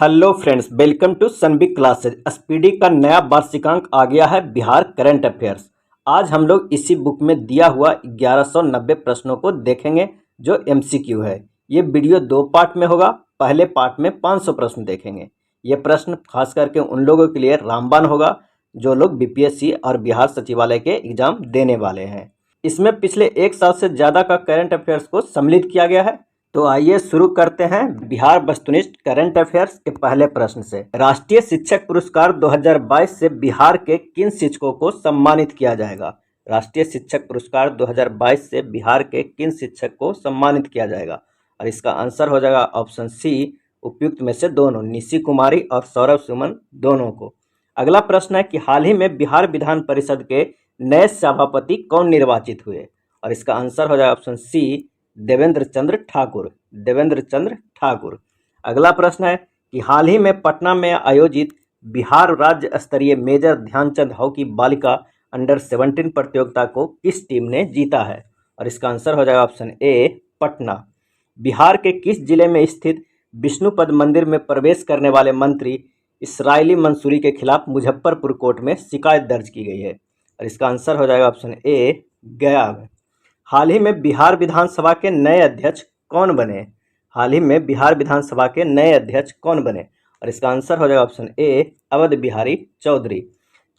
Hello friends, welcome to Sunbig classes. SPD का नया वार्षिकांक आ गया है बिहार करंट अफेयर्स। आज हम लोग इसी बुक में दिया हुआ 1190 प्रश्नों को देखेंगे जो एमसीक्यू है। ये वीडियो दो पार्ट में होगा। पहले पार्ट में 500 प्रश्न देखेंगे। ये प्रश्न खास करके उन लोगों के लिए रामबाण होगा जो लोग बीपीएससी और बिहार सचिवालय के एग्जाम देने वाले हैं। इसमें पिछले एक साल से ज़्यादा का करंट अफेयर्स को सम्मिलित किया गया है। तो आइए शुरू करते हैं बिहार वस्तुनिष्ठ करंट अफेयर्स के पहले प्रश्न से। राष्ट्रीय शिक्षक पुरस्कार 2022 से बिहार के किन शिक्षकों को सम्मानित किया जाएगा? राष्ट्रीय शिक्षक पुरस्कार 2022 से बिहार के किन शिक्षक को सम्मानित किया जाएगा? और इसका आंसर हो जाएगा ऑप्शन सी, उपयुक्त में से दोनों, निशी कुमारी और सौरभ सुमन दोनों को। अगला प्रश्न है कि हाल ही में बिहार विधान परिषद के नए सभापति कौन निर्वाचित हुए? और इसका आंसर हो जाएगा ऑप्शन सी, देवेंद्र चंद्र ठाकुर। देवेंद्र चंद्र ठाकुर। अगला प्रश्न है कि हाल ही में पटना में आयोजित बिहार राज्य स्तरीय मेजर ध्यानचंद हॉकी बालिका अंडर 17 प्रतियोगिता को किस टीम ने जीता है? और इसका आंसर हो जाएगा ऑप्शन ए, पटना। बिहार के किस जिले में स्थित विष्णुपद मंदिर में प्रवेश करने वाले मंत्री इसराइली मंसूरी के खिलाफ मुजफ्फरपुर कोर्ट में शिकायत दर्ज की गई है? और इसका आंसर हो जाएगा ऑप्शन ए, गया में। हाल ही में बिहार विधानसभा के नए अध्यक्ष कौन बने? हाल ही में बिहार विधानसभा के नए अध्यक्ष कौन बने? और इसका आंसर हो जाएगा ऑप्शन ए, अवध बिहारी चौधरी।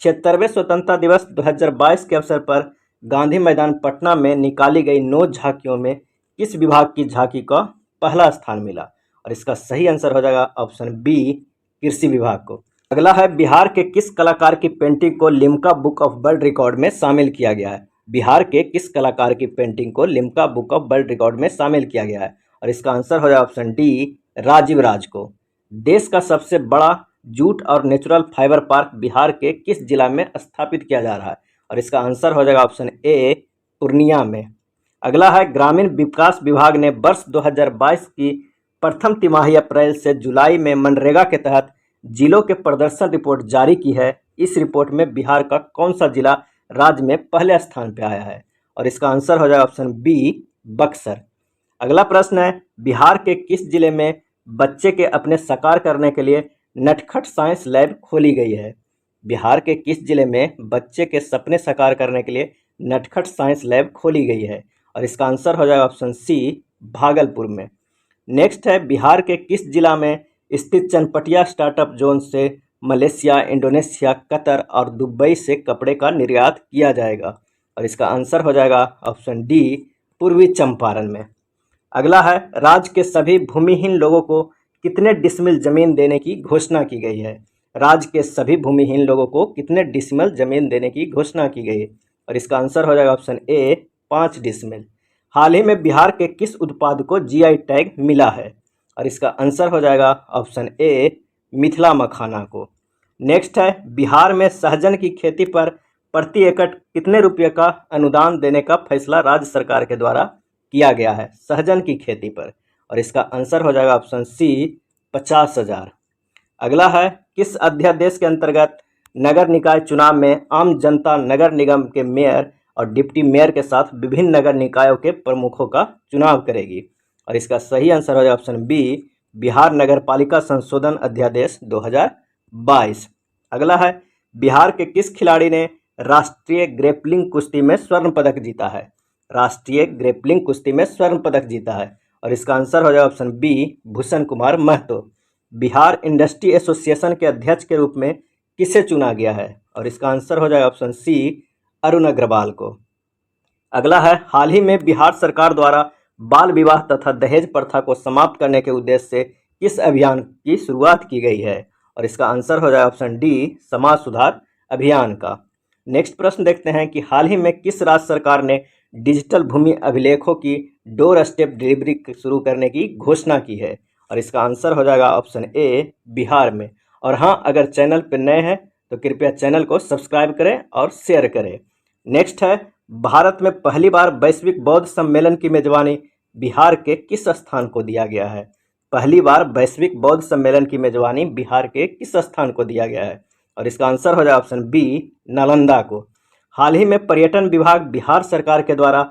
76वें स्वतंत्रता दिवस 2022 के अवसर पर गांधी मैदान पटना में निकाली गई 9 झांकियों में किस विभाग की झांकी का पहला स्थान मिला? और इसका सही आंसर हो जाएगा ऑप्शन बी, कृषि विभाग को। अगला है बिहार के किस कलाकार की पेंटिंग को Limca book of world record में शामिल किया गया है? बिहार के किस कलाकार की पेंटिंग को Limca book of world record में शामिल किया गया है? और इसका आंसर हो जाएगा ऑप्शन डी, राजीव राज को। देश का सबसे बड़ा जूट और नेचुरल फाइबर पार्क बिहार के किस जिला में स्थापित किया जा रहा है? और इसका आंसर हो जाएगा ऑप्शन ए, पूर्णिया में। अगला है ग्रामीण विकास विभाग ने वर्ष 2022 की प्रथम तिमाही अप्रैल से जुलाई में मनरेगा के तहत जिलों के प्रदर्शन रिपोर्ट जारी की है। इस रिपोर्ट में बिहार का कौन सा जिला राज्य में पहले स्थान पर आया है? और इसका आंसर हो जाएगा ऑप्शन बी, बक्सर। अगला प्रश्न है बिहार के किस जिले में बच्चे के अपने साकार करने के लिए नटखट साइंस लैब खोली गई है? बिहार के किस जिले में बच्चे के सपने साकार करने के लिए नटखट साइंस लैब खोली गई है? और इसका आंसर हो जाएगा ऑप्शन सी, भागलपुर में। नेक्स्ट है बिहार के किस जिला में स्थित चनपटिया स्टार्टअप जोन से मलेशिया, इंडोनेशिया, कतर और दुबई से कपड़े का निर्यात किया जाएगा? और इसका आंसर हो जाएगा ऑप्शन डी, पूर्वी चंपारण में। अगला है राज्य के सभी भूमिहीन लोगों को कितने डिसमिल जमीन देने की घोषणा की गई है? राज्य के सभी भूमिहीन लोगों को कितने डिसमिल जमीन देने की घोषणा की गई है? और इसका आंसर हो जाएगा ऑप्शन ए, 5 डिसमिल। हाल ही में बिहार के किस उत्पाद को जीआई टैग मिला है? और इसका आंसर हो जाएगा ऑप्शन ए, मिथिला मखाना को। नेक्स्ट है बिहार में सहजन की खेती पर प्रति एकड़ कितने रुपये का अनुदान देने का फैसला राज्य सरकार के द्वारा किया गया है सहजन की खेती पर? और इसका आंसर हो जाएगा ऑप्शन सी, 50,000। अगला है किस अध्यादेश के अंतर्गत नगर निकाय चुनाव में आम जनता नगर निगम के मेयर और डिप्टी मेयर के साथ विभिन्न नगर निकायों के प्रमुखों का चुनाव करेगी? और इसका सही आंसर हो जाएगा ऑप्शन बी, बिहार नगर पालिका संशोधन अध्यादेश 2022। अगला है बिहार के किस खिलाड़ी ने राष्ट्रीय ग्रेपलिंग कुश्ती में स्वर्ण पदक जीता है? राष्ट्रीय ग्रेपलिंग कुश्ती में स्वर्ण पदक जीता है? और इसका आंसर हो जाएगा option B, Bhushan Kumar Mahto. Bihar industry association के अध्यक्ष के रूप में किसे चुना गया है? और इसका आंसर हो जाएगा ऑप्शन सी, अरुण अग्रवाल को। अगला है हाल ही में बिहार सरकार द्वारा बाल विवाह तथा दहेज प्रथा को समाप्त करने के उद्देश्य से किस अभियान की शुरुआत की गई है? और इसका आंसर हो जाएगा ऑप्शन डी, समाज सुधार अभियान का। नेक्स्ट प्रश्न देखते हैं कि हाल ही में किस राज्य सरकार ने डिजिटल भूमि अभिलेखों की डोर स्टेप डिलीवरी शुरू करने की घोषणा की है? और इसका आंसर हो जाएगा ऑप्शन ए, बिहार में। और हाँ, अगर चैनल पर नए हैं तो कृपया चैनल को सब्सक्राइब करें और शेयर करें। नेक्स्ट है भारत में पहली बार वैश्विक बौद्ध सम्मेलन की मेजबानी बिहार के किस स्थान को दिया गया है? पहली बार वैश्विक बौद्ध सम्मेलन की मेजबानी बिहार के किस स्थान को दिया गया है? और इसका आंसर हो जाए ऑप्शन बी, नालंदा को। हाल ही में पर्यटन विभाग बिहार सरकार के द्वारा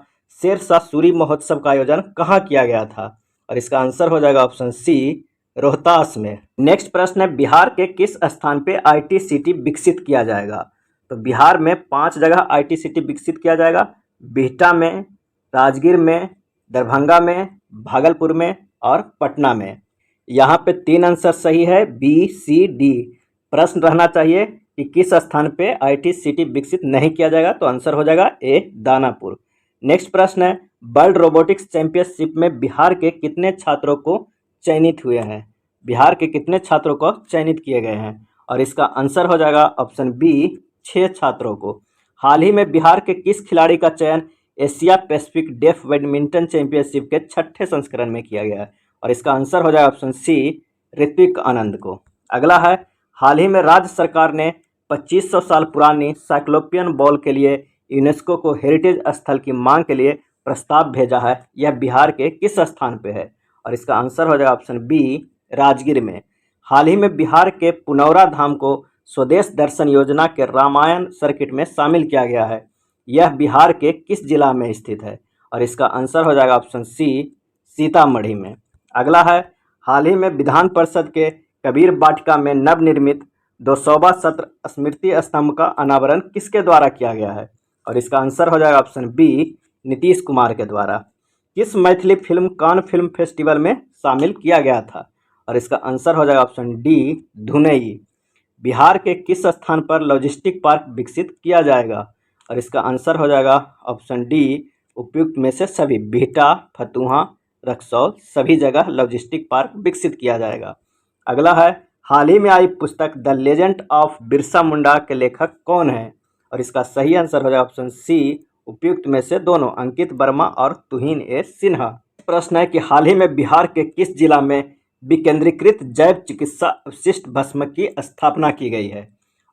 शेरशाह सूरी महोत्सव का आयोजन कहाँ किया गया था? और इसका आंसर हो जाएगा ऑप्शन सी, रोहतास में। नेक्स्ट प्रश्न है, बिहार के किस स्थान पे आईटी सिटी विकसित किया जाएगा? तो बिहार में 5 जगह आईटी सिटी विकसित किया जाएगा। बिहटा में, राजगीर में, दरभंगा में, भागलपुर में और पटना में। यहाँ पे 3 आंसर सही है, बी सी डी। प्रश्न रहना चाहिए कि किस स्थान पे आईटी सिटी विकसित नहीं किया जाएगा, तो आंसर हो जाएगा ए दानापुर। नेक्स्ट प्रश्न है, वर्ल्ड रोबोटिक्स चैंपियनशिप में बिहार के कितने छात्रों को चयनित हुए हैं? बिहार के कितने छात्रों को चयनित किए गए हैं? और इसका आंसर हो जाएगा ऑप्शन बी 6 छात्रों को। हाल ही में बिहार के किस खिलाड़ी का चयन Asia Pacific deaf badminton championship के 6ठे संस्करण में किया गया है? और इसका आंसर हो जाएगा ऑप्शन सी ऋत्विक आनंद को। अगला है, हाल ही में राज्य सरकार ने 2500 साल पुरानी साइक्लोपियन बॉल के लिए यूनेस्को को हेरिटेज स्थल की मांग के लिए प्रस्ताव भेजा है। यह बिहार के किस स्थान पे है? और इसका आंसर हो जाएगा ऑप्शन बी राजगीर में। हाल ही में बिहार के पुनौरा धाम को स्वदेश दर्शन योजना के रामायण सर्किट में शामिल किया गया है। यह बिहार के किस जिला में स्थित है? और इसका आंसर हो जाएगा ऑप्शन सी सीतामढ़ी में। अगला है, हाल ही में विधान परिषद के कबीर वाटिका में नवनिर्मित 200वां सत्र स्मृति स्तंभ का अनावरण किसके द्वारा किया गया है? और इसका आंसर हो जाएगा ऑप्शन बी नीतीश कुमार के द्वारा। किस Maithili film Cannes film festival में शामिल किया गया था? और इसका आंसर हो जाएगा ऑप्शन डी धुनई। बिहार के किस स्थान पर लॉजिस्टिक पार्क विकसित किया जाएगा? और इसका आंसर हो जाएगा ऑप्शन डी उपयुक्त में से सभी। बिहटा, फतुहा, रक्सौल सभी जगह लॉजिस्टिक पार्क विकसित किया जाएगा। अगला है, हाल ही में आई पुस्तक the legend of Birsa Munda के लेखक कौन है? और इसका सही आंसर हो जाएगा ऑप्शन सी उपयुक्त में से दोनों, अंकित वर्मा और तुहिन ए सिन्हा। प्रश्न है कि हाल ही में बिहार के किस जिला में विकेंद्रीकृत जैव चिकित्सा अवशिष्ट भस्म की स्थापना की गई है?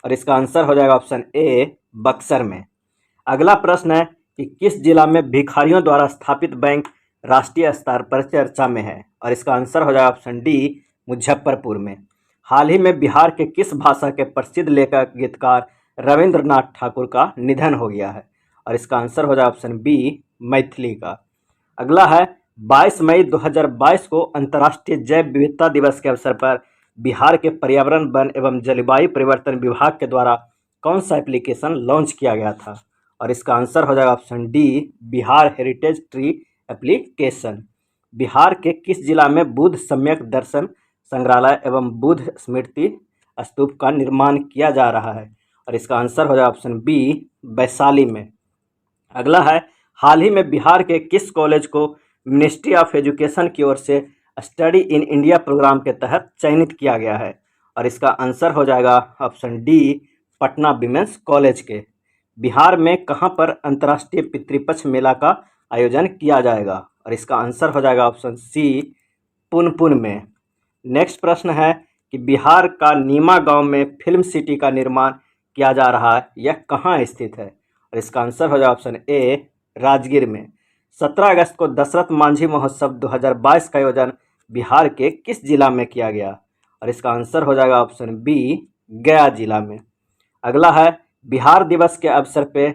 और इसका आंसर हो जाएगा ऑप्शन ए बक्सर में। अगला प्रश्न है कि किस जिला में भिखारियों द्वारा स्थापित बैंक राष्ट्रीय स्तर पर चर्चा में है? और इसका आंसर हो जाएगा ऑप्शन डी मुजफ्फरपुर में। हाल ही में बिहार के किस भाषा के प्रसिद्ध लेखक गीतकार रविंद्रनाथ ठाकुर का निधन हो गया है? और इसका आंसर हो जाएगा ऑप्शन बी मैथिली का। अगला है, 22 मई 2022 को अंतर्राष्ट्रीय जैव विविधता दिवस के अवसर पर बिहार के पर्यावरण, वन एवं जलवायु परिवर्तन विभाग के द्वारा कौन सा एप्लीकेशन लॉन्च किया गया था? और इसका आंसर हो जाएगा option D Bihar heritage tree application. Bihar के किस जिला में बुद्ध सम्यक दर्शन संग्रहालय एवं बुद्ध स्मृति स्तूप का निर्माण किया जा रहा है? और इसका आंसर हो जाएगा ऑप्शन बी वैशाली में। अगला है, हाल ही में बिहार के किस कॉलेज को मिनिस्ट्री ऑफ एजुकेशन की ओर से स्टडी इन इंडिया प्रोग्राम के तहत चयनित किया गया है? और इसका आंसर हो जाएगा option D Patna women's college के। बिहार में कहां पर अंतर्राष्ट्रीय पितृपक्ष मेला का आयोजन किया जाएगा? और इसका आंसर हो जाएगा ऑप्शन सी पुनपुन में। नेक्स्ट प्रश्न है कि बिहार का नीमा गांव में फिल्म सिटी का निर्माण किया जा रहा है, यह कहाँ स्थित है? और इसका आंसर हो जाएगा ऑप्शन ए राजगीर में। 17 अगस्त को दशरथ मांझी महोत्सव 2022 का आयोजन बिहार के किस जिला में किया गया? और इसका आंसर हो जाएगा ऑप्शन बी गया जिला में। अगला है, बिहार दिवस के अवसर पे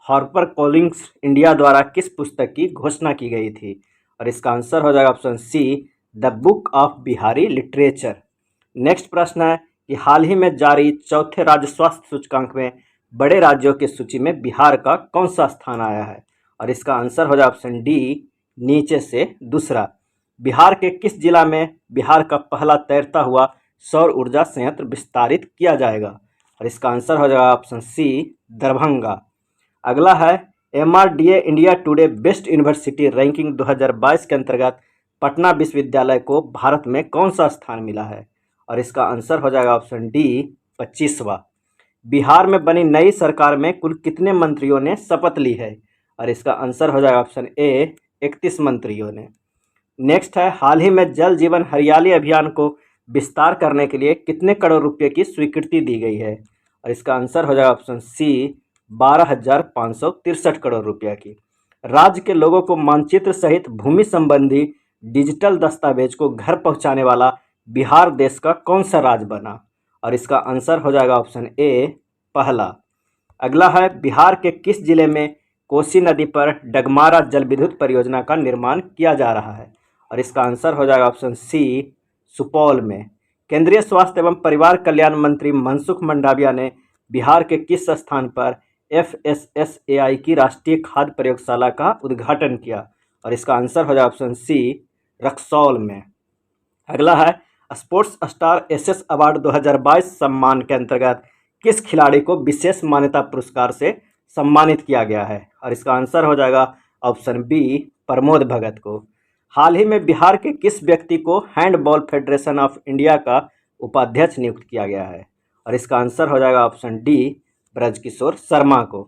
हार्पर कॉलिंग्स इंडिया द्वारा किस पुस्तक की घोषणा की गई थी? और इसका आंसर हो जाएगा option see the book of Bihari literature. Next प्रश्न है कि हाल ही में जारी चौथे राज्य स्वास्थ्य सूचकांक में बड़े राज्यों की सूची में बिहार का कौन सा स्थान आया है? और इसका आंसर हो जाए ऑप्शन डी नीचे से दूसरा। बिहार के किस जिला में बिहार का पहला तैरता हुआ सौर ऊर्जा संयंत्र विस्तारित किया जाएगा? और इसका आंसर हो जाएगा ऑप्शन सी दरभंगा। अगला है, MRDA India today best university ranking 2022 के अंतर्गत पटना विश्वविद्यालय को भारत में कौन सा स्थान मिला है? और इसका आंसर हो जाएगा ऑप्शन डी 25वां। बिहार में बनी नई सरकार में कुल कितने मंत्रियों ने शपथ ली है? और इसका आंसर हो जाएगा ऑप्शन ए 31 मंत्रियों ने। नेक्स्ट है, हाल ही में जल जीवन हरियाली अभियान को विस्तार करने के लिए कितने करोड़ रुपए की स्वीकृति दी गई है? और इसका आंसर हो जाएगा ऑप्शन सी 12,563 करोड़ रुपया की। राज्य के लोगों को मानचित्र सहित भूमि संबंधी डिजिटल दस्तावेज को घर पहुंचाने वाला बिहार देश का कौन सा राज्य बना? और इसका आंसर हो जाएगा ऑप्शन ए पहला। अगला है, बिहार के किस जिले में कोसी नदी पर डगमारा जल विद्युत परियोजना का निर्माण किया जा रहा है? और इसका आंसर हो जाएगा ऑप्शन सी सुपौल में। केंद्रीय स्वास्थ्य एवं परिवार कल्याण मंत्री मनसुख मंडाविया ने बिहार के किस स्थान पर FSSAI की राष्ट्रीय खाद्य प्रयोगशाला का उद्घाटन किया? और इसका आंसर हो जाएगा ऑप्शन सी, रक्सौल में। अगला है स्पोर्ट्स स्टार एसएस अवार्ड 2022 सम्मान के अंतर्गत किस खिलाड़ी को विशेष मान्यता पुरस्कार से सम्मानित किया गया है? और इसका आंसर हो जाएगा ऑप्शन बी, प्रमोद भगत को। हाल ही में बिहार के किस व्यक्ति को हैंडबॉल फेडरेशन ऑफ इंडिया का उपाध्यक्ष नियुक्त किया गया है? और इसका आंसर हो जाएगा ऑप्शन डी, ब्रजकिशोर शर्मा को।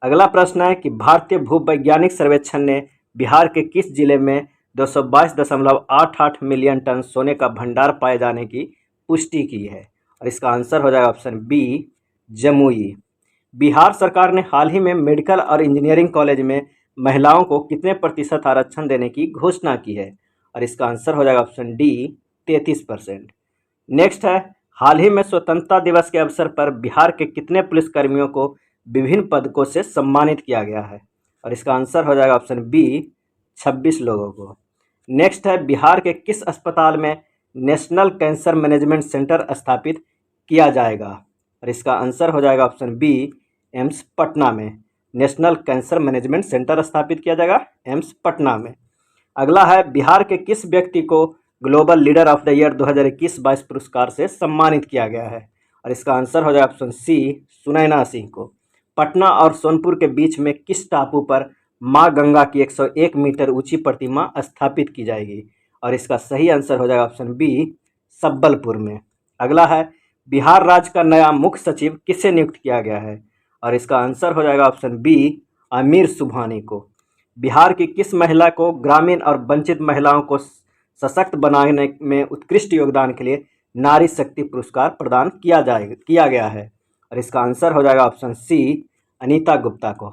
अगला प्रश्न है कि भारतीय भूवैज्ञानिक सर्वेक्षण ने बिहार के किस जिले में 222.88 मिलियन टन सोने का भंडार पाए जाने की पुष्टि की है? और इसका आंसर हो जाएगा ऑप्शन बी, जमुई। बिहार सरकार ने हाल ही में मेडिकल और इंजीनियरिंग कॉलेज में महिलाओं को कितने प्रतिशत आरक्षण देने की घोषणा की है? और इसका आंसर हो जाएगा ऑप्शन डी, 33%। नेक्स्ट है हाल ही में स्वतंत्रता दिवस के अवसर पर बिहार के कितने पुलिसकर्मियों को विभिन्न पदकों से सम्मानित किया गया है? और इसका आंसर हो जाएगा ऑप्शन बी, 26 लोगों को। नेक्स्ट है बिहार के किस अस्पताल में नेशनल कैंसर मैनेजमेंट सेंटर स्थापित किया जाएगा? और इसका आंसर हो जाएगा ऑप्शन बी, एम्स पटना में। नेशनल कैंसर मैनेजमेंट सेंटर स्थापित किया जाएगा एम्स पटना में। अगला है बिहार के किस व्यक्ति को global leader of the year 2021-22 पुरस्कार से सम्मानित किया गया है? और इसका आंसर हो जाएगा ऑप्शन सी, सुनैना सिंह को। पटना और सोनपुर के बीच में किस टापू पर माँ गंगा की 101 मीटर ऊंची प्रतिमा स्थापित की जाएगी? और इसका सही आंसर हो जाएगा ऑप्शन बी, सम्बलपुर में। अगला है बिहार राज्य का नया मुख्य सचिव किसे नियुक्त किया गया है? और इसका आंसर हो जाएगा ऑप्शन बी, आमिर सुबहानी को। बिहार की किस महिला को ग्रामीण और वंचित महिलाओं को सशक्त बनाने में उत्कृष्ट योगदान के लिए नारी शक्ति पुरस्कार प्रदान किया गया है? और इसका आंसर हो जाएगा ऑप्शन सी, अनीता गुप्ता को।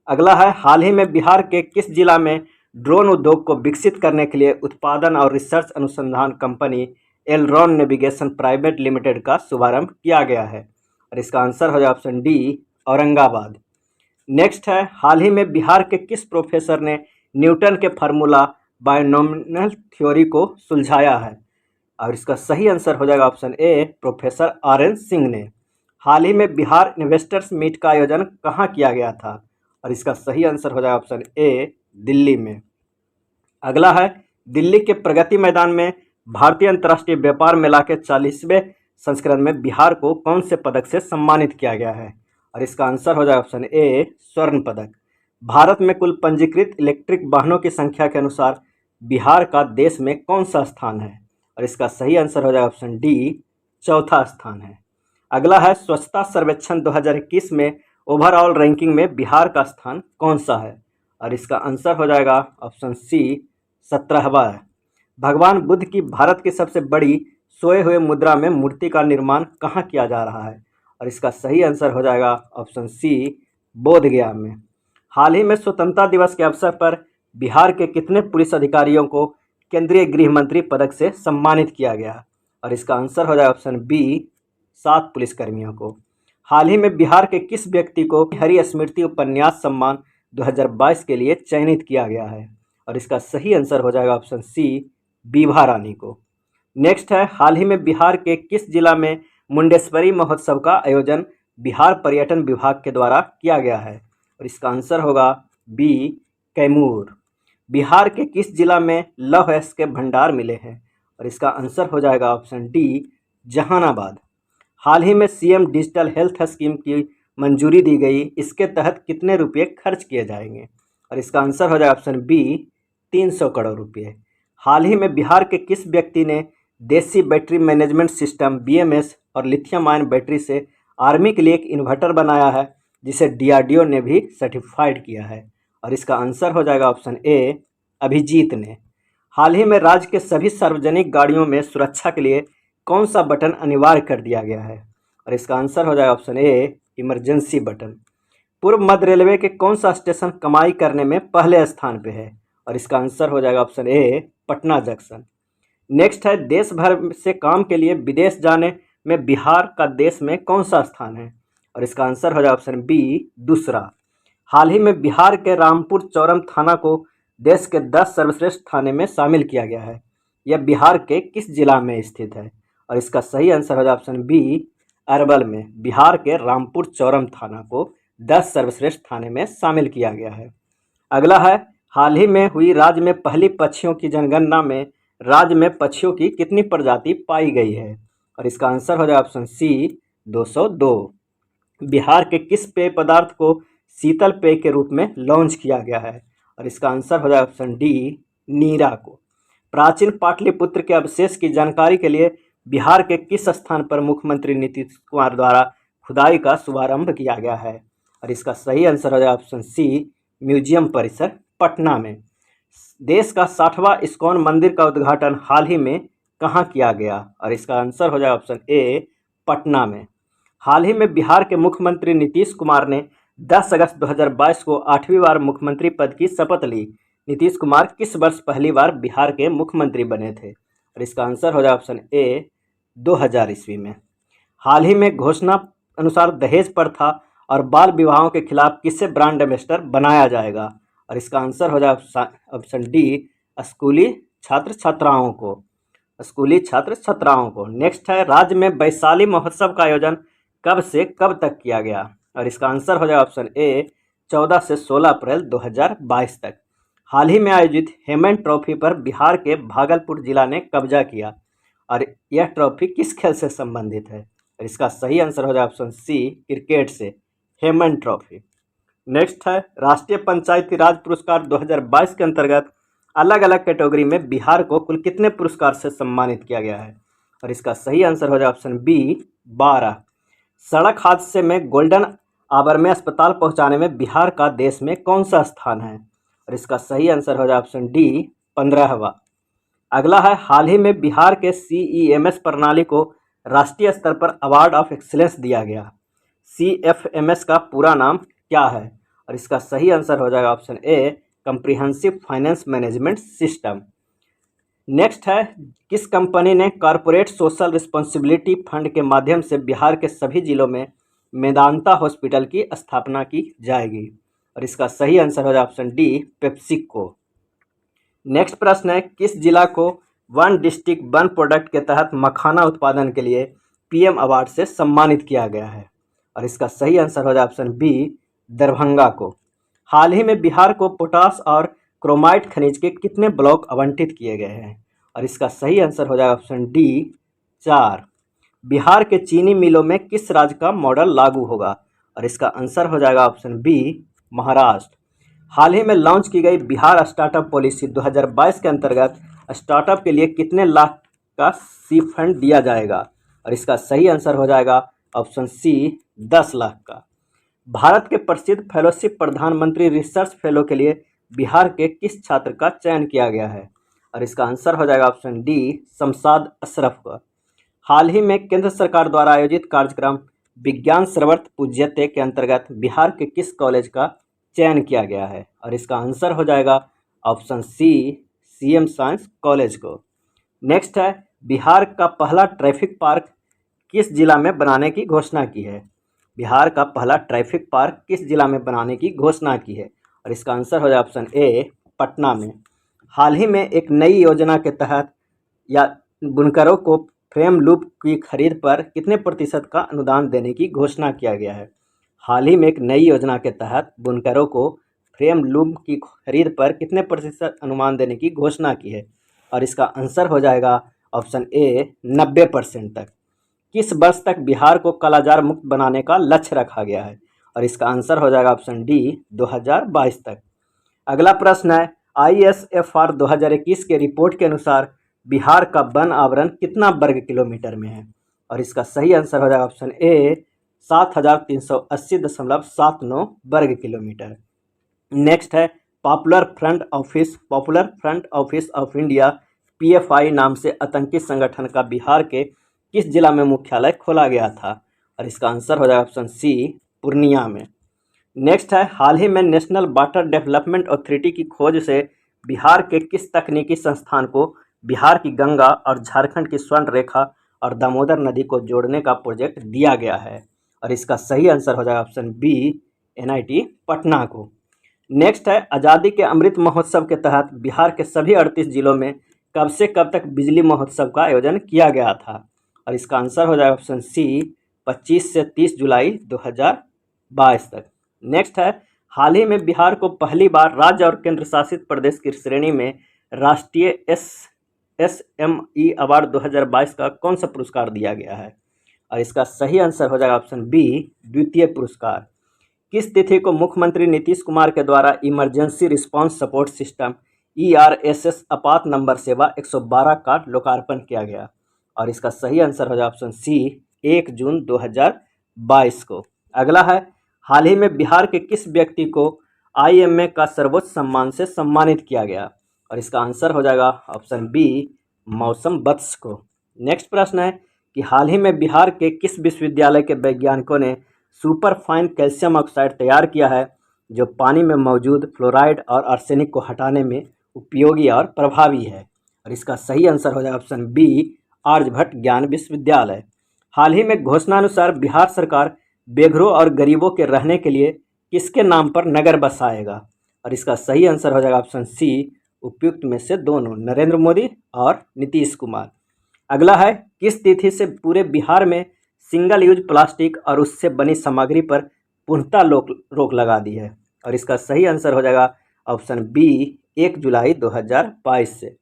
अगला है हाल ही में बिहार के किस जिला में ड्रोन उद्योग को विकसित करने के लिए उत्पादन और रिसर्च अनुसंधान company Elron navigation private limited का शुभारंभ किया गया है? और इसका आंसर हो जाएगा ऑप्शन डी, औरंगाबाद। नेक्स्ट है हाल ही में बिहार के किस प्रोफेसर ने न्यूटन के फार्मूला बायनोमिनल थ्योरी को सुलझाया है? और इसका सही आंसर हो जाएगा ऑप्शन ए, प्रोफेसर RN सिंह ने। हाल ही में बिहार इन्वेस्टर्स मीट का आयोजन कहाँ किया गया था? और इसका सही आंसर हो जाएगा ऑप्शन ए, दिल्ली में। अगला है दिल्ली के प्रगति मैदान में भारतीय अंतर्राष्ट्रीय व्यापार मेला के 40वें संस्करण में बिहार को कौन से पदक से सम्मानित किया गया है? और इसका आंसर हो जाएगा ऑप्शन ए, स्वर्ण पदक। भारत में कुल पंजीकृत इलेक्ट्रिक वाहनों की संख्या के अनुसार बिहार का देश में कौन सा स्थान है? और इसका सही आंसर हो जाएगा ऑप्शन डी, चौथा स्थान है। अगला है स्वच्छता सर्वेक्षण 2021 में ओवरऑल रैंकिंग में बिहार का स्थान कौन सा है? और इसका आंसर हो जाएगा ऑप्शन सी, 17वां है। भगवान बुद्ध की भारत की सबसे बड़ी सोए हुए मुद्रा में मूर्ति का निर्माण कहाँ किया जा रहा है? और इसका सही आंसर हो जाएगा ऑप्शन सी, बोधगया में। हाल ही में स्वतंत्रता दिवस के अवसर पर बिहार के कितने पुलिस अधिकारियों को केंद्रीय गृह मंत्री पदक से सम्मानित किया गया? और इसका आंसर हो जाएगा ऑप्शन बी, 7 पुलिसकर्मियों को। हाल ही में बिहार के किस व्यक्ति को हरि स्मृति उपन्यास सम्मान 2022 के लिए चयनित किया गया है? और इसका सही आंसर हो जाएगा ऑप्शन सी, बीभा रानी को। नेक्स्ट है हाल ही में बिहार के किस जिला में मुंडेश्वरी महोत्सव का आयोजन बिहार पर्यटन विभाग के द्वारा किया गया है? और इसका आंसर होगा बी, कैमूर। बिहार के किस जिला में लौह अयस्क के भंडार मिले हैं? और इसका आंसर हो जाएगा ऑप्शन डी, जहानाबाद। हाल ही में CM डिजिटल हेल्थ स्कीम की मंजूरी दी गई, इसके तहत कितने रुपये खर्च किए जाएंगे? और इसका आंसर हो जाएगा ऑप्शन बी, 300 करोड़ रुपये। हाल ही में बिहार के किस व्यक्ति ने देसी बैटरी मैनेजमेंट सिस्टम BMS और लिथियम आयन बैटरी से आर्मी के लिए एक इन्वर्टर बनाया है, जिसे DRDO ने भी सर्टिफाइड किया है? और इसका आंसर हो जाएगा ऑप्शन ए, अभिजीत ने। हाल ही में राज्य के सभी सार्वजनिक गाड़ियों में सुरक्षा के लिए कौन सा बटन अनिवार्य कर दिया गया है? और इसका आंसर हो जाएगा ऑप्शन ए, इमरजेंसी बटन। पूर्व मध्य रेलवे के कौन सा स्टेशन कमाई करने में पहले स्थान पे है? और इसका आंसर हो जाएगा option A, Patna junction. Next है देश भर से काम के लिए विदेश जाने में बिहार का देश में कौन सा स्थान है? और इसका आंसर हो जाएगा ऑप्शन बी, दूसरा। हाल ही में बिहार के रामपुर चौरम थाना को देश के 10 सर्वश्रेष्ठ थाने में शामिल किया गया है। यह बिहार के किस जिला में स्थित है? और इसका सही आंसर हो जाए ऑप्शन बी, अरवल में। बिहार के रामपुर चौरम थाना को 10 सर्वश्रेष्ठ थाने में शामिल किया गया है। अगला है, हाल ही में हुई राज्य में पहली पक्षियों की जनगणना में राज्य में पक्षियों की कितनी प्रजाति पाई गई है? और इसका आंसर हो जाए ऑप्शन सी, 202। बिहार के किस पेय पदार्थ को शीतल पेय के रूप में लॉन्च किया गया है? और इसका आंसर हो जाए ऑप्शन डी, नीरा को। प्राचीन पाटलिपुत्र के अवशेष की जानकारी के लिए बिहार के किस स्थान पर मुख्यमंत्री नीतीश कुमार द्वारा खुदाई का शुभारंभ किया गया है? और इसका सही आंसर हो जाए ऑप्शन सी, म्यूजियम परिसर पटना में। देश का 60वां इस्कॉन मंदिर का उद्घाटन हाल ही में कहाँ किया गया? और इसका आंसर हो जाए ऑप्शन ए, पटना में। हाल ही में बिहार के मुख्यमंत्री नीतीश कुमार ने 10 अगस्त 2022 को 8वीं बार मुख्यमंत्री पद की शपथ ली। नीतीश कुमार किस वर्ष पहली बार बिहार के मुख्यमंत्री बने थे? और इसका आंसर हो जाए ऑप्शन ए, 2000 ईस्वी में। हाल ही में घोषणा अनुसार दहेज प्रथा और बाल विवाहों के खिलाफ किसे ब्रांड एम्बेसडर बनाया जाएगा? और इसका आंसर हो जाए ऑप्शन डी, स्कूली छात्र छात्राओं को। स्कूली छात्र छात्राओं को। नेक्स्ट है, राज्य में वैशाली महोत्सव का आयोजन कब से कब तक किया गया? और इसका आंसर हो जाए ऑप्शन ए, 14 से 16 अप्रैल 2022 तक। हाल ही में आयोजित हेमन ट्रॉफी पर बिहार के भागलपुर जिला ने कब्जा किया और यह ट्रॉफी किस खेल से संबंधित है? और इसका सही आंसर हो जाए ऑप्शन सी, क्रिकेट से, हेमन ट्रॉफी। नेक्स्ट है, राष्ट्रीय पंचायती राज पुरस्कार 2022 के अंतर्गत अलग अलग कैटेगरी में बिहार को कुल कितने पुरस्कार से सम्मानित किया गया है? और इसका सही आंसर हो जाए ऑप्शन बी, 12। सड़क हादसे में गोल्डन आवर में अस्पताल पहुंचाने में बिहार का देश में कौन सा स्थान है? और इसका सही आंसर हो जाए ऑप्शन डी, 15वां। अगला है, हाल ही में बिहार के CEMS प्रणाली को राष्ट्रीय स्तर पर अवार्ड ऑफ एक्सीलेंस दिया गया। CFMS का पूरा नाम क्या है? और इसका सही आंसर हो जाएगा ऑप्शन ए, comprehensive finance management system. Next है, किस कंपनी ने कॉरपोरेट सोशल रिस्पॉन्सिबिलिटी फंड के माध्यम से बिहार के सभी जिलों में मेदांता हॉस्पिटल की स्थापना की जाएगी? और इसका सही आंसर हो जाए ऑप्शन डी, पेप्सिको। नेक्स्ट प्रश्न है, किस जिला को वन डिस्ट्रिक्ट वन प्रोडक्ट के तहत मखाना उत्पादन के लिए PM अवार्ड से सम्मानित किया गया है? और इसका सही आंसर हो जाए ऑप्शन बी, दरभंगा को। हाल ही में बिहार को पोटास और क्रोमाइट खनिज के कितने ब्लॉक आवंटित किए गए हैं? और इसका सही आंसर हो जाएगा ऑप्शन डी, 4। बिहार के चीनी मिलों में किस राज्य का मॉडल लागू होगा? और इसका आंसर हो जाएगा ऑप्शन बी, महाराष्ट्र। हाल ही में लॉन्च की गई बिहार स्टार्टअप पॉलिसी 2022 के अंतर्गत स्टार्टअप के लिए कितने लाख का सीड फंड दिया जाएगा? और इसका सही आंसर हो जाएगा ऑप्शन सी, 10 लाख का। भारत के प्रसिद्ध फेलोशिप प्रधानमंत्री रिसर्च फेलो के लिए बिहार के किस छात्र का चयन किया गया है? और इसका आंसर हो जाएगा ऑप्शन डी, शमशाद अशरफ का। हाल ही में केंद्र सरकार द्वारा आयोजित कार्यक्रम विज्ञान सर्वत्र पूज्यते के अंतर्गत बिहार के किस कॉलेज का चयन किया गया है? और इसका आंसर हो जाएगा option C, CM science college को। नेक्स्ट है, बिहार का पहला ट्रैफिक पार्क किस जिला में बनाने की घोषणा की है? बिहार का पहला ट्रैफिक पार्क किस जिला में बनाने की घोषणा की है? और इसका आंसर हो जाए ऑप्शन ए, पटना में। हाल ही में एक नई योजना के तहत या बुनकरों को फ्रेम लूप की खरीद पर कितने प्रतिशत का अनुदान देने की घोषणा किया गया है? हाल ही में एक नई योजना के तहत बुनकरों को फ्रेम लूप की खरीद पर कितने प्रतिशत अनुदान देने की घोषणा की है? और इसका आंसर हो जाएगा ऑप्शन ए, 90% तक। किस वर्ष तक बिहार को कालाजार मुक्त बनाने का लक्ष्य रखा गया है? और इसका आंसर हो जाएगा ऑप्शन डी, 2022 तक। अगला प्रश्न है, ISFR 2021 के रिपोर्ट के अनुसार बिहार का वन आवरण कितना वर्ग किलोमीटर में है? और इसका सही आंसर हो जाएगा ऑप्शन ए, 7380.79 वर्ग किलोमीटर। नेक्स्ट है, popular front office of India PFI नाम से आतंकी संगठन का बिहार के किस जिला में मुख्यालय खोला गया था? और इसका आंसर हो जाएगा ऑप्शन सी, पूर्णिया में। नेक्स्ट है, हाल ही में नेशनल वाटर डेवलपमेंट अथॉरिटी की खोज से बिहार के किस तकनीकी संस्थान को बिहार की गंगा और झारखंड की स्वर्ण रेखा और दामोदर नदी को जोड़ने का प्रोजेक्ट दिया गया है? और इसका सही आंसर हो जाएगा ऑप्शन बी, NIT पटना को। नेक्स्ट है, आज़ादी के अमृत महोत्सव के तहत बिहार के सभी 38 जिलों में कब से कब तक बिजली महोत्सव का आयोजन किया गया था? और इसका आंसर हो जाएगा ऑप्शन सी 25 से 30 जुलाई 2022 तक। नेक्स्ट है, हाल ही में बिहार को पहली बार राज्य और केंद्र शासित प्रदेश की श्रेणी में राष्ट्रीय SME अवार्ड 2022 का कौन सा पुरस्कार दिया गया है? और इसका सही आंसर हो जाएगा ऑप्शन बी द्वितीय पुरस्कार। किस तिथि को मुख्यमंत्री नीतीश कुमार के द्वारा emergency response support system ERSS आपात नंबर सेवा 112 का लोकार्पण किया गया? और इसका सही आंसर हो जाएगा ऑप्शन सी 1 जून 2022 को। अगला है, हाल ही में बिहार के किस व्यक्ति को IMA का सर्वोच्च सम्मान से सम्मानित किया गया? और इसका आंसर हो जाएगा ऑप्शन बी मौसम बख्श को। नेक्स्ट प्रश्न है कि हाल ही में बिहार के किस विश्वविद्यालय के वैज्ञानिकों ने सुपर फाइन कैल्शियम ऑक्साइड तैयार किया है, जो पानी में मौजूद फ्लोराइड और आर्सेनिक को हटाने में उपयोगी और प्रभावी है? और इसका सही आंसर हो जाएगा ऑप्शन बी आर्यभट्ट ज्ञान विश्वविद्यालय। हाल ही में घोषणानुसार बिहार सरकार बेघरों और गरीबों के रहने के लिए किसके नाम पर नगर बसाएगा? और इसका सही आंसर हो जाएगा ऑप्शन सी उपयुक्त में से दोनों, नरेंद्र मोदी और नीतीश कुमार। अगला है, किस तिथि से पूरे बिहार में सिंगल यूज प्लास्टिक और उससे बनी सामग्री पर पूर्णतः रोक लगा दी है? और इसका सही आंसर हो जाएगा ऑप्शन बी 1 जुलाई 2022 से।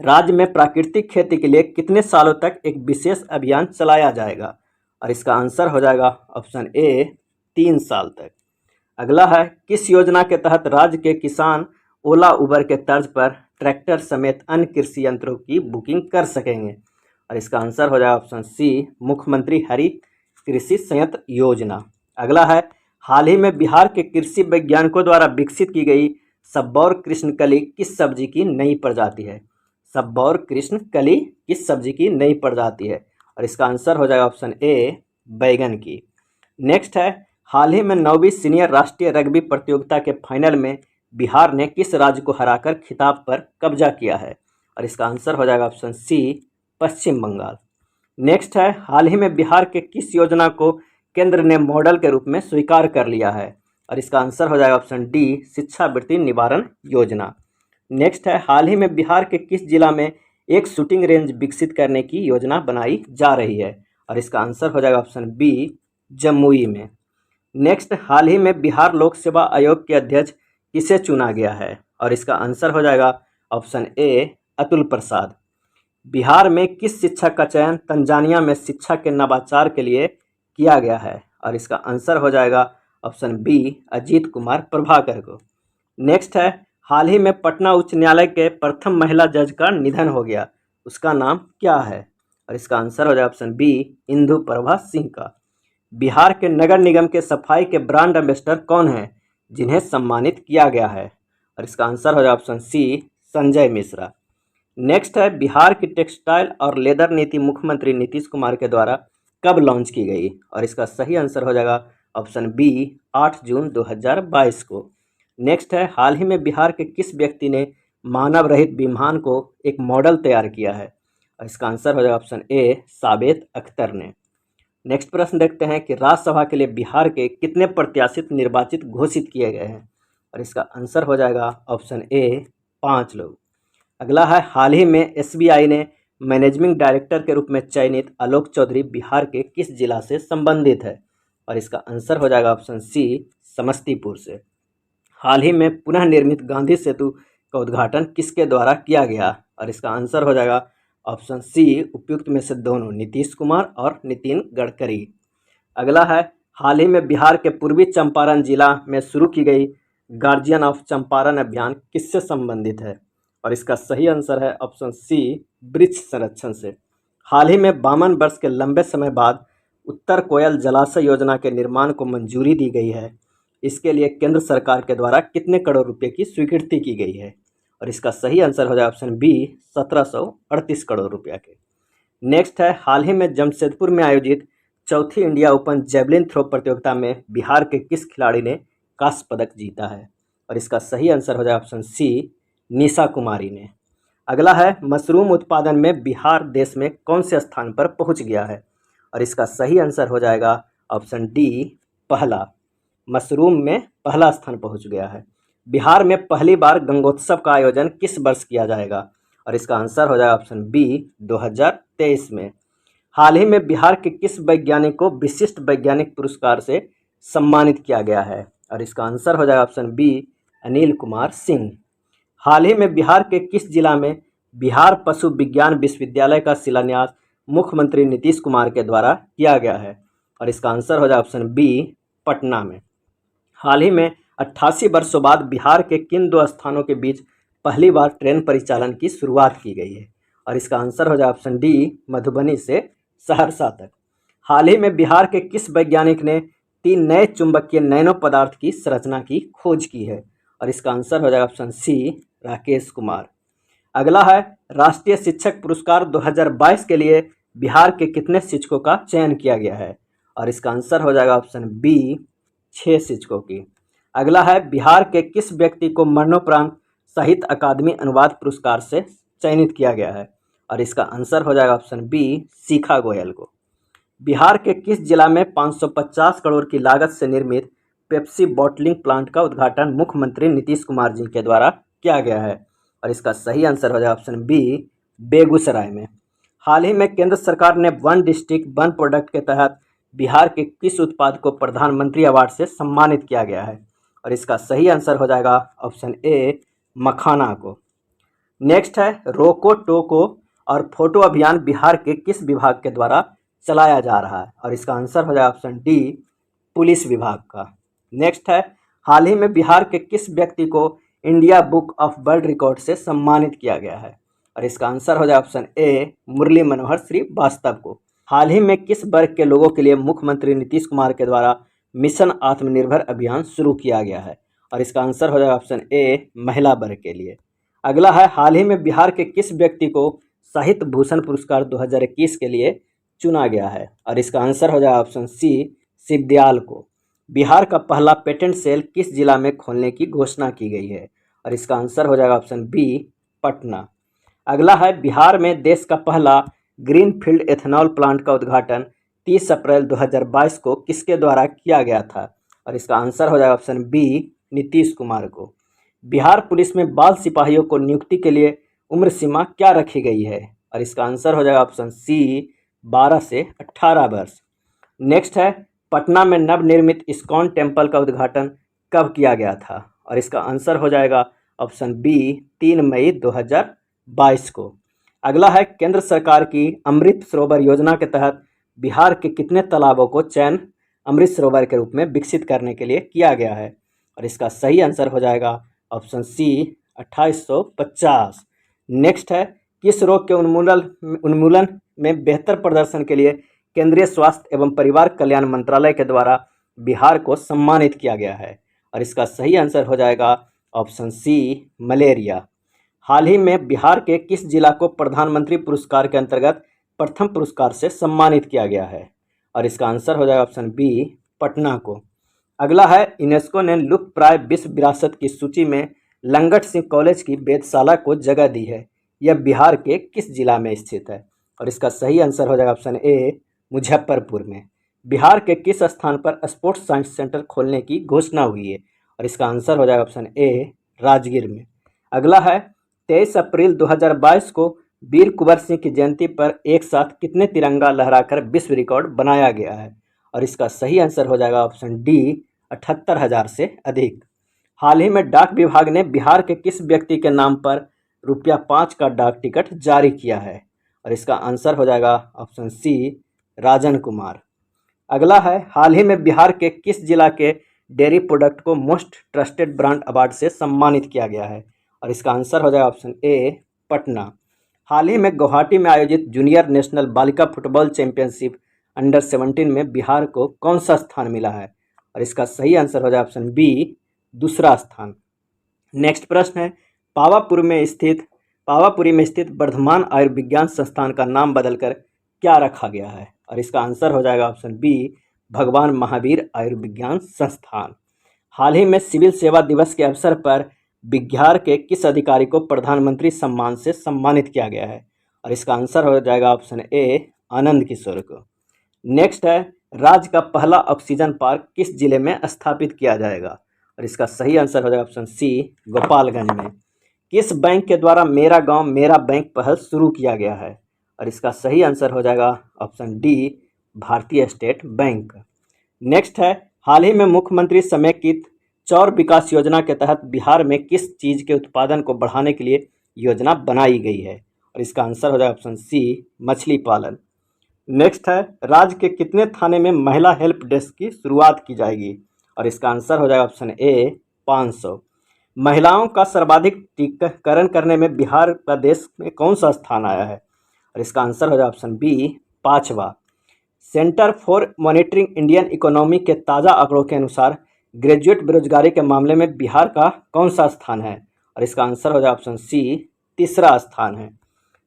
राज्य में प्राकृतिक खेती के लिए कितने सालों तक एक विशेष अभियान चलाया जाएगा? और इसका आंसर हो जाएगा ऑप्शन ए 3 साल तक। अगला है, किस योजना के तहत राज्य के किसान ओला उबर के तर्ज पर ट्रैक्टर समेत अन्य कृषि यंत्रों की बुकिंग कर सकेंगे? और इसका आंसर हो जाएगा ऑप्शन सी मुख्यमंत्री हरित कृषि संयंत्र योजना। अगला है, हाल ही में बिहार के कृषि वैज्ञानिकों द्वारा विकसित की गई सबौर कृष्णकली किस सब्जी की नई प्रजाति है? सबौर कृष्णकली किस सब्जी की नई प्रजाति है? और इसका आंसर हो जाएगा ऑप्शन ए बैगन की। नेक्स्ट है, हाल ही में 9वीं सीनियर राष्ट्रीय रग्बी प्रतियोगिता के फाइनल में बिहार ने किस राज्य को हराकर खिताब पर कब्जा किया है? और इसका आंसर हो जाएगा ऑप्शन सी पश्चिम बंगाल। नेक्स्ट है, हाल ही में बिहार के किस योजना को केंद्र ने मॉडल के रूप में स्वीकार कर लिया है? और इसका आंसर हो जाएगा ऑप्शन डी शिक्षावृत्ति निवारण योजना। नेक्स्ट है, हाल ही में बिहार के किस जिला में एक शूटिंग रेंज विकसित करने की योजना बनाई जा रही है? और इसका आंसर हो जाएगा ऑप्शन बी जमुई में। नेक्स्ट, हाल ही में बिहार लोक सेवा आयोग के अध्यक्ष किसे चुना गया है? और इसका आंसर हो जाएगा ऑप्शन ए अतुल प्रसाद। बिहार में किस शिक्षक का चयन तंजानिया में शिक्षा के नवाचार के लिए किया गया है? और इसका आंसर हो जाएगा ऑप्शन बी अजीत कुमार प्रभाकर को। नेक्स्ट है, हाल ही में पटना उच्च न्यायालय के प्रथम महिला जज का निधन हो गया, उसका नाम क्या है? और इसका आंसर हो जाएगा ऑप्शन बी इंदु प्रभा सिंह का। बिहार के नगर निगम के सफाई के ब्रांड एम्बेसडर कौन है जिन्हें सम्मानित किया गया है? और इसका आंसर हो जाएगा option C Sanjay Mishra. Next है, बिहार की टेक्सटाइल और लेदर नीति मुख्यमंत्री नीतीश कुमार के द्वारा कब लॉन्च की गई? और इसका सही आंसर हो जाएगा ऑप्शन बी 8 जून 2022 को। नेक्स्ट है, हाल ही में बिहार के किस व्यक्ति ने मानव रहित विमान को एक मॉडल तैयार किया है? और इसका आंसर हो जाएगा ऑप्शन ए साबेत अख्तर ने। नेक्स्ट प्रश्न देखते हैं कि राज्यसभा के लिए बिहार के कितने प्रत्याशी निर्वाचित घोषित किए गए हैं? और इसका आंसर हो जाएगा ऑप्शन ए 5 लोग। अगला है, हाल ही में SBI ने मैनेजिंग डायरेक्टर के रूप में चयनित आलोक चौधरी बिहार के किस जिला से संबंधित है? और इसका आंसर हो जाएगा ऑप्शन सी समस्तीपुर से। हाल ही में पुनः निर्मित गांधी सेतु का उद्घाटन किसके द्वारा किया गया? और इसका आंसर हो जाएगा ऑप्शन सी उपयुक्त में से दोनों, नीतीश कुमार और नितिन गडकरी। अगला है, हाल ही में बिहार के पूर्वी चंपारण जिला में शुरू की गई गार्जियन ऑफ चंपारण अभियान किससे संबंधित है? और इसका सही आंसर है ऑप्शन सी वृक्ष संरक्षण से। हाल ही में 52 वर्ष के लंबे समय बाद उत्तर कोयल जलाशय योजना के निर्माण को मंजूरी दी गई है। इसके लिए केंद्र सरकार के द्वारा कितने करोड़ रुपए की स्वीकृति की गई है? और इसका सही आंसर हो जाए ऑप्शन बी 1738 करोड़ रुपया के। नेक्स्ट है, हाल ही में जमशेदपुर में आयोजित चौथी इंडिया ओपन जेवलिन थ्रो प्रतियोगिता में बिहार के किस खिलाड़ी ने कांस्य पदक जीता है? और इसका सही आंसर हो जाए ऑप्शन सी निशा कुमारी ने। अगला है, मशरूम उत्पादन में बिहार देश में कौन से स्थान पर पहुंच गया है? और इसका सही आंसर हो जाएगा ऑप्शन डी पहला, मशरूम में पहला स्थान पहुंच गया है। बिहार में पहली बार गंगोत्सव का आयोजन किस वर्ष किया जाएगा? और इसका आंसर हो जाएगा ऑप्शन बी 2023 में। हाल ही में बिहार के किस वैज्ञानिक को विशिष्ट वैज्ञानिक पुरस्कार से सम्मानित किया गया है, और इसका आंसर हो जाएगा ऑप्शन बी अनिल कुमार सिंह। हाल ही में बिहार के किस जिला में बिहार पशु विज्ञान विश्वविद्यालय का शिलान्यास मुख्यमंत्री नीतीश कुमार के द्वारा किया गया है, और इसका आंसर हो जाएगा ऑप्शन बी पटना में। हाल ही में 88 वर्षों बाद बिहार के किन दो स्थानों के बीच पहली बार ट्रेन परिचालन की शुरुआत की गई है, और इसका आंसर हो जाएगा ऑप्शन डी मधुबनी से सहरसा तक। हाल ही में बिहार के किस वैज्ञानिक ने 3 नए चुंबकीय नैनो पदार्थ की संरचना की खोज की है, और इसका आंसर हो जाएगा ऑप्शन सी राकेश कुमार। अगला है राष्ट्रीय शिक्षक पुरस्कार 2022 के लिए बिहार के कितने शिक्षकों का चयन किया गया है, और इसका आंसर हो जाएगा ऑप्शन बी 6 शिक्षकों की। अगला है बिहार के किस व्यक्ति को मरणोपरांत साहित्य अकादमी अनुवाद पुरस्कार से चयनित किया गया है, और इसका आंसर हो जाएगा ऑप्शन बी शिखा गोयल को। बिहार के किस जिला में 550 करोड़ की लागत से निर्मित पेप्सी बॉटलिंग प्लांट का उद्घाटन मुख्यमंत्री नीतीश कुमार जी के द्वारा किया गया है, और इसका सही आंसर हो जाएगा ऑप्शन बी बेगूसराय में। हाल ही में केंद्र सरकार ने वन डिस्ट्रिक्ट वन प्रोडक्ट के तहत बिहार के किस उत्पाद को प्रधानमंत्री अवार्ड से सम्मानित किया गया है, और इसका सही आंसर हो जाएगा ऑप्शन ए मखाना को। नेक्स्ट है रोको टोको और फोटो अभियान बिहार के किस विभाग के द्वारा चलाया जा रहा है, और इसका आंसर हो जाएगा ऑप्शन डी पुलिस विभाग का। नेक्स्ट है हाल ही में बिहार के किस व्यक्ति को India book of world record से सम्मानित किया गया है, और इसका आंसर हो जाएगा ऑप्शन ए मुरली मनोहर श्रीवास्तव को। हाल ही में किस वर्ग के लोगों के लिए मुख्यमंत्री नीतीश कुमार के द्वारा मिशन आत्मनिर्भर अभियान शुरू किया गया है, और इसका आंसर हो जाएगा ऑप्शन ए महिला वर्ग के लिए। अगला है हाल ही में बिहार के किस व्यक्ति को साहित्य भूषण पुरस्कार 2021 के लिए चुना गया है, और इसका आंसर हो जाएगा ऑप्शन सी शिवदयाल को। बिहार का पहला पेटेंट सेल किस जिला में खोलने की घोषणा की गई है, और इसका आंसर हो जाएगा ऑप्शन बी पटना। अगला है बिहार में देश का पहला ग्रीनफील्ड एथेनॉल प्लांट का उद्घाटन 30 अप्रैल 2022 को किसके द्वारा किया गया था, और इसका आंसर हो जाएगा ऑप्शन बी नीतीश कुमार को। बिहार पुलिस में बाल सिपाहियों को नियुक्ति के लिए उम्र सीमा क्या रखी गई है, और इसका आंसर हो जाएगा ऑप्शन सी 12 से 18 वर्ष। नेक्स्ट है पटना में नवनिर्मित इस्कॉन टेम्पल का उद्घाटन कब किया गया था, और इसका आंसर हो जाएगा ऑप्शन बी 3 मई 2022 को। अगला है केंद्र सरकार की अमृत सरोवर योजना के तहत बिहार के कितने तालाबों को चयन अमृत सरोवर के रूप में विकसित करने के लिए किया गया है, और इसका सही आंसर हो जाएगा ऑप्शन सी 2850। नेक्स्ट है किस रोग के उन्मूलन में बेहतर प्रदर्शन के लिए केंद्रीय स्वास्थ्य एवं परिवार कल्याण मंत्रालय के द्वारा बिहार को सम्मानित किया गया है, और इसका सही आंसर हो जाएगा ऑप्शन सी मलेरिया। हाल ही में बिहार के किस जिला को प्रधानमंत्री पुरस्कार के अंतर्गत प्रथम पुरस्कार से सम्मानित किया गया है, और इसका आंसर हो जाएगा ऑप्शन बी पटना को। अगला है यूनेस्को ने लुप्तप्राय विश्व विरासत की सूची में लंगट सिंह कॉलेज की वेधशाला को जगह दी है, यह बिहार के किस जिला में स्थित है, और इसका सही आंसर हो जाएगा ऑप्शन ए मुजफ्फरपुर में। बिहार के किस स्थान पर स्पोर्ट्स साइंस सेंटर खोलने की घोषणा हुई है, और इसका आंसर हो जाएगा ऑप्शन ए राजगीर में। अगला है 23 अप्रैल 2022 को वीर कुंवर सिंह की जयंती पर एक साथ कितने तिरंगा लहराकर विश्व रिकॉर्ड बनाया गया है, और इसका सही आंसर हो जाएगा ऑप्शन डी 78,000 से अधिक। हाल ही में डाक विभाग ने बिहार के किस व्यक्ति के नाम पर ₹5 का डाक टिकट जारी किया है, और इसका आंसर हो जाएगा ऑप्शन सी राजन कुमार। अगला है हाल ही में बिहार के किस जिला के डेयरी प्रोडक्ट को मोस्ट ट्रस्टेड ब्रांड अवार्ड से सम्मानित किया गया है, और इसका आंसर हो जाएगा ऑप्शन ए पटना। हाल ही में गुवाहाटी में आयोजित जूनियर नेशनल बालिका फुटबॉल चैंपियनशिप अंडर 17 में बिहार को कौन सा स्थान मिला है, और इसका सही आंसर हो जाएगा ऑप्शन बी दूसरा स्थान। नेक्स्ट प्रश्न है पावापुरी में स्थित वर्धमान आयुर्विज्ञान संस्थान का नाम बदलकर क्या रखा गया है, और इसका आंसर हो जाएगा ऑप्शन बी भगवान महावीर आयुर्विज्ञान संस्थान। हाल ही में सिविल सेवा दिवस के अवसर पर बिहार के किस अधिकारी को प्रधानमंत्री सम्मान से सम्मानित किया गया है, और इसका आंसर हो जाएगा ऑप्शन ए आनंद किशोर को। नेक्स्ट है राज्य का पहला ऑक्सीजन पार्क किस जिले में स्थापित किया जाएगा, और इसका सही आंसर हो जाएगा ऑप्शन सी गोपालगंज में। किस बैंक के द्वारा मेरा गांव मेरा बैंक पहल शुरू किया गया है? और इसका सही आंसर हो जाएगा ऑप्शन डी, भारतीय स्टेट बैंक। नेक्स्ट है, हाल ही में मुख्यमंत्री समेकित चौर विकास योजना के तहत बिहार में किस चीज़ के उत्पादन को बढ़ाने के लिए योजना बनाई गई है? और इसका आंसर हो जाएगा ऑप्शन सी, मछली पालन। नेक्स्ट है, राज्य के कितने थाने में महिला हेल्प डेस्क की शुरुआत की जाएगी? और इसका आंसर हो जाएगा ऑप्शन ए, 500। महिलाओं का सर्वाधिक टीकाकरण करने में बिहार का देश में कौन सा स्थान आया है? और इसका आंसर हो जाएगा ऑप्शन बी, 5वां। Centre for Monitoring Indian Economy के ताज़ा आंकड़ों के अनुसार ग्रेजुएट बेरोजगारी के मामले में बिहार का कौन सा स्थान है? और इसका आंसर हो जाएगा ऑप्शन सी, तीसरा स्थान है।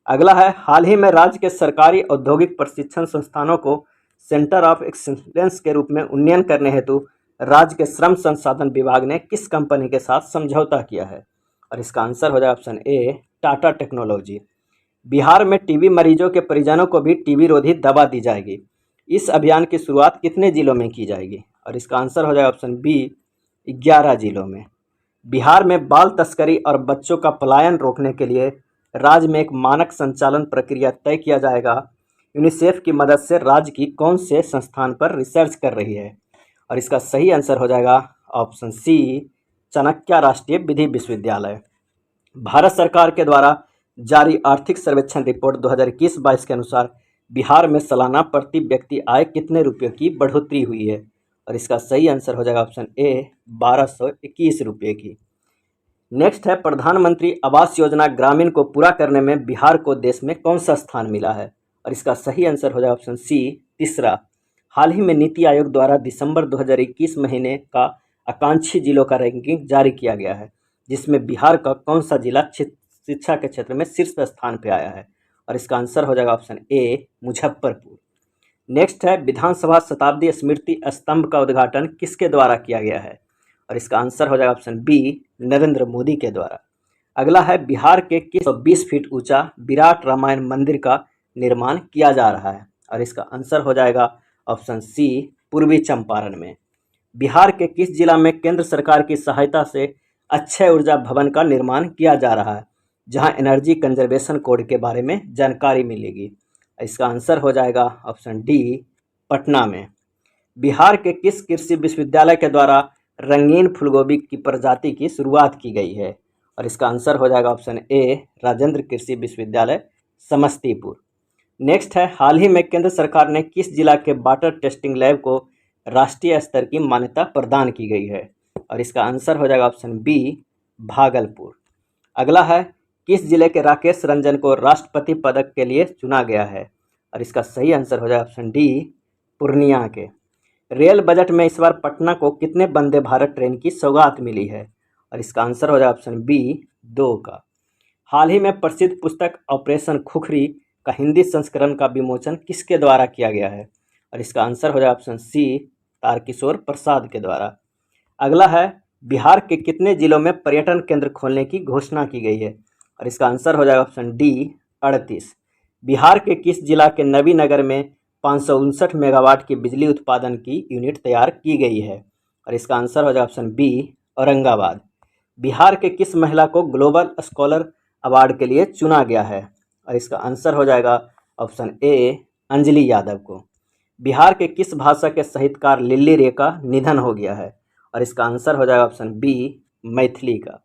अगला है, हाल ही में राज्य के सरकारी औद्योगिक प्रशिक्षण संस्थानों को सेंटर ऑफ एक्सीलेंस के रूप में उन्नयन करने हेतु राज्य के श्रम संसाधन विभाग ने किस कंपनी के साथ समझौता किया है? और इसका आंसर हो जाएगा ऑप्शन ए, टाटा टेक्नोलॉजी। बिहार में टीबी मरीजों के परिजनों को भी टीबी रोधी दवा दी जाएगी। इस अभियान की शुरुआत कितने जिलों में की जाएगी? और इसका आंसर हो जाएगा ऑप्शन बी, 11 जिलों में। बिहार में बाल तस्करी और बच्चों का पलायन रोकने के लिए राज्य में एक मानक संचालन प्रक्रिया तय किया जाएगा। यूनिसेफ की मदद से राज्य की कौन से संस्थान पर रिसर्च कर रही है? और इसका सही आंसर हो जाएगा ऑप्शन सी, चाणक्य राष्ट्रीय विधि विश्वविद्यालय। भारत सरकार के द्वारा जारी आर्थिक सर्वेक्षण रिपोर्ट 2021-22 के अनुसार बिहार में सालाना प्रति व्यक्ति आय कितने रुपये की बढ़ोतरी हुई है? और इसका सही आंसर हो जाएगा ऑप्शन ए, 1221 रुपये की। नेक्स्ट है, प्रधानमंत्री आवास योजना ग्रामीण को पूरा करने में बिहार को देश में कौन सा स्थान मिला है? और इसका सही आंसर हो जाएगा ऑप्शन सी, तीसरा। हाल ही में नीति आयोग द्वारा दिसंबर 2021 महीने का आकांक्षी जिलों का रैंकिंग जारी किया गया है, जिसमें बिहार का कौन सा जिला शिक्षा के क्षेत्र में शीर्ष स्थान पर आया है? और इसका आंसर हो जाएगा ऑप्शन ए, मुजफ्फरपुर। नेक्स्ट है, विधानसभा शताब्दी स्मृति स्तंभ का उद्घाटन किसके द्वारा किया गया है? और इसका आंसर हो जाएगा ऑप्शन बी, नरेंद्र मोदी के द्वारा। अगला है, बिहार के किस 20 फीट ऊंचा विराट रामायण मंदिर का निर्माण किया जा रहा है? और इसका आंसर हो जाएगा ऑप्शन सी, पूर्वी चंपारण में। बिहार के किस जिला में केंद्र सरकार की सहायता से अक्षय ऊर्जा भवन का निर्माण किया जा रहा है, जहां एनर्जी कंजर्वेशन कोड के बारे में जानकारी मिलेगी? इसका आंसर हो जाएगा ऑप्शन डी, पटना में। बिहार के किस कृषि विश्वविद्यालय के द्वारा रंगीन फूलगोभी की प्रजाति की शुरुआत की गई है? और इसका आंसर हो जाएगा ऑप्शन ए, राजेंद्र कृषि विश्वविद्यालय, समस्तीपुर। नेक्स्ट है, हाल ही में केंद्र सरकार ने किस जिला के वाटर टेस्टिंग लैब को राष्ट्रीय स्तर की मान्यता प्रदान की गई है? और इसका आंसर हो जाएगा ऑप्शन बी, भागलपुर। अगला है, किस जिले के राकेश रंजन को राष्ट्रपति पदक के लिए चुना गया है? और इसका सही आंसर हो जाएगा ऑप्शन डी, पूर्णिया के। रेल बजट में इस बार पटना को कितने वंदे भारत ट्रेन की सौगात मिली है? और इसका आंसर हो जाएगा ऑप्शन बी, 2 का। हाल ही में प्रसिद्ध पुस्तक ऑपरेशन खुखरी का हिंदी संस्करण का विमोचन किसके द्वारा किया गया है? और इसका आंसर हो जाएगा ऑप्शन सी, तारकिशोर प्रसाद के द्वारा। अगला है, बिहार के कितने जिलों में पर्यटन केंद्र खोलने की घोषणा की गई है? और इसका आंसर हो जाएगा ऑप्शन डी, 38। बिहार के किस जिला के नवीनगर में 559 मेगावाट की बिजली उत्पादन की यूनिट तैयार की गई है? और इसका आंसर हो जाएगा ऑप्शन बी, औरंगाबाद। बिहार के किस महिला को ग्लोबल स्कॉलर अवार्ड के लिए चुना गया है? और इसका आंसर हो जाएगा ऑप्शन ए, अंजलि यादव को। बिहार के किस भाषा के साहित्यकार लिल्ली रे का निधन हो गया है? और इसका आंसर हो जाएगा ऑप्शन बी, मैथिली का।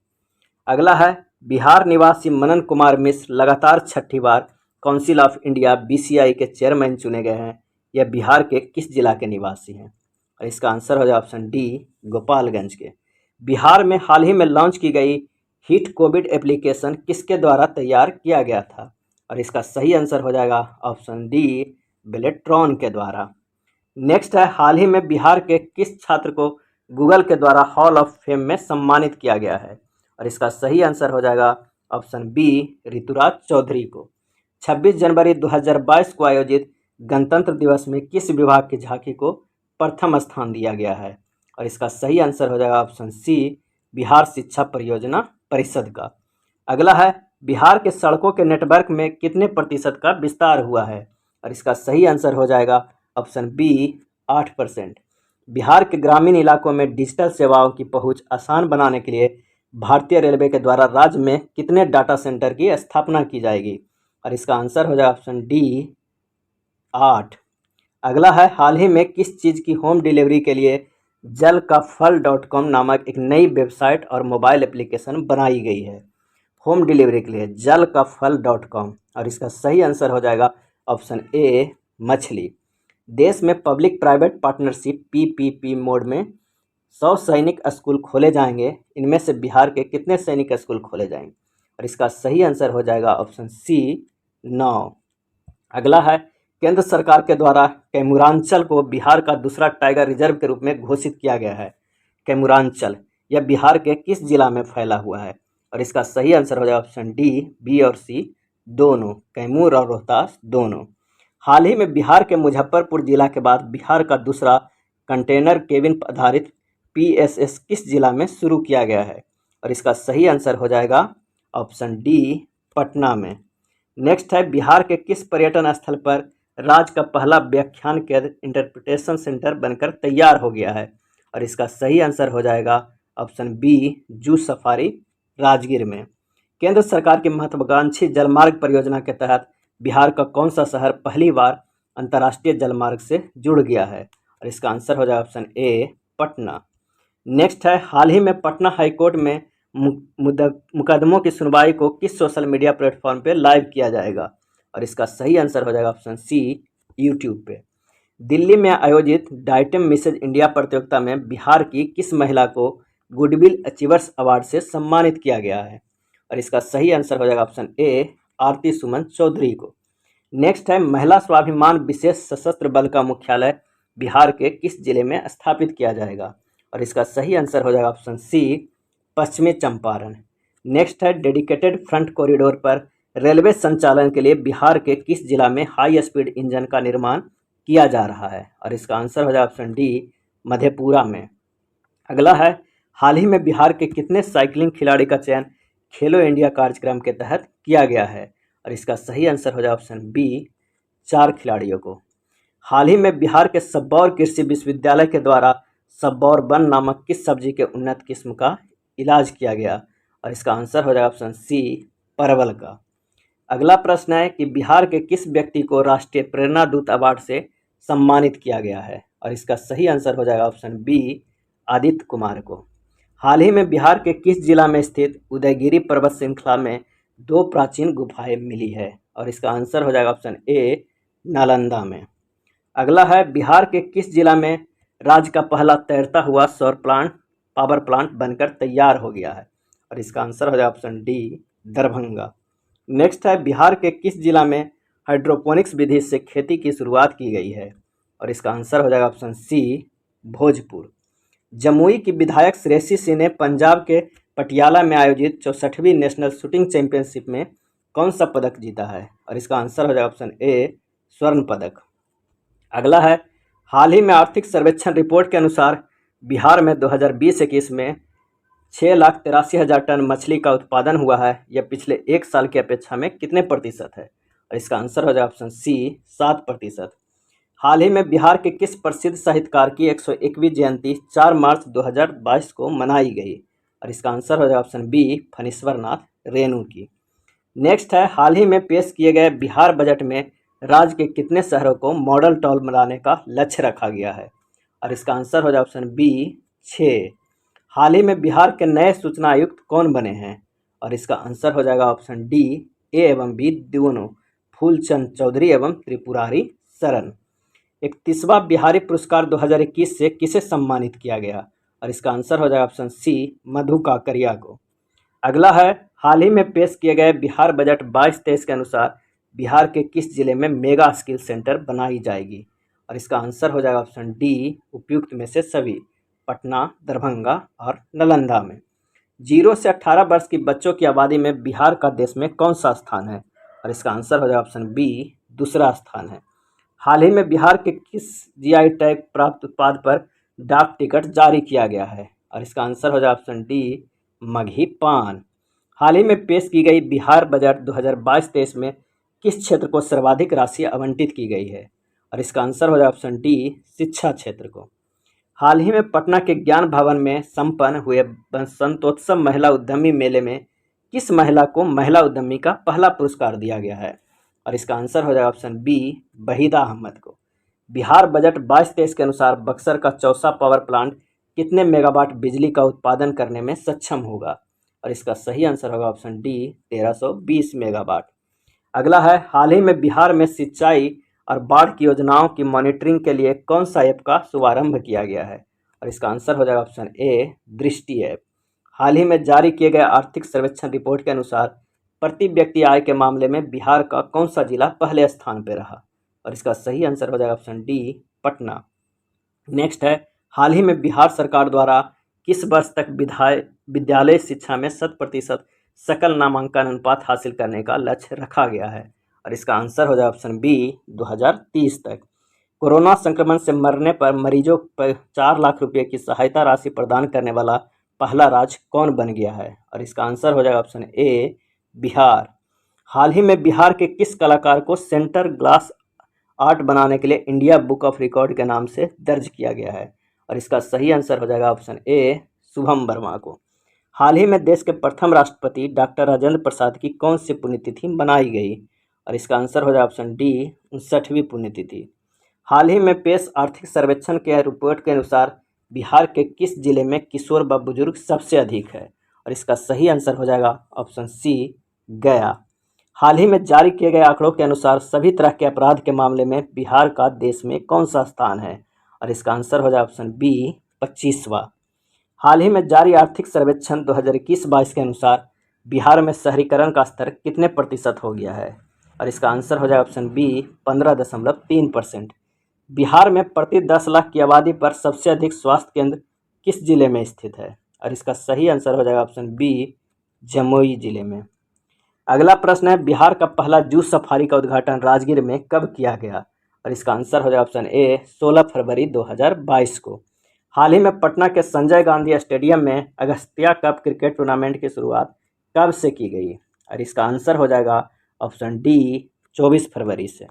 अगला है, बिहार निवासी मनन कुमार मिश्र लगातार 6ठी बार काउंसिल ऑफ इंडिया BCI के चेयरमैन चुने गए हैं। यह बिहार के किस जिला के निवासी हैं? और इसका आंसर हो जाएगा ऑप्शन डी, गोपालगंज के। बिहार में हाल ही में लॉन्च की गई हिट कोविड एप्लीकेशन किसके द्वारा तैयार किया गया था? और इसका सही आंसर हो जाएगा ऑप्शन डी, बेलेट्रॉन के द्वारा। नेक्स्ट है, हाल ही में बिहार के किस छात्र को गूगल के द्वारा हॉल ऑफ फेम में सम्मानित किया गया है? और इसका सही आंसर हो जाएगा ऑप्शन बी, ऋतुराज चौधरी को। 26 जनवरी 2022 को आयोजित गणतंत्र दिवस में किस विभाग की झांकी को प्रथम स्थान दिया गया है? और इसका सही आंसर हो जाएगा ऑप्शन सी, बिहार शिक्षा परियोजना परिषद का। अगला है, बिहार के सड़कों के नेटवर्क में कितने प्रतिशत का विस्तार हुआ है? और इसका सही आंसर हो जाएगा ऑप्शन बी, 8%। बिहार के ग्रामीण इलाकों में डिजिटल सेवाओं की पहुंच आसान बनाने के लिए भारतीय रेलवे के द्वारा राज्य में कितने डाटा सेंटर की स्थापना की जाएगी? और इसका आंसर हो जाएगा ऑप्शन डी 8। अगला है, हाल ही में किस चीज़ की होम डिलीवरी के लिए जलकाफल.com नामक एक नई वेबसाइट और मोबाइल एप्लीकेशन बनाई गई है? होम डिलीवरी के लिए जलकाफल.com, और इसका सही आंसर हो जाएगा ऑप्शन ए मछली। देश में public private partnership PPP mode में 100 सैनिक स्कूल खोले जाएंगे। इनमें से बिहार के कितने सैनिक स्कूल खोले जाएंगे? और इसका सही आंसर हो जाएगा ऑप्शन सी 9। अगला है, केंद्र सरकार के द्वारा कैमूरांचल को बिहार का दूसरा टाइगर रिजर्व के रूप में घोषित किया गया है। कैमूरांचल यह बिहार के किस जिला में फैला हुआ है? और इसका सही आंसर हो जाएगा ऑप्शन डी, बी और सी दोनों, कैमूर और रोहतास दोनों। हाल ही में बिहार के मुजफ्फरपुर जिला के बाद बिहार का दूसरा कंटेनर केबिन आधारित पीएसएस किस जिला में शुरू किया गया है? और इसका सही आंसर हो जाएगा ऑप्शन डी, पटना में। नेक्स्ट है, बिहार के किस पर्यटन स्थल पर राज्य का पहला व्याख्यान केंद्र इंटरप्रिटेशन सेंटर बनकर तैयार हो गया है? और इसका सही आंसर हो जाएगा option B, zoo safari Rajgir में। केंद्र सरकार की महत्वाकांक्षी जलमार्ग परियोजना के तहत बिहार का कौन सा शहर पहली बार अंतर्राष्ट्रीय जलमार्ग से जुड़ गया है? और इसका आंसर हो जाएगा ऑप्शन ए, पटना। नेक्स्ट है, हाल ही में पटना हाईकोर्ट में मुकदमों की सुनवाई को किस सोशल मीडिया प्लेटफॉर्म पे लाइव किया जाएगा? और इसका सही आंसर हो जाएगा ऑप्शन सी, यूट्यूब पे। दिल्ली में आयोजित डाइटम मिसेज इंडिया प्रतियोगिता में बिहार की किस महिला को गुडविल अचीवर्स अवार्ड से सम्मानित किया गया है? और इसका सही आंसर हो जाएगा ऑप्शन ए, आरती सुमन चौधरी को। नेक्स्ट है, महिला स्वाभिमान विशेष सशस्त्र बल का मुख्यालय बिहार के किस जिले में स्थापित किया जाएगा? और इसका सही आंसर हो जाएगा ऑप्शन सी, पश्चिमी चंपारण। नेक्स्ट है, डेडिकेटेड फ्रंट कॉरिडोर पर रेलवे संचालन के लिए बिहार के किस जिला में हाई स्पीड इंजन का निर्माण किया जा रहा है? और इसका आंसर हो जाएगा ऑप्शन डी, मधेपुरा में। अगला है, हाल ही में बिहार के कितने साइकिलिंग खिलाड़ी का चयन खेलो इंडिया कार्यक्रम के तहत किया गया है? और इसका सही आंसर हो जाएगा ऑप्शन बी, 4 खिलाड़ियों को। हाल ही में बिहार के सबौर कृषि विश्वविद्यालय के द्वारा सबौर वन नामक किस सब्जी के उन्नत किस्म का इलाज किया गया? और इसका आंसर हो जाएगा ऑप्शन सी, परवल का। अगला प्रश्न है कि बिहार के किस व्यक्ति को राष्ट्रीय प्रेरणा दूत अवार्ड से सम्मानित किया गया है? और इसका सही आंसर हो जाएगा ऑप्शन बी, आदित्य कुमार को। हाल ही में बिहार के किस जिला में स्थित उदयगिरी पर्वत श्रृंखला में 2 प्राचीन गुफाएं मिली है? और इसका आंसर हो जाएगा ऑप्शन ए, नालंदा में। अगला है, बिहार के किस जिला में राज्य का पहला तैरता हुआ सौर पावर प्लांट बनकर तैयार हो गया है? और इसका आंसर हो जाएगा ऑप्शन डी, दरभंगा। नेक्स्ट है, बिहार के किस जिला में हाइड्रोपोनिक्स विधि से खेती की शुरुआत की गई है? और इसका आंसर हो जाएगा ऑप्शन सी, भोजपुर। जमुई की विधायक श्रेयसी सिंह ने पंजाब के पटियाला में आयोजित 64वीं नेशनल शूटिंग चैंपियनशिप में कौन सा पदक जीता है? और इसका आंसर हो जाएगा ऑप्शन ए, स्वर्ण पदक। अगला है, हाल ही में आर्थिक सर्वेक्षण रिपोर्ट के अनुसार बिहार में 2020-21 में 6,83,000 टन मछली का उत्पादन हुआ है। यह पिछले 1 साल की अपेक्षा में कितने प्रतिशत है? और इसका आंसर हो जाएगा ऑप्शन सी, 7%। हाल ही में बिहार के किस प्रसिद्ध साहित्यकार की 101वीं जयंती 4 मार्च 2022 को मनाई गई? और इसका आंसर हो जाएगा ऑप्शन बी, फणीश्वर नाथ रेणु की। नेक्स्ट है, हाल ही में पेश किए गए बिहार बजट में राज्य के कितने शहरों को मॉडल टाउन बनाने का लक्ष्य रखा गया है? और इसका आंसर हो जाएगा ऑप्शन बी, 6। हाल ही में बिहार के नए सूचना आयुक्त कौन बने हैं? और इसका आंसर हो जाएगा ऑप्शन डी, ए एवं बी दोनों, फूलचंद चौधरी एवं त्रिपुरारी शरण। 31वां बिहारी पुरस्कार 2021 से किसे सम्मानित किया गया? और इसका आंसर हो जाएगा ऑप्शन सी, मधु काकरिया को। अगला है, हाल ही में पेश किए गए बिहार बजट 22-23 के अनुसार बिहार के किस जिले में मेगा स्किल सेंटर बनाई जाएगी? और इसका आंसर हो जाएगा ऑप्शन डी, उपयुक्त में से सभी, पटना, दरभंगा और नालंदा में। 0 से 18 वर्ष की बच्चों की आबादी में बिहार का देश में कौन सा स्थान है? और इसका आंसर हो जाएगा ऑप्शन बी, दूसरा स्थान है। हाल ही में बिहार के किस जीआई टैग प्राप्त उत्पाद पर डाक टिकट जारी किया गया है? और इसका आंसर हो जाएगा ऑप्शन डी, मगही पान। हाल ही में पेश की गई बिहार बजट 2022-23 में किस क्षेत्र को सर्वाधिक राशि आवंटित की गई है? और इसका आंसर हो जाएगा ऑप्शन डी, शिक्षा क्षेत्र को। हाल ही में पटना के ज्ञान भवन में संपन्न हुए बसंतोत्सव महिला उद्यमी मेले में किस महिला को महिला उद्यमी का पहला पुरस्कार दिया गया है? और इसका आंसर हो जाएगा ऑप्शन बी, वहीदा अहमद को। बिहार बजट 22-23 के अनुसार बक्सर का चौसा पावर प्लांट कितने मेगावाट बिजली का उत्पादन करने में सक्षम होगा? और इसका सही आंसर होगा ऑप्शन डी, 1320 मेगावाट। अगला है, हाल ही में बिहार में सिंचाई और बाढ़ की योजनाओं की मॉनिटरिंग के लिए कौन सा ऐप का शुभारंभ किया गया है? और इसका आंसर हो जाएगा ऑप्शन ए, दृष्टि ऐप। हाल ही में जारी किए गए आर्थिक सर्वेक्षण रिपोर्ट के अनुसार प्रति व्यक्ति आय के मामले में बिहार का कौन सा जिला पहले स्थान पर रहा? और इसका सही आंसर हो जाएगा ऑप्शन डी, पटना। नेक्स्ट है, हाल ही में बिहार सरकार द्वारा किस वर्ष तक विद्यालय शिक्षा में 100% सकल नामांकन अनुपात हासिल करने का लक्ष्य रखा गया है? और इसका आंसर हो जाए ऑप्शन बी, 2030 तक। कोरोना संक्रमण से मरने पर मरीजों पर 4 लाख रुपए की सहायता राशि प्रदान करने वाला पहला राज्य कौन बन गया है? और इसका आंसर हो जाएगा ऑप्शन ए, बिहार। हाल ही में बिहार के किस कलाकार को सेंटर ग्लास आर्ट बनाने के लिए इंडिया बुक ऑफ रिकॉर्ड के नाम से दर्ज किया गया है? और इसका सही आंसर हो जाएगा ऑप्शन ए, शुभम वर्मा को। हाल ही में देश के प्रथम राष्ट्रपति डॉक्टर राजेंद्र प्रसाद की कौन सी पुण्यतिथि मनाई गई? और इसका आंसर हो जाएगा ऑप्शन डी, 59वीं पुण्यतिथि। हाल ही में पेश आर्थिक सर्वेक्षण के रिपोर्ट के अनुसार बिहार के किस जिले में किशोर व बुजुर्ग सबसे अधिक है? और इसका सही आंसर हो जाएगा ऑप्शन सी, गया। हाल ही में जारी किए गए आंकड़ों के अनुसार सभी तरह के अपराध के मामले में बिहार का देश में कौन सा स्थान है? और इसका आंसर हो जाए ऑप्शन बी, 25वां। हाल ही में जारी आर्थिक सर्वेक्षण 2021-22 के अनुसार बिहार में शहरीकरण का स्तर कितने प्रतिशत हो गया है? और इसका आंसर हो जाए ऑप्शन बी, 15.3%। बिहार में प्रति 10 लाख की आबादी पर सबसे अधिक स्वास्थ्य केंद्र किस जिले में स्थित है? और इसका सही आंसर हो जाएगा ऑप्शन बी, जमुई जिले में। अगला प्रश्न है, बिहार का पहला जू सफारी का उद्घाटन राजगीर में कब किया गया? और इसका आंसर हो जाए ऑप्शन ए, 16 फरवरी 2022 को। हाल ही में पटना के संजय गांधी स्टेडियम में अगस्तिया कप क्रिकेट टूर्नामेंट की शुरुआत कब से की गई? और इसका आंसर हो जाएगा ऑप्शन डी, 24 फरवरी से।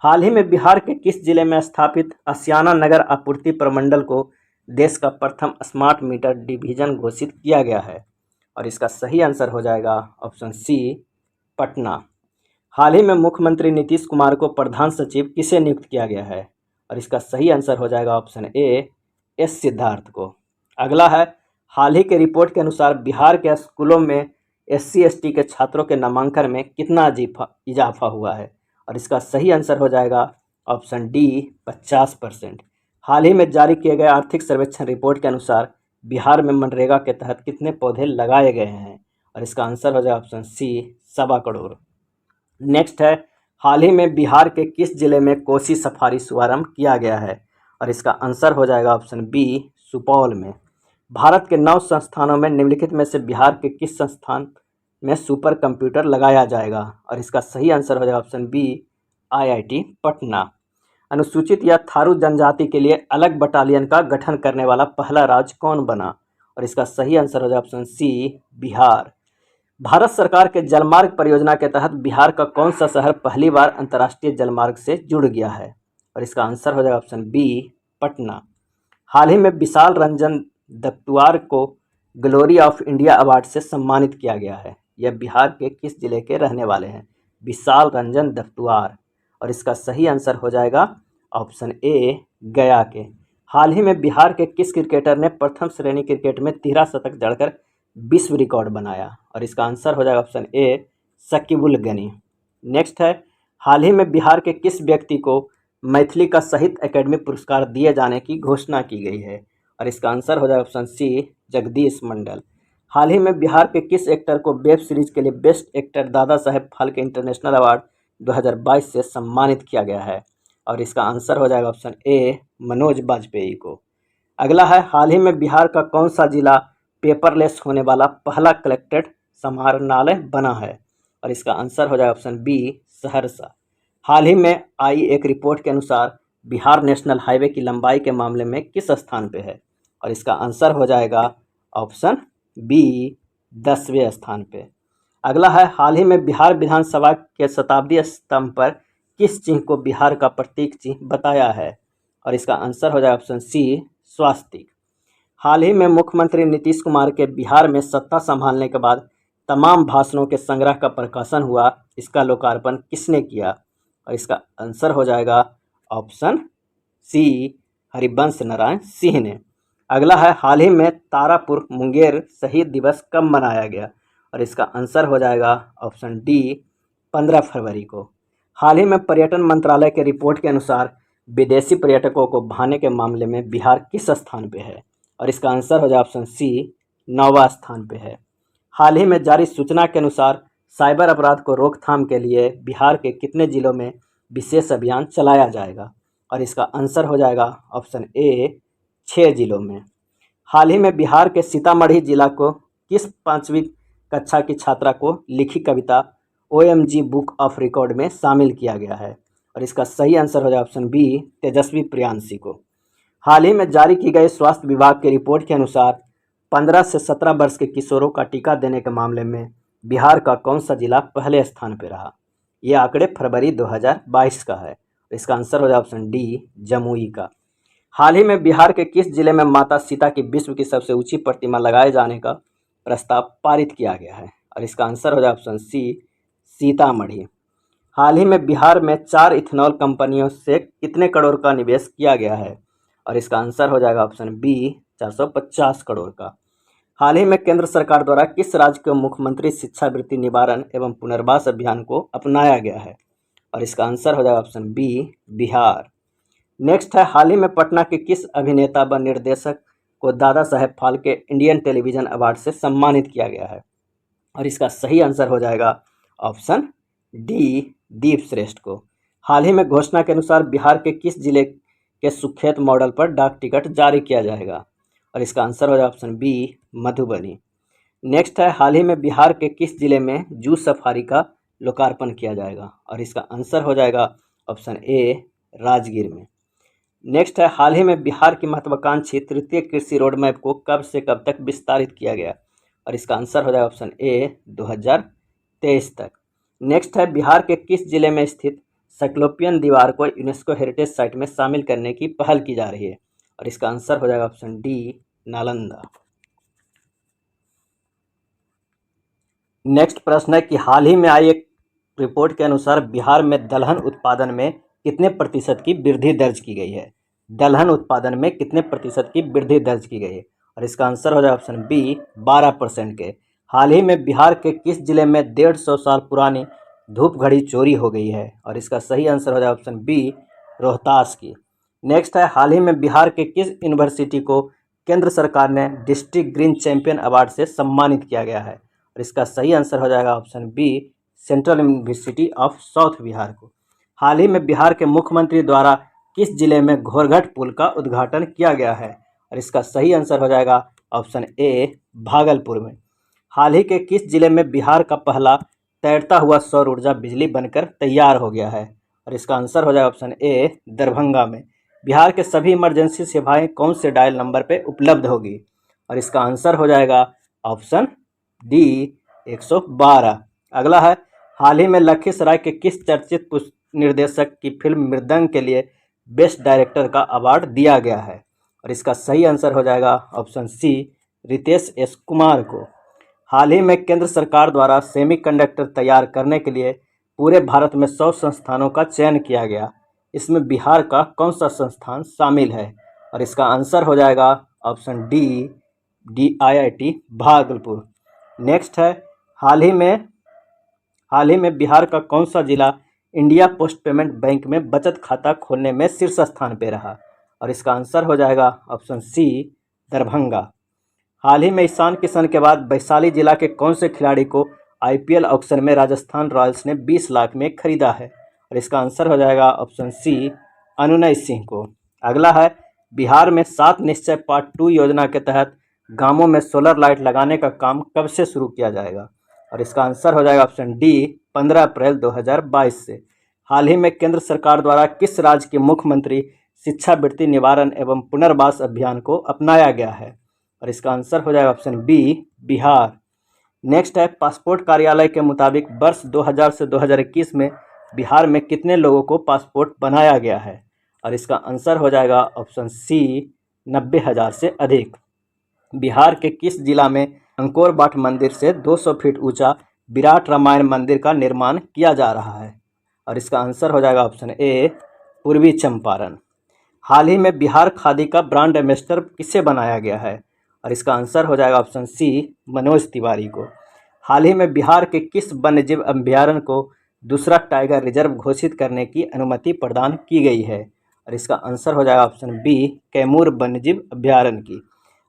हाल ही में बिहार के किस जिले में स्थापित आसियाना नगर आपूर्ति प्रमंडल को देश का प्रथम स्मार्ट मीटर डिवीजन घोषित किया गया है? और इसका सही आंसर हो जाएगा ऑप्शन सी, पटना। हाल ही में मुख्यमंत्री नीतीश कुमार को प्रधान सचिव किसे नियुक्त किया गया है? और इसका सही आंसर हो जाएगा ऑप्शन ए, एस सिद्धार्थ को। अगला है, हाल ही के रिपोर्ट के अनुसार बिहार के स्कूलों में SC/ST के छात्रों के नामांकन में कितना इजाफा हुआ है? और इसका सही आंसर हो जाएगा ऑप्शन डी, 50%। हाल ही में जारी किए गए आर्थिक सर्वेक्षण रिपोर्ट के अनुसार बिहार में मनरेगा के तहत कितने पौधे लगाए गए हैं? और इसका आंसर हो जाएगा ऑप्शन सी, 1.25 करोड़। नेक्स्ट है, हाल ही में बिहार के किस जिले में कोसी सफारी शुभारंभ किया गया है? और इसका आंसर हो जाएगा ऑप्शन बी, सुपौल में। भारत के 9 संस्थानों में निम्नलिखित में से बिहार के किस संस्थान में सुपर कंप्यूटर लगाया जाएगा? और इसका सही आंसर हो जाएगा ऑप्शन बी, IIT पटना। अनुसूचित या थारू जनजाति के लिए अलग बटालियन का गठन करने वाला पहला राज्य कौन बना? और इसका सही आंसर हो जाएगा ऑप्शन सी, बिहार। भारत सरकार के जलमार्ग परियोजना के तहत बिहार का कौन सा शहर पहली बार अंतर्राष्ट्रीय जलमार्ग से जुड़ गया है? और इसका आंसर हो जाएगा ऑप्शन बी, पटना। हाल ही में विशाल रंजन दफ्तुआर को ग्लोरी ऑफ इंडिया अवार्ड से सम्मानित किया गया है। यह बिहार के किस जिले के रहने वाले हैं? विशाल रंजन दफ्तुआर। और इसका सही आंसर हो जाएगा ऑप्शन ए, गया के। हाल ही में बिहार के किस क्रिकेटर ने प्रथम श्रेणी क्रिकेट में 13 शतक जड़कर विश्व रिकॉर्ड बनाया? और इसका आंसर हो जाएगा option A, Shakibul Gani. Next है, हाल ही में बिहार के किस व्यक्ति को मैथिली का साहित्य अकेडमी पुरस्कार दिए जाने की घोषणा की गई है? और इसका आंसर हो जाएगा ऑप्शन सी, जगदीश मंडल। हाल ही में बिहार के किस एक्टर को वेब सीरीज के लिए best actor Dada Saheb Phalke international award 2022 से सम्मानित किया गया है? और इसका आंसर हो जाएगा ऑप्शन ए, मनोज बाजपेयी को। अगला है, हाल ही में बिहार का कौन सा जिला पेपरलेस होने वाला पहला कलेक्टेड समाहरणालय बना है? और इसका आंसर हो जाएगा ऑप्शन बी, सहरसा। हाल ही में आई एक रिपोर्ट के अनुसार बिहार नेशनल हाईवे की लंबाई के मामले में किस स्थान पे है? और इसका आंसर हो जाएगा ऑप्शन बी, 10वें स्थान पे। अगला है, हाल ही में बिहार विधानसभा के शताब्दी स्तंभ पर किस चिन्ह को बिहार का प्रतीक चिन्ह बताया है? और इसका आंसर हो जाएगा ऑप्शन सी, स्वास्तिक। हाल ही में मुख्यमंत्री नीतीश कुमार के बिहार में सत्ता संभालने के बाद तमाम भाषणों के संग्रह का प्रकाशन हुआ, इसका लोकार्पण किसने किया? और इसका आंसर हो जाएगा ऑप्शन सी, हरिवंश नारायण सिंह ने। अगला है, हाल ही में तारापुर मुंगेर शहीद दिवस कब मनाया गया? और इसका आंसर हो जाएगा ऑप्शन डी, 15 फरवरी को। हाल ही में पर्यटन मंत्रालय के रिपोर्ट के अनुसार विदेशी पर्यटकों को भाने के मामले में बिहार किस स्थान पे है? और इसका आंसर हो जाए ऑप्शन सी, 9वां स्थान पे है। हाल ही में जारी सूचना के अनुसार साइबर अपराध को रोकथाम के लिए बिहार के कितने जिलों में विशेष अभियान चलाया जाएगा? और इसका आंसर हो जाएगा ऑप्शन ए, 6 जिलों में। हाल ही में बिहार के सीतामढ़ी जिला को किस 5वीं कक्षा की छात्रा को लिखी कविता OMG बुक ऑफ रिकॉर्ड में शामिल किया गया है? और इसका सही आंसर हो जाए ऑप्शन बी, तेजस्वी प्रियांशी को। हाल ही में जारी की गई स्वास्थ्य विभाग की रिपोर्ट के अनुसार 15 से 17 वर्ष के किशोरों का टीका देने के मामले में बिहार का कौन सा जिला पहले स्थान पर रहा? ये आंकड़े फरवरी 2022 का है। इसका आंसर हो जाए ऑप्शन डी, जमुई का। हाल ही में बिहार के किस जिले में माता सीता की विश्व की सबसे ऊंची प्रतिमा लगाए जाने का प्रस्ताव पारित किया गया है? और इसका आंसर हो जाए ऑप्शन सी, सीतामढ़ी। हाल ही में बिहार में 4 इथेनॉल कंपनियों से कितने करोड़ का निवेश किया गया है? और इसका आंसर हो जाएगा ऑप्शन बी, 450 करोड़ का। हाल ही में केंद्र सरकार द्वारा किस राज्य के मुख्यमंत्री शिक्षावृत्ति निवारण एवं पुनर्वास अभियान को अपनाया गया है? और इसका आंसर हो जाएगा ऑप्शन बी, बिहार। नेक्स्ट है, हाल ही में पटना के किस अभिनेता व निर्देशक को Dada Saheb Phalke Indian television award से सम्मानित किया गया है? और इसका सही आंसर हो जाएगा ऑप्शन डी, दीप श्रेष्ठ को। हाल ही में घोषणा के अनुसार बिहार के किस जिले के सुखेत मॉडल पर डाक टिकट जारी किया जाएगा? और इसका आंसर हो जाएगा ऑप्शन बी, मधुबनी। नेक्स्ट है, हाल ही में बिहार के किस जिले में जू सफारी का लोकार्पण किया जाएगा? और इसका आंसर हो जाएगा ऑप्शन ए, राजगीर में। नेक्स्ट है, हाल ही में बिहार की महत्वाकांक्षी तृतीय कृषि रोड मैप को कब से कब तक विस्तारित किया गया? और इसका आंसर हो जाएगा ऑप्शन ए, 2023 तक। नेक्स्ट है, बिहार के किस जिले में स्थित साइक्लोपियन दीवार को यूनेस्को हेरिटेज साइट में शामिल करने की पहल की जा रही है? और इसका आंसर हो जाएगा ऑप्शन डी, नालंदा। नेक्स्ट प्रश्न है कि हाल ही में आई एक रिपोर्ट के अनुसार बिहार में दलहन उत्पादन में कितने प्रतिशत की वृद्धि दर्ज की गई है? दलहन उत्पादन में कितने प्रतिशत की वृद्धि दर्ज की गई है? और इसका आंसर हो जाए ऑप्शन बी, 12% के। हाल ही में बिहार के किस जिले में 150 साल पुरानी धूप घड़ी चोरी हो गई है? और इसका सही आंसर हो जाए ऑप्शन बी, रोहतास की। नेक्स्ट है, हाल ही में बिहार के किस यूनिवर्सिटी को केंद्र सरकार ने डिस्ट्रिक्ट ग्रीन चैंपियन अवार्ड से सम्मानित किया गया है? और इसका सही आंसर हो जाएगा option B, central university of south Bihar को। हाल ही में बिहार के मुख्यमंत्री द्वारा किस जिले में घोरघट पुल का उद्घाटन किया गया है? और इसका सही आंसर हो जाएगा ऑप्शन ए, भागलपुर में। हाल ही के किस जिले में बिहार का पहला तैरता हुआ सौर ऊर्जा बिजली बनकर तैयार हो गया है? और इसका आंसर हो जाएगा ऑप्शन ए, दरभंगा में। बिहार के सभी इमरजेंसी सेवाएं कौन से डायल नंबर पर उपलब्ध होगी? और इसका आंसर हो जाएगा ऑप्शन डी, 112। अगला है, हाल ही में लखीसराय के किस चर्चित निर्देशक की फिल्म मृदंग के लिए बेस्ट डायरेक्टर का अवार्ड दिया गया है? और इसका सही आंसर हो जाएगा option C, Ritesh S Kumar को। हाल ही में केंद्र सरकार द्वारा सेमीकंडक्टर तैयार करने के लिए पूरे भारत में 100 संस्थानों का चयन किया गया। इसमें बिहार का कौन सा संस्थान शामिल है? और इसका आंसर हो जाएगा option D, DIIT Bhagalpur. Next है, हाल ही में बिहार का कौन सा जिला इंडिया पोस्ट पेमेंट बैंक में बचत खाता खोलने में शीर्ष स्थान पर रहा? और इसका आंसर हो जाएगा ऑप्शन सी, दरभंगा। हाल ही में ईशान किशन के बाद वैशाली जिला के कौन से खिलाड़ी को IPL ऑक्शन में राजस्थान रॉयल्स ने 20 लाख में खरीदा है? और इसका आंसर हो जाएगा ऑप्शन सी, अनुनय सिंह को। अगला है, बिहार में 7 निश्चय पार्ट 2 योजना के तहत गांवों में सोलर लाइट लगाने का काम कब से शुरू किया जाएगा? और इसका आंसर हो जाएगा ऑप्शन डी, 15 अप्रैल 2022 से। हाल ही में केंद्र सरकार द्वारा किस राज्य के मुख्यमंत्री शिक्षावृत्ति निवारण एवं पुनर्वास अभियान को अपनाया गया है? और इसका आंसर हो जाएगा ऑप्शन बी, बिहार। नेक्स्ट है, पासपोर्ट कार्यालय के मुताबिक वर्ष 2000 से 2021 में बिहार में कितने लोगों को पासपोर्ट बनाया गया है? और इसका आंसर हो जाएगा ऑप्शन सी, 90,000 से अधिक। बिहार के किस जिला में अंकोर वाट मंदिर से 200 फीट ऊंचा विराट रामायण मंदिर का निर्माण किया जा रहा है? और इसका आंसर हो जाएगा ऑप्शन ए, पूर्वी चंपारण। हाल ही में बिहार खादी का ब्रांड एम्बेसडर किसे बनाया गया है? और इसका आंसर हो जाएगा ऑप्शन सी, मनोज तिवारी को। हाल ही में बिहार के किस वन्यजीव अभयारण्य को दूसरा टाइगर रिजर्व घोषित करने की अनुमति प्रदान की गई है? और इसका आंसर हो जाएगा ऑप्शन बी, कैमूर वन्यजीव अभयारण्य की।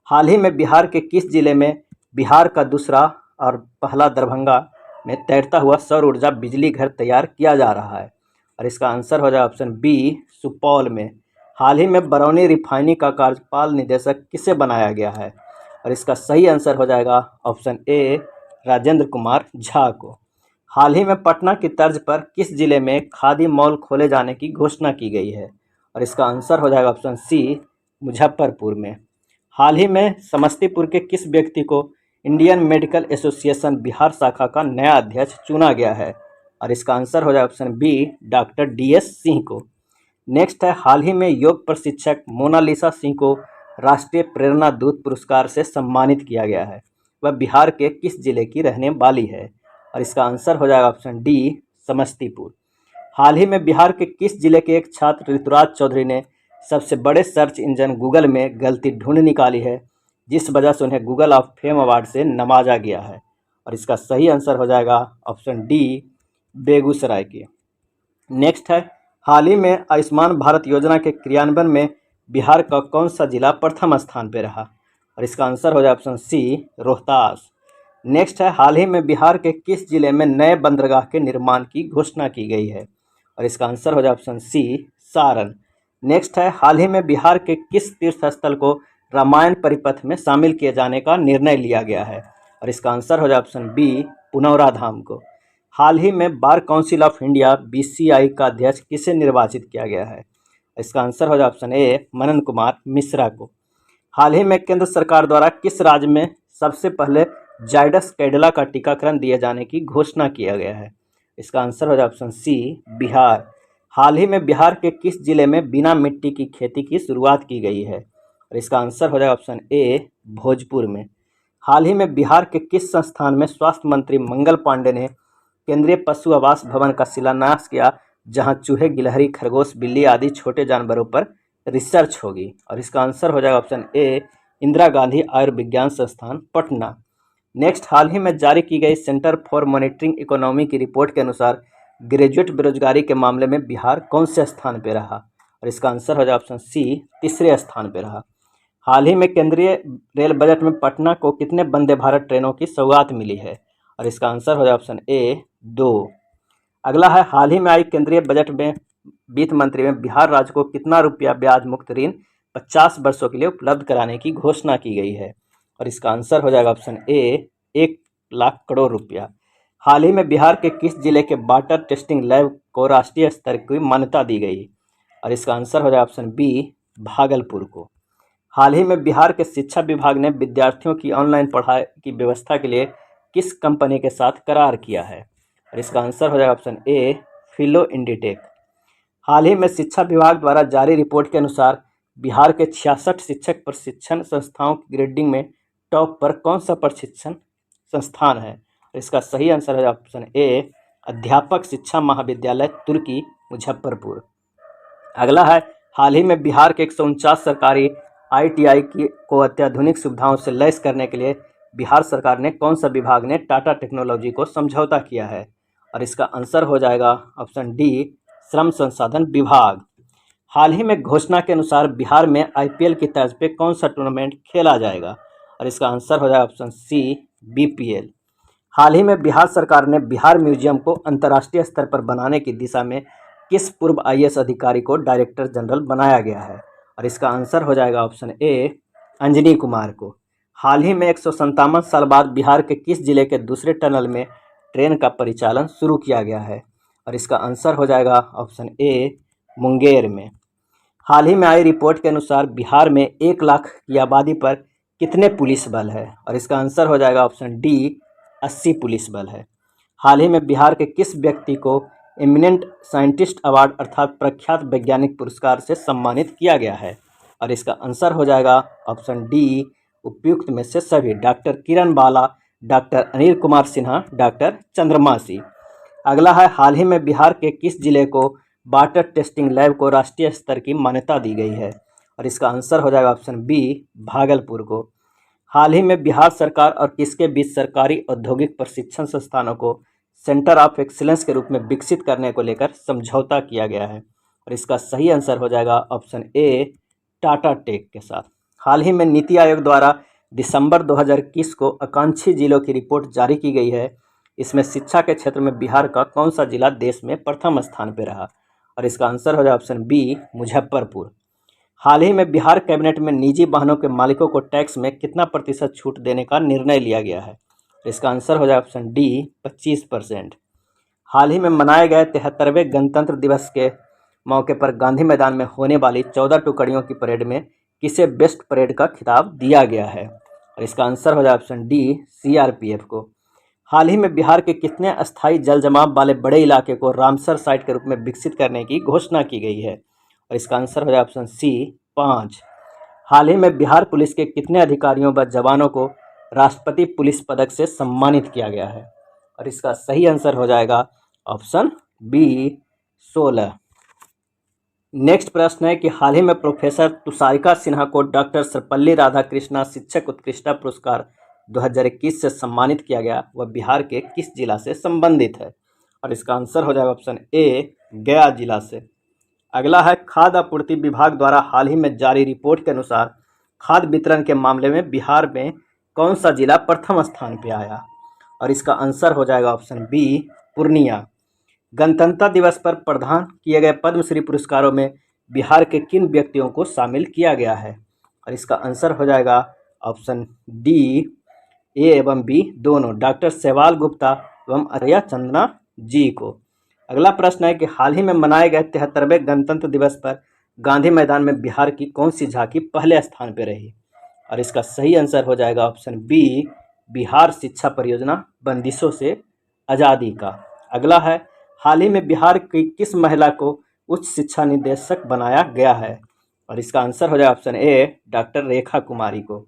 हाल ही में बिहार के किस जिले में बिहार का दूसरा और पहला दरभंगा में तैरता हुआ सौर ऊर्जा बिजली घर तैयार किया जा रहा है? और इसका आंसर हो जाएगा ऑप्शन बी, सुपौल में। हाल ही में बरौनी रिफाइनरी का कार्यपालक निदेशक किसे बनाया गया है? और इसका सही आंसर हो जाएगा ऑप्शन ए, राजेंद्र कुमार झा को। हाल ही में पटना की तर्ज पर किस जिले में खादी मॉल खोले जाने की घोषणा की गई है? और इसका आंसर हो जाएगा ऑप्शन सी, मुजफ्फरपुर में। हाल ही में समस्तीपुर के किस व्यक्ति को इंडियन मेडिकल एसोसिएशन बिहार शाखा का नया अध्यक्ष चुना गया है? और इसका आंसर हो जाएगा option B, doctor DS Singh को। नेक्स्ट है, हाल ही में योग प्रशिक्षक मोनालिसा सिंह को राष्ट्रीय प्रेरणा दूत पुरस्कार से सम्मानित किया गया है। वह बिहार के किस जिले की रहने वाली है? और इसका आंसर हो जाएगा ऑप्शन डी, समस्तीपुर। हाल ही में बिहार के किस जिले के एक छात्र ऋतुराज चौधरी ने सबसे बड़े सर्च इंजन गूगल में गलती ढूंढ निकाली है, जिस वजह से उन्हें गूगल ऑफ फेम अवार्ड से नवाजा गया है? और इसका सही आंसर हो जाएगा ऑप्शन डी, बेगूसराय की। नेक्स्ट है, हाल ही में आयुष्मान भारत योजना के क्रियान्वयन में बिहार का कौन सा जिला प्रथम स्थान पर रहा? और इसका आंसर हो जाए ऑप्शन सी, रोहतास। नेक्स्ट है, हाल ही में बिहार के किस जिले में नए बंदरगाह के निर्माण की घोषणा की गई है? और इसका आंसर हो जाए ऑप्शन सी, सारण। नेक्स्ट है, हाल ही में बिहार के किस तीर्थ स्थल को रामायण परिपथ में शामिल किए जाने का निर्णय लिया गया है? और इसका आंसर हो जाए ऑप्शन बी, पुनौरा धाम को। हाल ही में बार काउंसिल ऑफ इंडिया BCI का अध्यक्ष किसे निर्वाचित किया गया है? इसका आंसर हो जाए ऑप्शन ए, मनन कुमार मिश्रा को। हाल ही में केंद्र सरकार द्वारा किस राज्य में सबसे पहले जायडस कैडिला का टीकाकरण दिए जाने की घोषणा किया गया है? इसका आंसर हो जाए ऑप्शन सी, बिहार। हाल ही में बिहार के किस जिले में बिना मिट्टी की खेती की शुरुआत की गई है? और इसका आंसर हो जाए ऑप्शन ए, भोजपुर में। हाल ही में बिहार के किस संस्थान में स्वास्थ्य मंत्री मंगल पांडे ने केंद्रीय पशु आवास भवन का शिलान्यास किया, जहां चूहे, गिलहरी, खरगोश, बिल्ली आदि छोटे जानवरों पर रिसर्च होगी? और इसका आंसर हो जाएगा ऑप्शन ए, इंदिरा गांधी आयुर्विज्ञान संस्थान, पटना। नेक्स्ट, हाल ही में जारी की गई सेंटर फॉर मॉनिटरिंग इकोनॉमी की रिपोर्ट के अनुसार ग्रेजुएट बेरोजगारी के मामले में बिहार कौन से स्थान पर रहा? और इसका आंसर हो जाए ऑप्शन सी, तीसरे स्थान पर रहा। हाल ही में केंद्रीय रेल बजट में पटना को कितने वंदे भारत ट्रेनों की सौगात मिली है? और इसका आंसर हो जाए ऑप्शन ए, 2। अगला है, हाल ही में आई केंद्रीय बजट में वित्त मंत्री में बिहार राज्य को कितना रुपया ब्याज मुक्त ऋण 50 वर्षों के लिए उपलब्ध कराने की घोषणा की गई है? और इसका आंसर हो जाएगा ऑप्शन ए, 1 लाख करोड़ रुपया। हाल ही में बिहार के किस जिले के वाटर टेस्टिंग लैब को राष्ट्रीय स्तर की मान्यता दी गई? और इसका आंसर हो जाए ऑप्शन बी, भागलपुर को। हाल ही में बिहार के शिक्षा विभाग ने विद्यार्थियों की ऑनलाइन पढ़ाई की व्यवस्था के लिए किस कंपनी के साथ करार किया है? और इसका आंसर हो जाएगा ऑप्शन ए, फिलो इंडीटेक। हाल ही में शिक्षा विभाग द्वारा जारी रिपोर्ट के अनुसार बिहार के 66 शिक्षक प्रशिक्षण संस्थाओं की ग्रेडिंग में टॉप पर कौन सा प्रशिक्षण संस्थान है? और इसका सही आंसर है ऑप्शन ए, अध्यापक शिक्षा महाविद्यालय तुर्की, मुजफ्फरपुर। अगला है, हाल ही में बिहार के 149 सरकारी ITI को अत्याधुनिक सुविधाओं से लैस करने के लिए बिहार सरकार ने कौन सा विभाग ने टाटा टेक्नोलॉजी को समझौता किया है? और इसका आंसर हो जाएगा ऑप्शन डी, श्रम संसाधन विभाग। हाल ही में घोषणा के अनुसार बिहार में IPL की तर्ज पे कौन सा टूर्नामेंट खेला जाएगा? और इसका आंसर हो जाएगा ऑप्शन सी, BPL। हाल ही में बिहार सरकार ने बिहार म्यूजियम को अंतर्राष्ट्रीय स्तर पर बनाने की दिशा में किस पूर्व IAS अधिकारी को डायरेक्टर जनरल बनाया गया है? और इसका आंसर हो जाएगा ऑप्शन ए, अंजनी कुमार को। हाल ही में 157 साल बाद बिहार के किस जिले के दूसरे टनल में ट्रेन का परिचालन शुरू किया गया है? और इसका आंसर हो जाएगा ऑप्शन ए, मुंगेर में। हाल ही में आई रिपोर्ट के अनुसार बिहार में 1 लाख की आबादी पर कितने पुलिस बल है? और इसका आंसर हो जाएगा ऑप्शन डी, 80 पुलिस बल है। हाल ही में बिहार के किस व्यक्ति को एमिनेंट साइंटिस्ट अवार्ड अर्थात प्रख्यात वैज्ञानिक पुरस्कार से सम्मानित किया गया है? और इसका आंसर हो जाएगा ऑप्शन डी, उपयुक्त में से सभी। डॉक्टर किरण बाला, डॉक्टर अनिल कुमार सिन्हा, डॉक्टर चंद्रमासी। अगला है, हाल ही में बिहार के किस जिले को वाटर टेस्टिंग लैब को राष्ट्रीय स्तर की मान्यता दी गई है? और इसका आंसर हो जाएगा ऑप्शन बी, भागलपुर को। हाल ही में बिहार सरकार और किसके बीच सरकारी औद्योगिक प्रशिक्षण संस्थानों को सेंटर ऑफ एक्सीलेंस के रूप में विकसित करने को लेकर समझौता किया गया है? और इसका सही आंसर हो जाएगा ऑप्शन ए, टाटा टेक के साथ। हाल ही में नीति आयोग द्वारा दिसंबर 2021 को आकांक्षी जिलों की रिपोर्ट जारी की गई है। इसमें शिक्षा के क्षेत्र में बिहार का कौन सा जिला देश में प्रथम स्थान पर रहा? और इसका आंसर हो जाएगा ऑप्शन बी, मुजफ्फरपुर। हाल ही में बिहार कैबिनेट में निजी वाहनों के मालिकों को टैक्स में कितना प्रतिशत छूट देने का निर्णय लिया गया है? इसका आंसर हो जाएगा ऑप्शन डी, 25%। हाल ही में मनाए गए 73वें गणतंत्र दिवस के मौके पर गांधी मैदान में होने वाली 14 टुकड़ियों की परेड में किसे बेस्ट परेड का खिताब दिया गया है? और इसका आंसर हो जाएगा ऑप्शन डी, सीआरपीएफ को। हाल ही में बिहार के कितने अस्थायी जल जमाव वाले बड़े इलाके को रामसर साइट के रूप में विकसित करने की घोषणा की गई है? और इसका आंसर हो जाएगा ऑप्शन सी, 5। हाल ही में बिहार पुलिस के कितने अधिकारियों व जवानों को राष्ट्रपति पुलिस पदक से सम्मानित किया गया है? और इसका सही आंसर हो जाएगा ऑप्शन बी, 16। नेक्स्ट प्रश्न है कि हाल ही में प्रोफेसर तुषारिका सिन्हा को डॉक्टर सर्वपल्ली राधाकृष्णन शिक्षक उत्कृष्टता पुरस्कार 2021 से सम्मानित किया गया, वह बिहार के किस जिला से संबंधित है? और इसका आंसर हो जाएगा ऑप्शन ए, गया जिला से। अगला है, खाद्य आपूर्ति विभाग द्वारा हाल ही में जारी रिपोर्ट के अनुसार खाद्य वितरण के मामले में बिहार में कौन सा जिला प्रथम स्थान पर आया? और इसका आंसर हो जाएगा ऑप्शन बी, पूर्णिया। गणतंत्र दिवस पर प्रदान किए गए पद्मश्री पुरस्कारों में बिहार के किन व्यक्तियों को शामिल किया गया है? और इसका आंसर हो जाएगा ऑप्शन डी, ए एवं बी दोनों, डॉक्टर सेवाल गुप्ता एवं आर्या चंदना जी को। अगला प्रश्न है कि हाल ही में मनाए गए 73वें गणतंत्र दिवस पर गांधी मैदान में बिहार की कौन सी झांकी पहले स्थान पर रही? और इसका सही आंसर हो जाएगा ऑप्शन बी, बिहार शिक्षा परियोजना बंदिशों से आज़ादी का। अगला है, हाल ही में बिहार की किस महिला को उच्च शिक्षा निदेशक बनाया गया है? और इसका आंसर हो जाएगा ऑप्शन ए, डॉक्टर रेखा कुमारी को।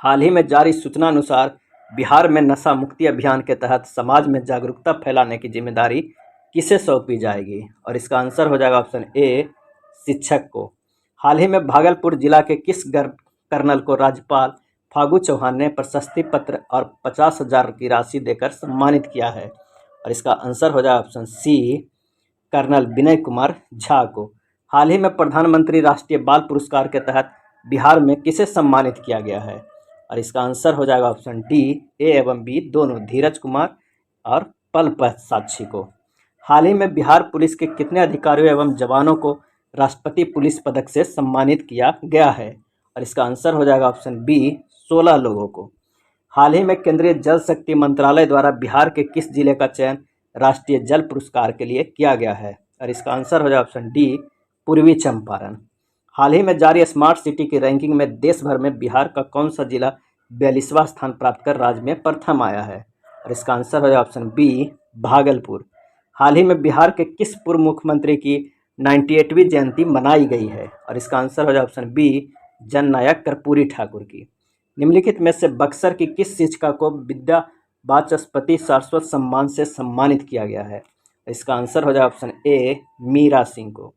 हाल ही में जारी सूचना अनुसार बिहार में नशा मुक्ति अभियान के तहत समाज में जागरूकता फैलाने की जिम्मेदारी किसे सौंपी जाएगी? और इसका आंसर हो जाएगा ऑप्शन ए, शिक्षक को। हाल ही में भागलपुर जिला के किस कर्नल को राज्यपाल फागू चौहान ने प्रशस्ति पत्र और 50,000 की राशि देकर सम्मानित किया है? और इसका आंसर हो जाएगा ऑप्शन सी, कर्नल विनय कुमार झा को। हाल ही में प्रधानमंत्री राष्ट्रीय बाल पुरस्कार के तहत बिहार में किसे सम्मानित किया गया है? और इसका आंसर हो जाएगा ऑप्शन डी, ए एवं बी दोनों, धीरज कुमार और पलपत साक्षी को। हाल ही में बिहार पुलिस के कितने अधिकारियों एवं जवानों को राष्ट्रपति पुलिस पदक से सम्मानित किया गया है? और इसका आंसर हो जाएगा ऑप्शन बी, 16 लोगों को। हाल ही में केंद्रीय जल शक्ति मंत्रालय द्वारा बिहार के किस जिले का चयन राष्ट्रीय जल पुरस्कार के लिए किया गया है? और इसका आंसर हो जाएगा ऑप्शन डी, पूर्वी चंपारण। हाल ही में जारी स्मार्ट सिटी की रैंकिंग में देश भर में बिहार का कौन सा जिला 42वां स्थान प्राप्त कर राज्य में प्रथम आया है? और इसका आंसर हो जाएगा ऑप्शन बी, भागलपुर। हाल ही में बिहार के किस पूर्व मुख्यमंत्री की 98वीं जयंती मनाई गई है? और इसका आंसर हो जाएगा ऑप्शन बी, जननायक कर्पूरी ठाकुर की। निम्नलिखित में से बक्सर की किस शिक्षिका को विद्या वाचस्पति सारस्वत सम्मान से सम्मानित किया गया है? इसका आंसर हो जाएगा ऑप्शन ए, मीरा सिंह को।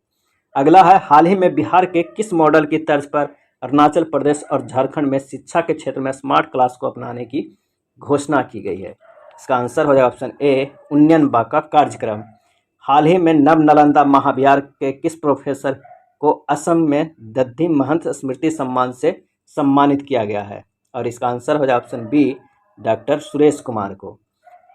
अगला है, हाल ही में बिहार के किस मॉडल की तर्ज पर अरुणाचल प्रदेश और झारखंड में शिक्षा के क्षेत्र में स्मार्ट क्लास को अपनाने की घोषणा की गई है? इसका आंसर हो जाएगा ऑप्शन ए, उन्नयन बाका कार्यक्रम। हाल ही में नव नालंदा महाविहार के किस प्रोफेसर को असम में दद्दी महंत स्मृति सम्मान से सम्मानित किया गया है? और इसका आंसर हो जाएगा option B, doctor Suresh Kumar को।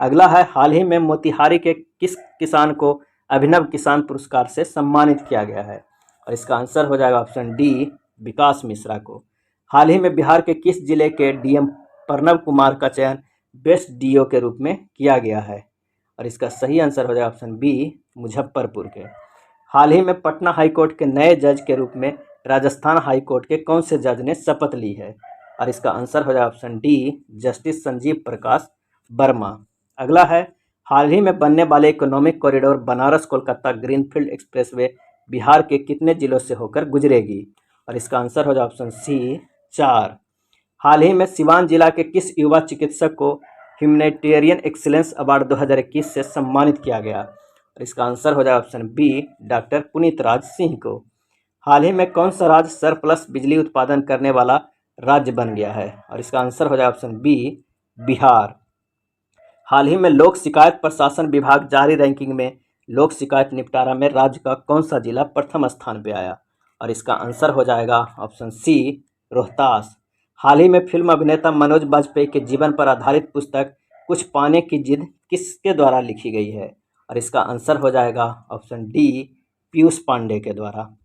अगला है, हाल ही में मोतिहारी के किस किसान को अभिनव किसान पुरस्कार से सम्मानित किया गया है? और इसका आंसर हो जाएगा ऑप्शन डी, विकास मिश्रा को। हाल ही में बिहार के किस जिले के डीएम प्रणव कुमार का चयन बेस्ट डीओ के रूप में किया गया है? और इसका सही आंसर हो जाएगा ऑप्शन बी, मुजफ्फरपुर के। हाल ही में पटना हाईकोर्ट के नए जज के रूप में राजस्थान हाईकोर्ट के कौन से जज ने शपथ ली है? और इसका आंसर हो जाएगा option D, justice Sanjeev Prakash Verma. अगला है, हाल ही में बनने वाले economic corridor Banaras Kolkata greenfield expressway Bihar के कितने जिलों से होकर गुजरेगी? और इसका आंसर हो जाए ऑप्शन सी 4। हाल ही में सिवान जिला के किस युवा चिकित्सक को ह्यूमैनिटेरियन एक्सीलेंस अवार्ड 2021 से सम्मानित किया गया? और इसका आंसर हो जाए option B doctor Puneet Raj Singh को। हाल ही में कौन सा राज्य सरप्लस बिजली उत्पादन करने वाला राज्य बन गया है? और इसका आंसर हो जाए ऑप्शन बी बिहार। हाल ही में लोक शिकायत प्रशासन विभाग जारी रैंकिंग में लोक शिकायत निपटारा में राज्य का कौन सा जिला प्रथम स्थान पे आया? और इसका आंसर हो जाएगा ऑप्शन सी रोहतास। हाल ही में फिल्म अभिनेता मनोज बाजपेयी के जीवन पर आधारित पुस्तक कुछ पाने की जिद किसके द्वारा लिखी गई है? और इसका आंसर हो जाएगा ऑप्शन डी पीयूष पांडे के द्वारा।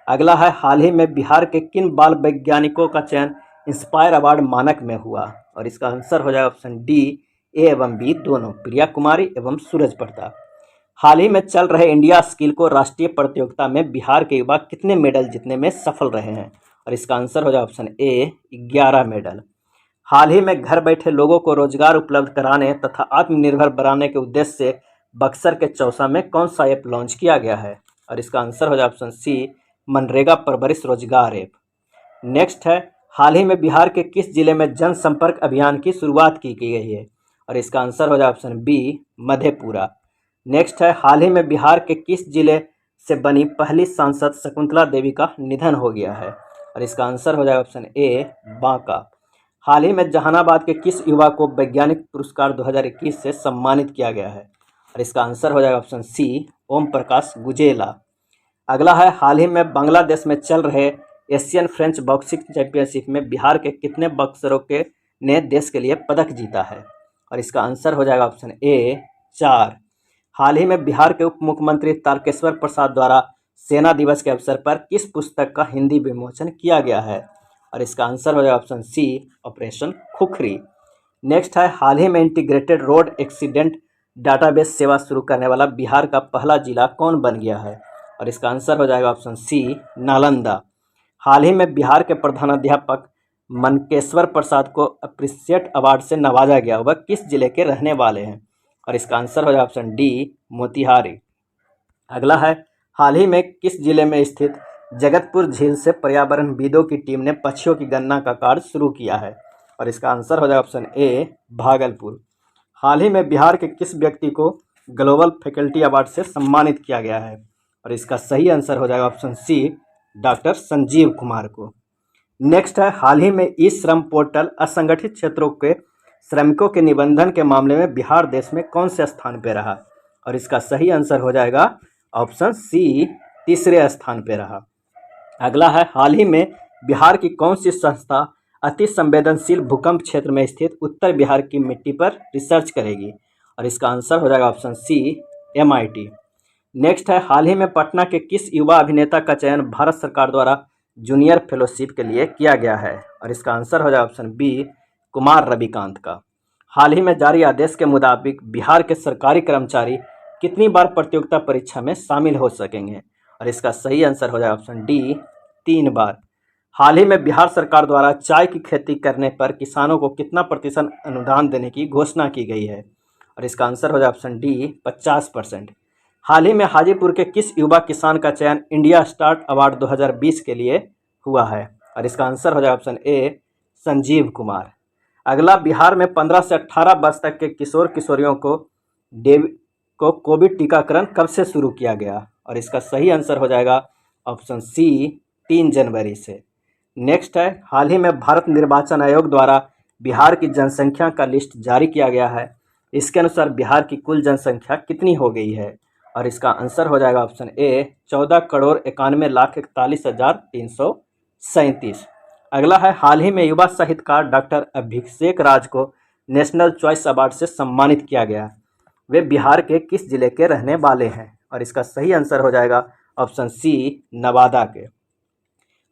अगला है, हाल ही में बिहार के किन बाल वैज्ञानिकों का चयन इंस्पायर अवार्ड मानक में हुआ? और इसका आंसर हो जाएगा ऑप्शन डी ए एवं बी दोनों, प्रिया कुमारी एवं सूरज प्रताप। हाल ही में चल रहे इंडिया स्किल को राष्ट्रीय प्रतियोगिता में बिहार के युवा कितने मेडल जीतने में सफल रहे हैं? और इसका आंसर हो जाए ऑप्शन ए 11 मेडल। हाल ही में घर बैठे लोगों को रोजगार उपलब्ध कराने तथा आत्मनिर्भर बनाने के उद्देश्य से बक्सर के चौसा में कौन सा ऐप लॉन्च किया गया है? और इसका आंसर हो जाए ऑप्शन सी मनरेगा परवरिश रोजगार ऐप। नेक्स्ट है, हाल ही में बिहार के किस जिले में जनसंपर्क अभियान की शुरुआत की गई है? और इसका आंसर हो जाए ऑप्शन बी मधेपुरा। नेक्स्ट है, हाल ही में बिहार के किस जिले से बनी पहली सांसद शकुंतला देवी का निधन हो गया है? और इसका आंसर हो जाए ऑप्शन ए बांका। हाल ही में जहानाबाद के किस युवा को वैज्ञानिक पुरस्कार 2021 से सम्मानित किया गया है? और इसका आंसर हो जाएगा ऑप्शन सी ओम प्रकाश गुजेला। अगला है, हाल ही में बांग्लादेश में चल रहे एशियन फ्रेंच बॉक्सिंग चैंपियनशिप में बिहार के कितने बॉक्सरों के ने देश के लिए पदक जीता है? और इसका आंसर हो जाएगा ऑप्शन ए 4। हाल ही में बिहार के उप मुख्यमंत्री तारकेश्वर प्रसाद द्वारा सेना दिवस के अवसर पर किस पुस्तक का हिंदी विमोचन किया गया है? और इसका आंसर हो जाएगा ऑप्शन सी ऑपरेशन खुखरी। नेक्स्ट है, हाल ही में इंटीग्रेटेड रोड एक्सीडेंट डाटाबेस सेवा शुरू करने वाला बिहार का पहला जिला कौन बन गया है? और इसका आंसर हो जाएगा ऑप्शन सी नालंदा। हाल ही में बिहार के प्रधानाध्यापक मनकेश्वर प्रसाद को अप्रिशिएट अवार्ड से नवाजा गया, वह किस जिले के रहने वाले हैं? और इसका आंसर हो जाएगा ऑप्शन डी मोतिहारी। अगला है, हाल ही में किस जिले में स्थित जगतपुर झील से पर्यावरणविदों की टीम ने पक्षियों की गणना का कार्य शुरू किया है? और इसका आंसर हो जाएगा ऑप्शन ए भागलपुर। हाल ही में बिहार के किस व्यक्ति को ग्लोबल फैकल्टी अवार्ड से सम्मानित किया गया है? और इसका सही आंसर हो जाएगा option C doctor Sanjeev Kumar को। नेक्स्ट है, हाल ही में ई श्रम पोर्टल असंगठित क्षेत्रों के श्रमिकों के निबंधन के मामले में बिहार देश में कौन से स्थान पर रहा? और इसका सही आंसर हो जाएगा ऑप्शन सी तीसरे स्थान पर रहा। अगला है, हाल ही में बिहार की कौन सी संस्था अति संवेदनशील भूकंप क्षेत्र में स्थित उत्तर बिहार की मिट्टी पर रिसर्च करेगी? और इसका आंसर हो जाएगा ऑप्शन सी MIT। नेक्स्ट है, हाल ही में पटना के किस युवा अभिनेता का चयन भारत सरकार द्वारा जूनियर फेलोशिप के लिए किया गया है? और इसका आंसर हो जाए ऑप्शन बी कुमार रविकांत का। हाल ही में जारी आदेश के मुताबिक बिहार के सरकारी कर्मचारी कितनी बार प्रतियोगिता परीक्षा में शामिल हो सकेंगे? और इसका सही आंसर हो जाए ऑप्शन डी 3 बार। हाल ही में बिहार सरकार द्वारा चाय की खेती करने पर किसानों को कितना प्रतिशत अनुदान देने की घोषणा की गई है? और इसका आंसर हो जाए ऑप्शन डी 50%। हाल ही में हाजीपुर के किस युवा किसान का चयन इंडिया स्टार्ट अवार्ड 2020 के लिए हुआ है? और इसका आंसर हो जाए ऑप्शन ए संजीव कुमार। अगला, बिहार में 15 से 18 वर्ष तक के किशोर किशोरियों को कोविड टीकाकरण कब से शुरू किया गया? और इसका सही आंसर हो जाएगा ऑप्शन सी 3 जनवरी से। नेक्स्ट है, हाल ही में भारत निर्वाचन आयोग द्वारा बिहार की जनसंख्या का लिस्ट जारी किया गया है। इसके अनुसार बिहार की कुल जनसंख्या कितनी हो गई है? और इसका आंसर हो जाएगा ऑप्शन ए 14,91,41,337। अगला है, हाल ही में युवा साहित्यकार डॉक्टर अभिषेक राज को नेशनल चॉइस अवार्ड से सम्मानित किया गया, वे बिहार के किस जिले के रहने वाले हैं? और इसका सही आंसर हो जाएगा ऑप्शन सी नवादा के।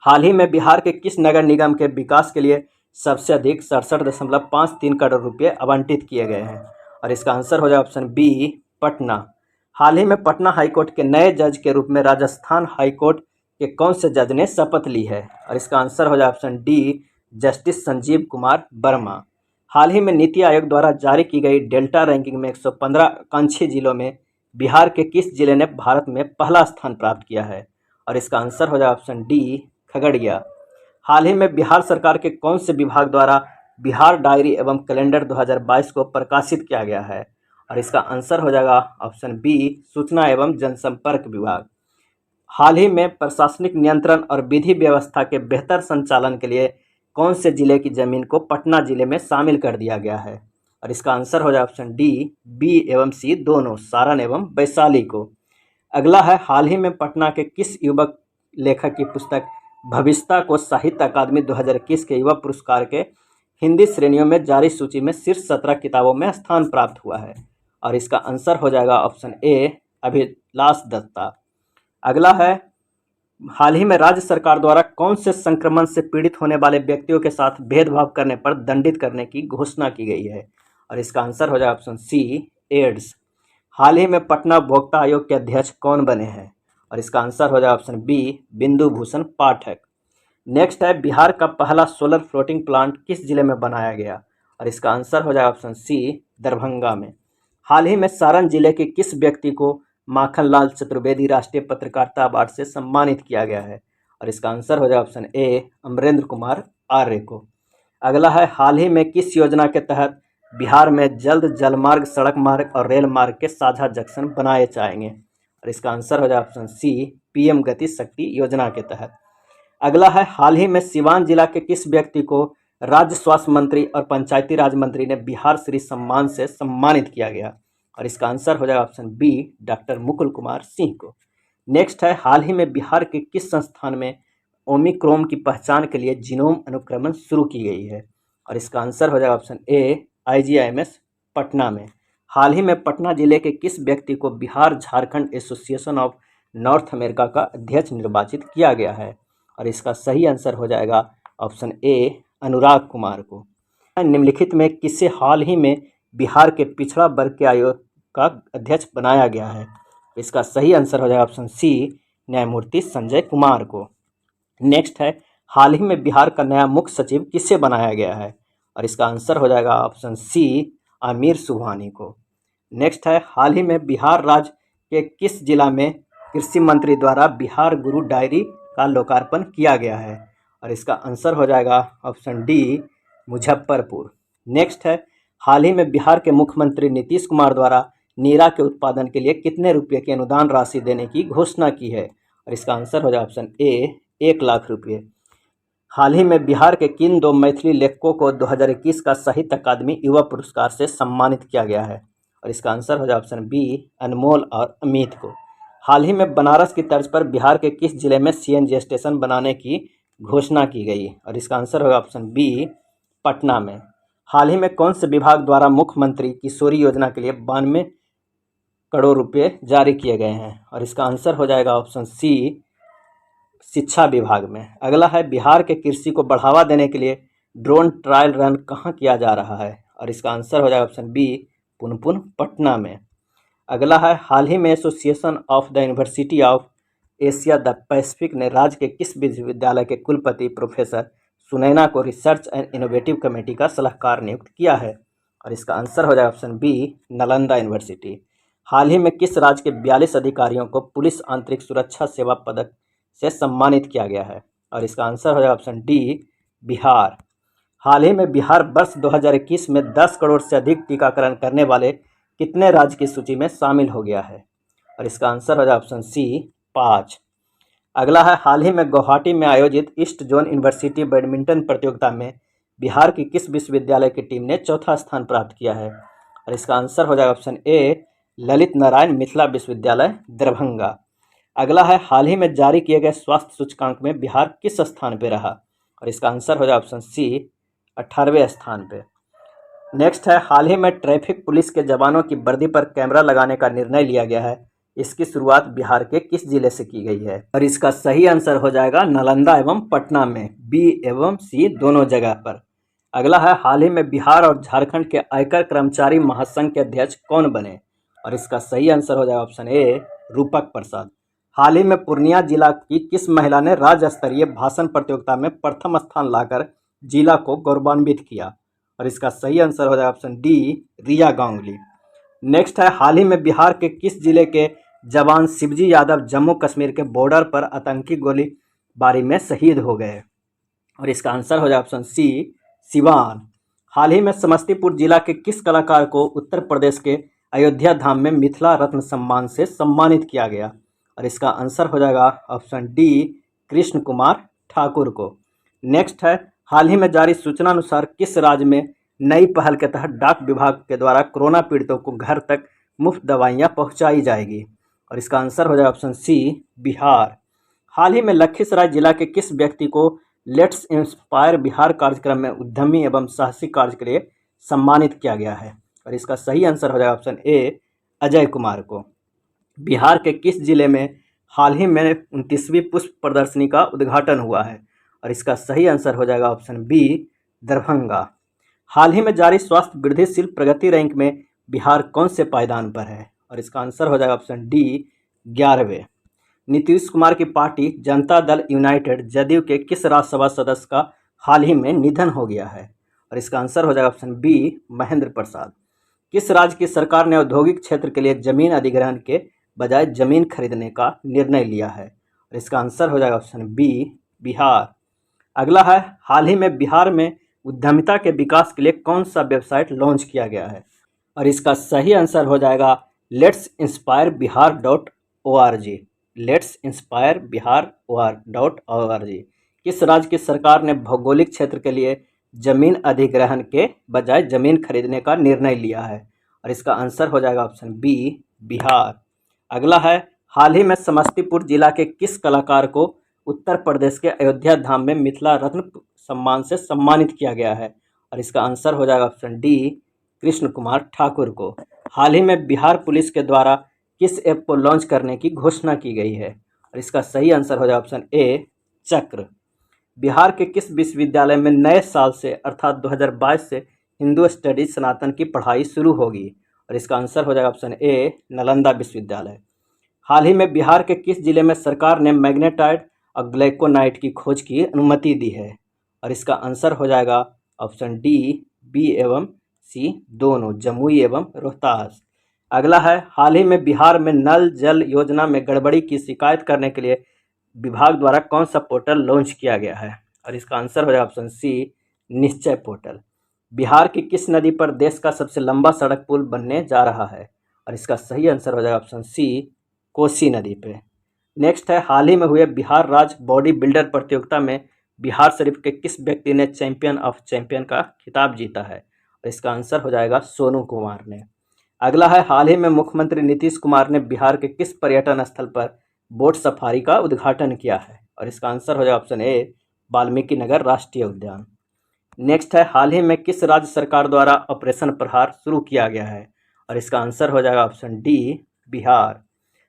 हाल ही में बिहार के किस नगर निगम के विकास के लिए सबसे अधिक 67.53 करोड़ रुपये आवंटित किए गए हैं? और इसका आंसर हो जाए ऑप्शन बी पटना। हाल ही में पटना हाईकोर्ट के नए जज के रूप में राजस्थान हाईकोर्ट के कौन से जज ने शपथ ली है? और इसका आंसर हो जाए option D justice Sanjeev Kumar Verma. हाल ही में नीति आयोग द्वारा जारी की गई डेल्टा रैंकिंग में 115 आकांक्षी जिलों में बिहार के किस जिले ने भारत में पहला स्थान प्राप्त किया है? और इसका आंसर हो जाए ऑप्शन डी खगड़िया। हाल ही में बिहार सरकार के कौन से विभाग द्वारा बिहार डायरी एवं कैलेंडर 2022 को प्रकाशित किया गया है? और इसका आंसर हो जाएगा ऑप्शन बी, सूचना एवं जनसंपर्क विभाग। हाल ही में प्रशासनिक नियंत्रण और विधि व्यवस्था के बेहतर संचालन के लिए कौन से जिले की जमीन को पटना जिले में शामिल कर दिया गया है? और इसका आंसर हो जाए ऑप्शन डी, बी एवं सी दोनों, सारण एवं वैशाली को। अगला है, हाल ही में पटना के किस युवक लेखक की पुस्तक भविष्यता को साहित्य अकादमी 2021 के युवा पुरस्कार के हिंदी श्रेणियों में जारी सूची में शीर्ष 17 किताबों में स्थान प्राप्त हुआ है? और इसका आंसर हो जाएगा ऑप्शन ए, अभिलाष दत्ता। अगला है, हाल ही में राज्य सरकार द्वारा कौन से संक्रमण से पीड़ित होने वाले व्यक्तियों के साथ भेदभाव करने पर दंडित करने की घोषणा की गई है? और इसका आंसर हो जाए ऑप्शन सी, एड्स। हाल ही में पटना उपभोक्ता आयोग के अध्यक्ष कौन बने हैं? और इसका आंसर हो जाए ऑप्शन बी, बिंदु भूषण पाठक। नेक्स्ट है, बिहार का पहला सोलर फ्लोटिंग प्लांट किस जिले में बनाया गया? और इसका आंसर हो जाए ऑप्शन सी, दरभंगा में। हाल ही में सारण जिले के किस व्यक्ति को माखनलाल चतुर्वेदी राष्ट्रीय पत्रकारिता अवार्ड से सम्मानित किया गया है? और इसका आंसर हो जाए ऑप्शन ए, अमरेंद्र कुमार आर्य को। अगला है, हाल ही में किस योजना के तहत बिहार में जल्द जलमार्ग, सड़क मार्ग और रेल मार्ग के साझा जंक्शन बनाए जाएंगे? और इसका आंसर हो जाए ऑप्शन सी, पीएम गति शक्ति योजना के तहत। अगला है, हाल ही में सिवान जिला के किस व्यक्ति को राज्य स्वास्थ्य मंत्री और पंचायती राज मंत्री ने बिहार श्री सम्मान से सम्मानित किया गया? और इसका आंसर हो जाएगा option B, doctor Mukul Kumar Singh को। नेक्स्ट है, हाल ही में बिहार के किस संस्थान में ओमिक्रोन की पहचान के लिए जीनोम अनुक्रमण शुरू की गई है? और इसका आंसर हो जाएगा ऑप्शन ए, IGIMS पटना में। हाल ही में पटना जिले के किस व्यक्ति को Bihar Jharkhand association of north America का अध्यक्ष निर्वाचित किया गया है? और इसका सही आंसर हो जाएगा ऑप्शन ए, अनुराग कुमार को। निम्नलिखित में किसे हाल ही में बिहार के पिछड़ा वर्ग के आयोग का अध्यक्ष बनाया गया है? इसका सही आंसर हो जाएगा ऑप्शन सी, न्यायमूर्ति संजय कुमार को। नेक्स्ट है, हाल ही में बिहार का नया मुख्य सचिव किसे बनाया गया है? और इसका आंसर हो जाएगा ऑप्शन सी, आमिर सुबहानी को। नेक्स्ट है, हाल ही में बिहार राज्य के किस जिला में कृषि मंत्री द्वारा बिहार गुरु डायरी का लोकार्पण किया गया है? और इसका आंसर हो जाएगा ऑप्शन डी, मुजफ्फरपुर। नेक्स्ट है, हाल ही में बिहार के मुख्यमंत्री नीतीश कुमार द्वारा नीरा के उत्पादन के लिए कितने रुपये की अनुदान राशि देने की घोषणा की है? और इसका आंसर हो जाए ऑप्शन ए, 1 लाख रुपये। हाल ही में बिहार के किन 2 मैथिली लेखकों को 2021 का साहित्य अकादमी युवा पुरस्कार से सम्मानित किया गया है? और इसका आंसर हो जाए ऑप्शन बी, अनमोल और अमित को। हाल ही में बनारस की तर्ज पर बिहार के किस जिले में CNG स्टेशन बनाने की घोषणा की गई? और इसका आंसर होगा ऑप्शन बी, पटना में। हाल ही में कौन से विभाग द्वारा मुख्यमंत्री किशोरी योजना के लिए 92 करोड़ रुपए जारी किए गए हैं? और इसका आंसर हो जाएगा ऑप्शन सी, शिक्षा विभाग में। अगला है, बिहार के कृषि को बढ़ावा देने के लिए ड्रोन ट्रायल रन कहाँ किया जा रहा है? और इसका आंसर हो जाएगा ऑप्शन बी, पुनपुन पटना में। अगला है, हाल ही में association of the university of Asia the Pacific ने राज्य के किस विश्वविद्यालय के कुलपति प्रोफेसर सुनैना को रिसर्च एंड इनोवेटिव कमेटी का सलाहकार नियुक्त किया है? और इसका आंसर हो जाएगा ऑप्शन बी, नालंदा यूनिवर्सिटी। हाल ही में किस राज्य के 42 अधिकारियों को पुलिस आंतरिक सुरक्षा सेवा पदक से सम्मानित किया गया है? और इसका आंसर हो जाएगा ऑप्शन डी, बिहार। हाल ही में बिहार वर्ष 2021 में 10 करोड़ से अधिक टीकाकरण करने वाले कितने राज्य की सूची में शामिल हो गया है? और इसका आंसर हो जाएगा ऑप्शन सी, 5। अगला है, हाल ही में गुवाहाटी में आयोजित ईस्ट जोन यूनिवर्सिटी बैडमिंटन प्रतियोगिता में बिहार की किस विश्वविद्यालय की टीम ने चौथा स्थान प्राप्त किया है? और इसका आंसर हो जाएगा ऑप्शन ए, ललित नारायण मिथिला विश्वविद्यालय दरभंगा। अगला है, हाल ही में जारी किए गए स्वास्थ्य सूचकांक में बिहार किस स्थान पर रहा? और इसका आंसर हो जाएगा ऑप्शन सी, 18वें स्थान पे। नेक्स्ट है, हाल ही में ट्रैफिक पुलिस के जवानों की वर्दी पर कैमरा लगाने का निर्णय लिया गया है। इसकी शुरुआत बिहार के किस जिले से की गई है? और इसका सही आंसर हो जाएगा नालंदा एवं पटना में, बी एवं सी दोनों जगह पर। अगला है, हाल ही में बिहार और झारखंड के आयकर कर्मचारी महासंघ के अध्यक्ष कौन बने? और इसका सही आंसर हो जाएगा ऑप्शन ए, रूपक प्रसाद। हाल ही में पूर्णिया जिला की किस महिला ने राज्य स्तरीय भाषण प्रतियोगिता में प्रथम स्थान लाकर जिला को गौरवान्वित किया? और इसका सही आंसर हो जाएगा ऑप्शन डी, रिया गांगुली। नेक्स्ट है, हाल ही में बिहार के किस जिले के जवान शिवजी यादव जम्मू कश्मीर के बॉर्डर पर आतंकी गोली बारी में शहीद हो गए। और इसका आंसर हो जाए ऑप्शन सी, सिवान। हाल ही में समस्तीपुर जिला के किस कलाकार को उत्तर प्रदेश के अयोध्या धाम में मिथिला रत्न सम्मान से सम्मानित किया गया? और इसका आंसर हो जाएगा ऑप्शन डी, कृष्ण कुमार ठाकुर को। नेक्स्ट है, हाल ही में जारी सूचना अनुसार किस राज्य में नई पहल के तहत डाक विभाग के द्वारा कोरोना पीड़ितों को घर तक मुफ्त दवाइयां पहुंचाई जाएगी? और इसका आंसर हो जाएगा ऑप्शन सी, बिहार। हाल ही में लखीसराय जिला के किस व्यक्ति को लेट्स इंस्पायर बिहार कार्यक्रम में उद्यमी एवं साहसिक कार्य के लिए सम्मानित किया गया है? और इसका सही आंसर हो जाएगा ऑप्शन ए, अजय कुमार को। बिहार के किस जिले में हाल ही में 29वीं पुष्प प्रदर्शनी का उद्घाटन हुआ है? और इसका सही आंसर हो जाएगा ऑप्शन बी, दरभंगा। हाल ही में जारी स्वास्थ्य वृद्धिशील प्रगति रैंक में बिहार कौन से पायदान पर है? और इसका आंसर हो जाएगा ऑप्शन डी, 11वें। नीतीश कुमार की पार्टी जनता दल यूनाइटेड जदयू के किस राज्यसभा सदस्य का हाल ही में निधन हो गया है? और इसका आंसर हो जाएगा ऑप्शन बी, महेंद्र प्रसाद। किस राज्य की सरकार ने औद्योगिक क्षेत्र के लिए जमीन अधिग्रहण के बजाय जमीन खरीदने का निर्णय लिया है? और इसका आंसर हो जाएगा ऑप्शन बी, बिहार। अगला है, हाल ही में बिहार में उद्यमिता के विकास के लिए कौन सा वेबसाइट लॉन्च किया गया है? और इसका सही आंसर हो जाएगा let's inspire Bihar .org, let's inspire Bihar .org। किस राज्य की सरकार ने भौगोलिक क्षेत्र के लिए जमीन अधिग्रहण के बजाय जमीन खरीदने का निर्णय लिया है? और इसका आंसर हो जाएगा ऑप्शन बी, बिहार। अगला है, हाल ही में समस्तीपुर जिला के किस कलाकार को उत्तर प्रदेश के अयोध्या धाम में मिथिला रत्न सम्मान से सम्मानित किया गया है? और इसका आंसर हो जाएगा ऑप्शन डी, कृष्ण कुमार ठाकुर को। हाल ही में बिहार पुलिस के द्वारा किस ऐप को लॉन्च करने की घोषणा की गई है? और इसका सही आंसर हो जाएगा ऑप्शन ए, चक्र। बिहार के किस विश्वविद्यालय में नए साल से अर्थात 2022 से हिंदू स्टडीज सनातन की पढ़ाई शुरू होगी? और इसका आंसर हो जाएगा ऑप्शन ए, नालंदा विश्वविद्यालय। हाल ही में बिहार के किस जिले में सरकार ने मैग्नेटाइट और ग्लाइकोनाइट की खोज की अनुमति दी है? और इसका आंसर हो जाएगा ऑप्शन डी, बी एवं सी दोनों, जमुई एवं रोहतास। अगला है, हाल ही में बिहार में नल जल योजना में गड़बड़ी की शिकायत करने के लिए विभाग द्वारा कौन सा पोर्टल लॉन्च किया गया है? और इसका आंसर हो जाएगा ऑप्शन सी, निश्चय पोर्टल। बिहार की किस नदी पर देश का सबसे लंबा सड़क पुल बनने जा रहा है? और इसका सही आंसर हो जाएगा ऑप्शन सी, कोसी नदी पे। नेक्स्ट है, हाल ही में हुए बिहार राज्य बॉडी बिल्डर प्रतियोगिता में बिहार शरीफ के किस व्यक्ति ने चैंपियन ऑफ चैंपियन का खिताब जीता है? और इसका आंसर हो जाएगा सोनू कुमार ने। अगला है, हाल ही में मुख्यमंत्री नीतीश कुमार ने बिहार के किस पर्यटन स्थल पर बोट सफारी का उद्घाटन किया है? और इसका आंसर हो जाएगा ऑप्शन ए, वाल्मीकि नगर राष्ट्रीय उद्यान। नेक्स्ट है, हाल ही में किस राज्य सरकार द्वारा ऑपरेशन प्रहार शुरू किया गया है? और इसका आंसर हो जाएगा ऑप्शन डी, बिहार।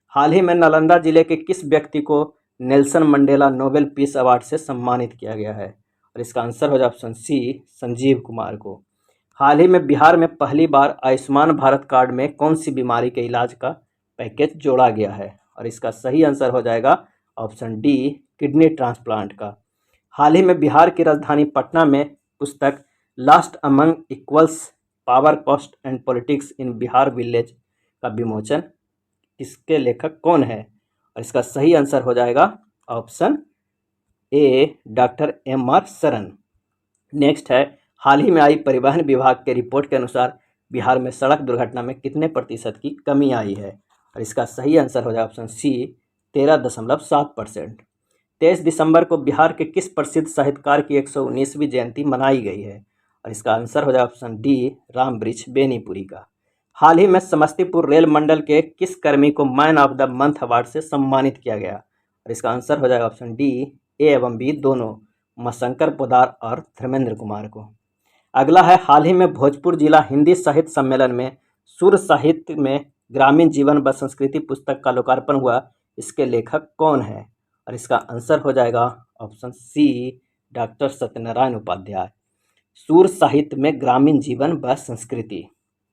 हाल ही में नालंदा जिले के किस व्यक्ति को Nelson Mandela Nobel peace award से सम्मानित किया गया है? और इसका आंसर हो जाएगा ऑप्शन सी, संजीव कुमार को। हाल ही में बिहार में पहली बार आयुष्मान भारत कार्ड में कौन सी बीमारी के इलाज का पैकेज जोड़ा गया है? और इसका सही आंसर हो जाएगा ऑप्शन डी, किडनी ट्रांसप्लांट का। हाल ही में बिहार की राजधानी पटना में पुस्तक last among equals power cost and politics in Bihar village का विमोचन इसके लेखक कौन है? और इसका सही आंसर हो जाएगा ऑप्शन ए, डॉक्टर M.R. सरन। नेक्स्ट है, हाल ही में आई परिवहन विभाग के रिपोर्ट के अनुसार बिहार में सड़क दुर्घटना में कितने प्रतिशत की कमी आई है? और इसका सही आंसर हो जाएगा ऑप्शन सी, 13.7%। 23 दिसंबर को बिहार के किस प्रसिद्ध साहित्यकार की 119वीं जयंती मनाई गई है? और इसका आंसर हो जाएगा ऑप्शन डी, रामवृक्ष बेनीपुरी का। हाल ही में समस्तीपुर रेल मंडल के किस कर्मी को man of the month award से सम्मानित किया गया? और इसका आंसर हो जाएगा ऑप्शन डी, ए एवं बी दोनों, उमाशंकर पोद्दार और धर्मेंद्र कुमार को। अगला है, हाल ही में भोजपुर जिला हिंदी साहित्य सम्मेलन में सुर साहित्य में ग्रामीण जीवन व संस्कृति पुस्तक का लोकार्पण हुआ, इसके लेखक कौन है? और इसका आंसर हो जाएगा option C, doctor Satyanarayan Upadhyay. सुर साहित्य में ग्रामीण जीवन व संस्कृति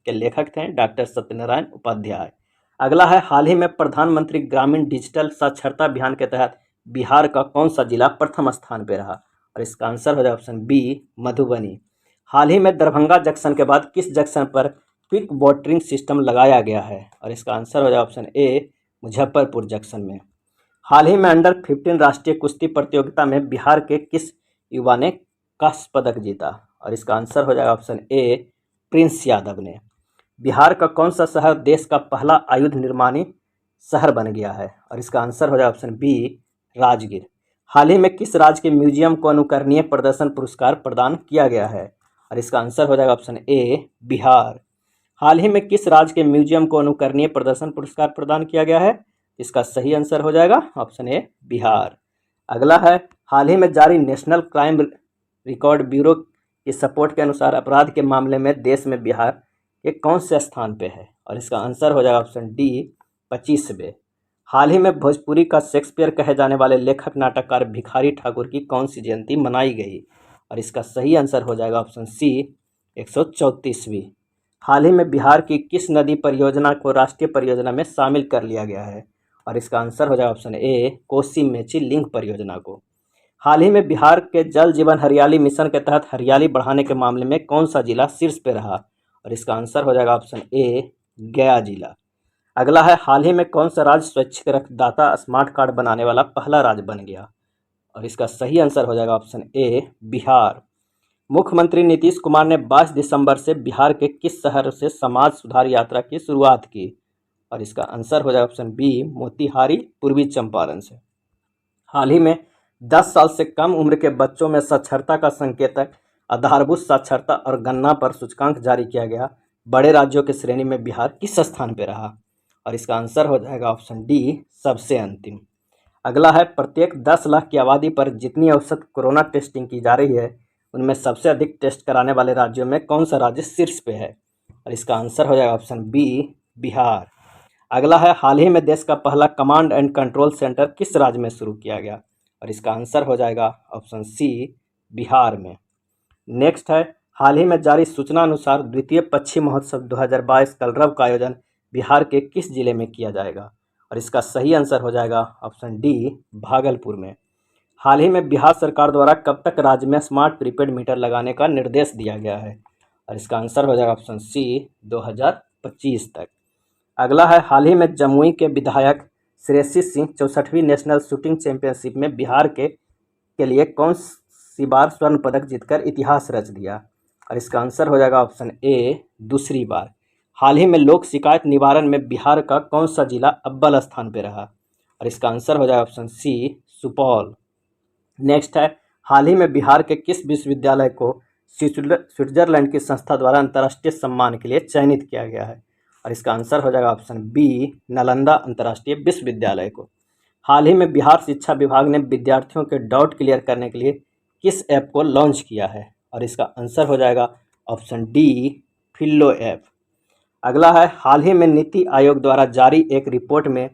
के लेखक थे डॉक्टर सत्यनारायण उपाध्याय। अगला है, हाल ही में प्रधानमंत्री ग्रामीण डिजिटल साक्षरता अभियान के तहत बिहार का कौन सा जिला प्रथम स्थान पर रहा? और इसका आंसर हो जाए ऑप्शन बी, मधुबनी। हाल ही में दरभंगा जंक्शन के बाद किस जंक्शन पर क्विक वाटरिंग सिस्टम लगाया गया है? और इसका आंसर हो जाए ऑप्शन ए, मुजफ्फरपुर जंक्शन में। हाल ही में अंडर 15 राष्ट्रीय कुश्ती प्रतियोगिता में बिहार के किस युवा ने कांस्य पदक जीता? और इसका आंसर हो जाएगा ऑप्शन ए प्रिंस यादव ने। बिहार का कौन सा शहर देश का पहला आयुध निर्माणी शहर बन गया है? और इसका आंसर हो जाएगा ऑप्शन बी राजगीर। हाल ही में किस राज्य के म्यूजियम को अनुकरणीय प्रदर्शन पुरस्कार प्रदान किया गया है? और इसका आंसर हो जाएगा ऑप्शन ए बिहार। हाल ही में किस राज्य के म्यूजियम को अनुकरणीय प्रदर्शन पुरस्कार प्रदान किया गया है? इसका सही आंसर हो जाएगा ऑप्शन ए बिहार। अगला है, हाल ही में जारी नेशनल क्राइम रिकॉर्ड ब्यूरो की सपोर्ट के अनुसार अपराध के मामले में देश में बिहार के कौन से स्थान पे है? और इसका आंसर हो जाएगा ऑप्शन डी 25वें। हाल ही में भोजपुरी का शेक्सपियर कहे जाने वाले लेखक नाटककार भिखारी ठाकुर की कौन सी जयंती मनाई गई? और इसका सही आंसर हो जाएगा ऑप्शन सी 134वीं। हाल ही में बिहार की किस नदी परियोजना को राष्ट्रीय परियोजना में शामिल कर लिया गया है? और इसका आंसर हो जाएगा ऑप्शन ए कोसी मेची लिंक परियोजना को। हाल ही में बिहार के जल जीवन हरियाली मिशन के तहत हरियाली बढ़ाने के मामले में कौन सा जिला शीर्ष पे रहा? और इसका आंसर हो जाएगा ऑप्शन ए गया जिला। अगला है, हाल ही में कौन सा राज्य स्वैच्छिक रक्तदाता स्मार्ट कार्ड बनाने वाला पहला राज्य बन गया? और इसका सही आंसर हो जाएगा ऑप्शन ए बिहार। मुख्यमंत्री नीतीश कुमार ने 22 दिसंबर से बिहार के किस शहर से समाज सुधार यात्रा की शुरुआत की? और इसका आंसर हो जाएगा ऑप्शन बी मोतिहारी पूर्वी चंपारण से। हाल ही में 10 साल से कम उम्र के बच्चों में साक्षरता का संकेतक आधारभूत साक्षरता और गणना पर सूचकांक जारी किया गया बड़े राज्यों की श्रेणी में बिहार किस स्थान पर रहा? और इसका आंसर हो जाएगा ऑप्शन डी सबसे अंतिम। अगला है, प्रत्येक 10 लाख की आबादी पर जितनी औसत कोरोना टेस्टिंग की जा रही है उनमें सबसे अधिक टेस्ट कराने वाले राज्यों में कौन सा राज्य शीर्ष पे है? और इसका आंसर हो जाएगा ऑप्शन बी बिहार। अगला है, हाल ही में देश का पहला कमांड एंड कंट्रोल सेंटर किस राज्य में शुरू किया गया? और इसका आंसर हो जाएगा ऑप्शन सी बिहार में। नेक्स्ट है, हाल ही में जारी सूचना अनुसार द्वितीय पक्षी महोत्सव 2022 कलरव का आयोजन बिहार के किस जिले में किया जाएगा? और इसका सही आंसर हो जाएगा ऑप्शन डी भागलपुर में। हाल ही में बिहार सरकार द्वारा कब तक राज्य में स्मार्ट प्रीपेड मीटर लगाने का निर्देश दिया गया है? और इसका आंसर हो जाएगा ऑप्शन सी 2025 तक। अगला है, हाल ही में जमुई के विधायक श्रेयसी सिंह 64वीं नेशनल शूटिंग चैंपियनशिप में बिहार के लिए कौन सी बार स्वर्ण पदक जीतकर इतिहास रच दिया? और इसका आंसर हो जाएगा ऑप्शन ए दूसरी बार। हाल ही में लोक शिकायत निवारण में बिहार का कौन सा जिला अव्वल स्थान पर रहा? और इसका आंसर हो जाएगा ऑप्शन सी सुपौल। नेक्स्ट है, हाल ही में बिहार के किस विश्वविद्यालय को स्विट्जरलैंड की संस्था द्वारा अंतर्राष्ट्रीय सम्मान के लिए चयनित किया गया है? और इसका आंसर हो जाएगा ऑप्शन बी नालंदा अंतर्राष्ट्रीय विश्वविद्यालय को। हाल ही में बिहार शिक्षा विभाग ने विद्यार्थियों के डाउट क्लियर करने के लिए किस ऐप को लॉन्च किया है? और इसका आंसर हो जाएगा ऑप्शन डी फिल्लो ऐप। अगला है, हाल ही में नीति आयोग द्वारा जारी एक रिपोर्ट में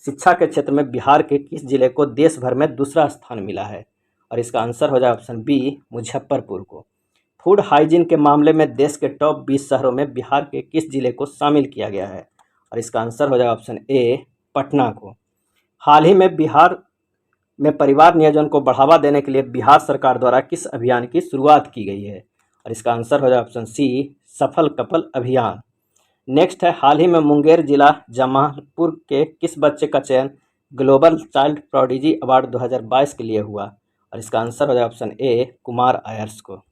शिक्षा के क्षेत्र में बिहार के किस जिले को देश भर में दूसरा स्थान मिला है? और इसका आंसर हो जाएगा ऑप्शन बी मुजफ्फरपुर को। फूड हाइजीन के मामले में देश के टॉप 20 शहरों में बिहार के किस जिले को शामिल किया गया है? और इसका आंसर हो जाएगा ऑप्शन ए पटना को। हाल ही में बिहार में परिवार नियोजन को बढ़ावा देने के लिए बिहार सरकार द्वारा किस अभियान की शुरुआत की गई है? और इसका आंसर हो जाएगा ऑप्शन सी सफल कपल अभियान। नेक्स्ट है, हाल ही में मुंगेर जिला जमालपुर के किस बच्चे का चयन ग्लोबल चाइल्ड प्रोडिजी अवार्ड 2022 के लिए हुआ? और इसका आंसर हो जाएगा ऑप्शन ए कुमार आयर्स को।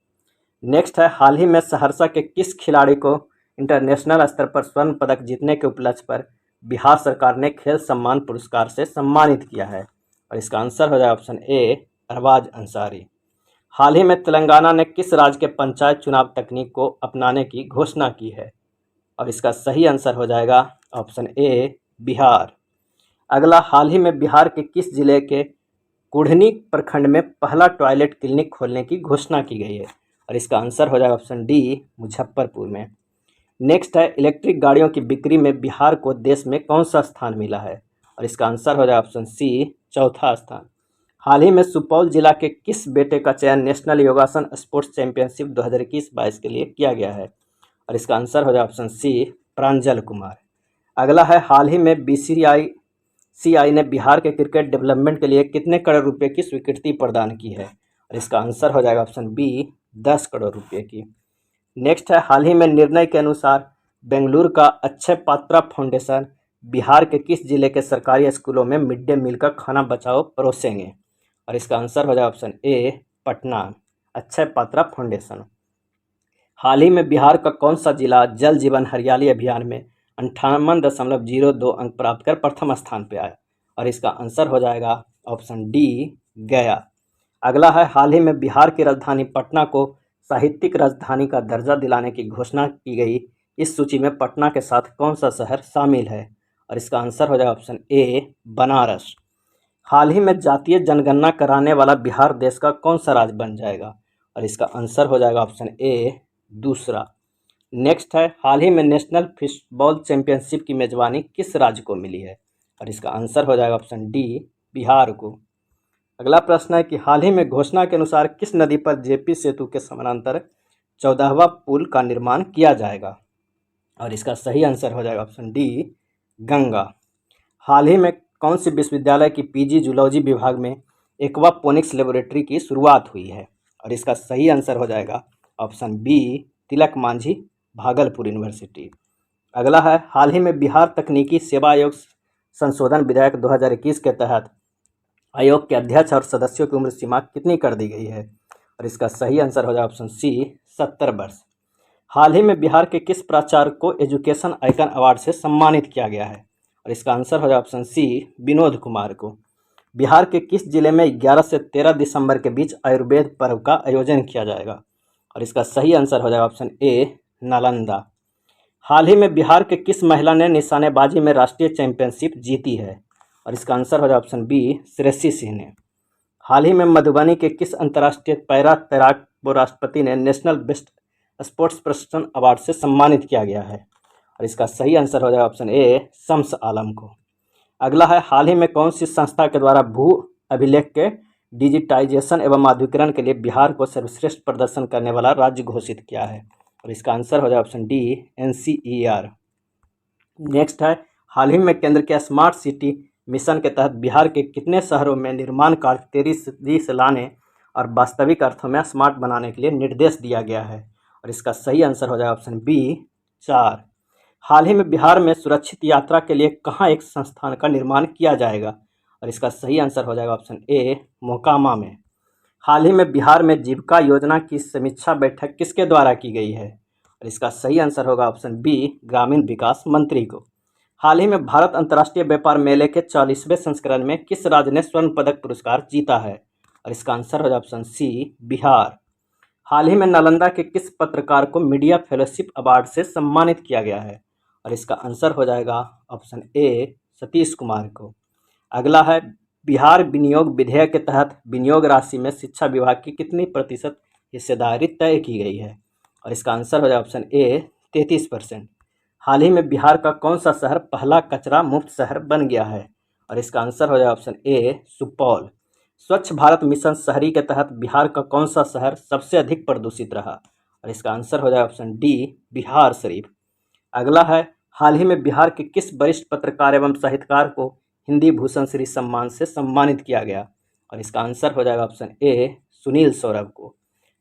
नेक्स्ट है, हाल ही में सहरसा के किस खिलाड़ी को इंटरनेशनल स्तर पर स्वर्ण पदक जीतने के उपलक्ष्य पर बिहार सरकार ने खेल सम्मान पुरस्कार से सम्मानित किया है? और इसका आंसर हो जाएगा ऑप्शन ए अरबाज अंसारी। हाल ही में तेलंगाना ने किस राज्य के पंचायत चुनाव तकनीक को अपनाने की घोषणा की है? और इसका सही आंसर हो जाएगा ऑप्शन ए बिहार। अगला, हाल ही में बिहार के किस जिले के कुढ़नी प्रखंड में पहला टॉयलेट क्लिनिक खोलने की घोषणा की गई है? और इसका आंसर हो जाएगा ऑप्शन डी मुजफ्फरपुर में। नेक्स्ट है, इलेक्ट्रिक गाड़ियों की बिक्री में बिहार को देश में कौन सा स्थान मिला है? और इसका आंसर हो जाएगा ऑप्शन सी चौथा स्थान। हाल ही में सुपौल जिला के किस बेटे का चयन नेशनल योगासन स्पोर्ट्स चैंपियनशिप 2021-22 के लिए किया गया है? और इसका आंसर हो जाएगा ऑप्शन सी प्रांजल कुमार। अगला है, हाल ही में बीसीसीआई ने बिहार के क्रिकेट डेवलपमेंट के लिए कितने करोड़ रुपए की स्वीकृति प्रदान की है? और इसका आंसर हो जाएगा ऑप्शन बी 10 करोड़ रुपए की। नेक्स्ट है, हाल ही में निर्णय के अनुसार बेंगलुरु का अक्षय पात्रा फाउंडेशन बिहार के किस जिले के सरकारी स्कूलों में मिड डे मील का खाना बचाओ परोसेंगे? और इसका आंसर हो जाएगा option A Patna, Akshaya Patra foundation. हाल ही में बिहार का कौन सा जिला जल जीवन हरियाली अभियान में 58.02 अंक प्राप्त कर प्रथम स्थान पे आया? और इसका आंसर हो जाएगा ऑप्शन डी गया। अगला है, हाल ही में बिहार की राजधानी पटना को साहित्यिक राजधानी का दर्जा दिलाने की घोषणा की गई। इस सूची में पटना के साथ कौन सा शहर शामिल है? और इसका आंसर हो जाएगा ऑप्शन ए बनारस। हाल ही में जातीय जनगणना कराने वाला बिहार देश का कौन सा राज्य बन जाएगा? और इसका आंसर हो जाएगा ऑप्शन ए दूसरा। नेक्स्ट है, हाल ही में नेशनल फिशबॉल चैंपियनशिप की मेजबानी किस राज्य को मिली है? और इसका आंसर हो जाएगा ऑप्शन डी बिहार को। अगला प्रश्न है कि हाल ही में घोषणा के अनुसार किस नदी पर जेपी सेतु के समानांतर 14वां पुल का निर्माण किया जाएगा? और इसका सही आंसर हो जाएगा ऑप्शन डी गंगा। हाल ही में कौन सी विश्वविद्यालय की पीजी जूलॉजी विभाग में एक्वापोनिक्स लेबोरेटरी की शुरुआत हुई है? और इसका सही आंसर हो जाएगा ऑप्शन बी तिलक मांझी भागलपुर यूनिवर्सिटी। अगला है, हाल ही में बिहार तकनीकी सेवा आयोग संशोधन विधेयक 2021 के तहत आयोग के अध्यक्ष और सदस्यों की उम्र सीमा कितनी कर दी गई है? और इसका सही आंसर हो जाएगा ऑप्शन सी 70 वर्ष। हाल ही में बिहार के किस प्राचार्य को एजुकेशन आइकन अवार्ड से सम्मानित किया गया है? और इसका आंसर हो जाएगा ऑप्शन सी विनोद कुमार को। बिहार के किस जिले में 11 से 13 दिसंबर के बीच आयुर्वेद पर्व का आयोजन किया जाएगा? और इसका सही आंसर हो जाएगा ऑप्शन ए नालंदा। हाल ही में बिहार के किस महिला ने निशानेबाजी में राष्ट्रीय चैंपियनशिप जीती है? और इसका आंसर हो जाएगा ऑप्शन बी श्रेयसी सिंह ने। हाल ही में मधुबनी के किस अंतर्राष्ट्रीय पैरा तैराक को राष्ट्रपति ने national best sports person award से सम्मानित किया गया है? और इसका सही आंसर हो जाएगा ऑप्शन ए शम्स आलम को। अगला है, हाल ही में कौन सी संस्था के द्वारा भू अभिलेख के डिजिटाइजेशन एवं मानकीकरण के लिए बिहार को सर्वश्रेष्ठ प्रदर्शन करने वाला राज्य घोषित किया है? और इसका आंसर हो जाएगा ऑप्शन डी NCER। नेक्स्ट है, हाल ही में केंद्र के स्मार्ट सिटी मिशन के तहत बिहार के कितने शहरों में निर्माण कार्य तेजी से लाने और वास्तविक अर्थों में स्मार्ट बनाने के लिए निर्देश दिया गया है? और इसका सही आंसर हो जाएगा ऑप्शन बी 4। हाल ही में बिहार में सुरक्षित यात्रा के लिए कहाँ एक संस्थान का निर्माण किया जाएगा? और इसका सही आंसर हो जाएगा ऑप्शन ए मोकामा में। हाल ही में बिहार में जीविका योजना की समीक्षा बैठक किसके द्वारा की गई है? और इसका सही आंसर होगा ऑप्शन बी ग्रामीण विकास मंत्री को। हाल ही में भारत अंतर्राष्ट्रीय व्यापार मेले के 40वें संस्करण में किस राज्य ने स्वर्ण पदक पुरस्कार जीता है? और इसका आंसर होगा ऑप्शन सी बिहार। हाल ही में नालंदा के किस पत्रकार को मीडिया फेलोशिप अवार्ड से सम्मानित किया गया है? और इसका आंसर हो जाएगा ऑप्शन ए सतीश कुमार को। अगला है, बिहार विनियोग विधेयक के तहत विनियोग राशि में शिक्षा विभाग की कितनी प्रतिशत हिस्सेदारी तय की गई है? और इसका आंसर हो जाएगा ऑप्शन ए 33%। हाल ही में बिहार का कौन सा शहर पहला कचरा मुक्त शहर बन गया है? और इसका आंसर हो जाएगा ऑप्शन ए सुपौल। स्वच्छ भारत मिशन शहरी के तहत बिहार का कौन सा शहर सबसे अधिक प्रदूषित रहा? और इसका आंसर हो जाएगा ऑप्शन डी बिहार शरीफ। अगला है, हाल ही में बिहार के किस वरिष्ठ पत्रकार एवं साहित्यकार को हिंदी भूषण श्री सम्मान से सम्मानित किया गया? और इसका आंसर हो जाएगा ऑप्शन ए सुनील सौरभ को।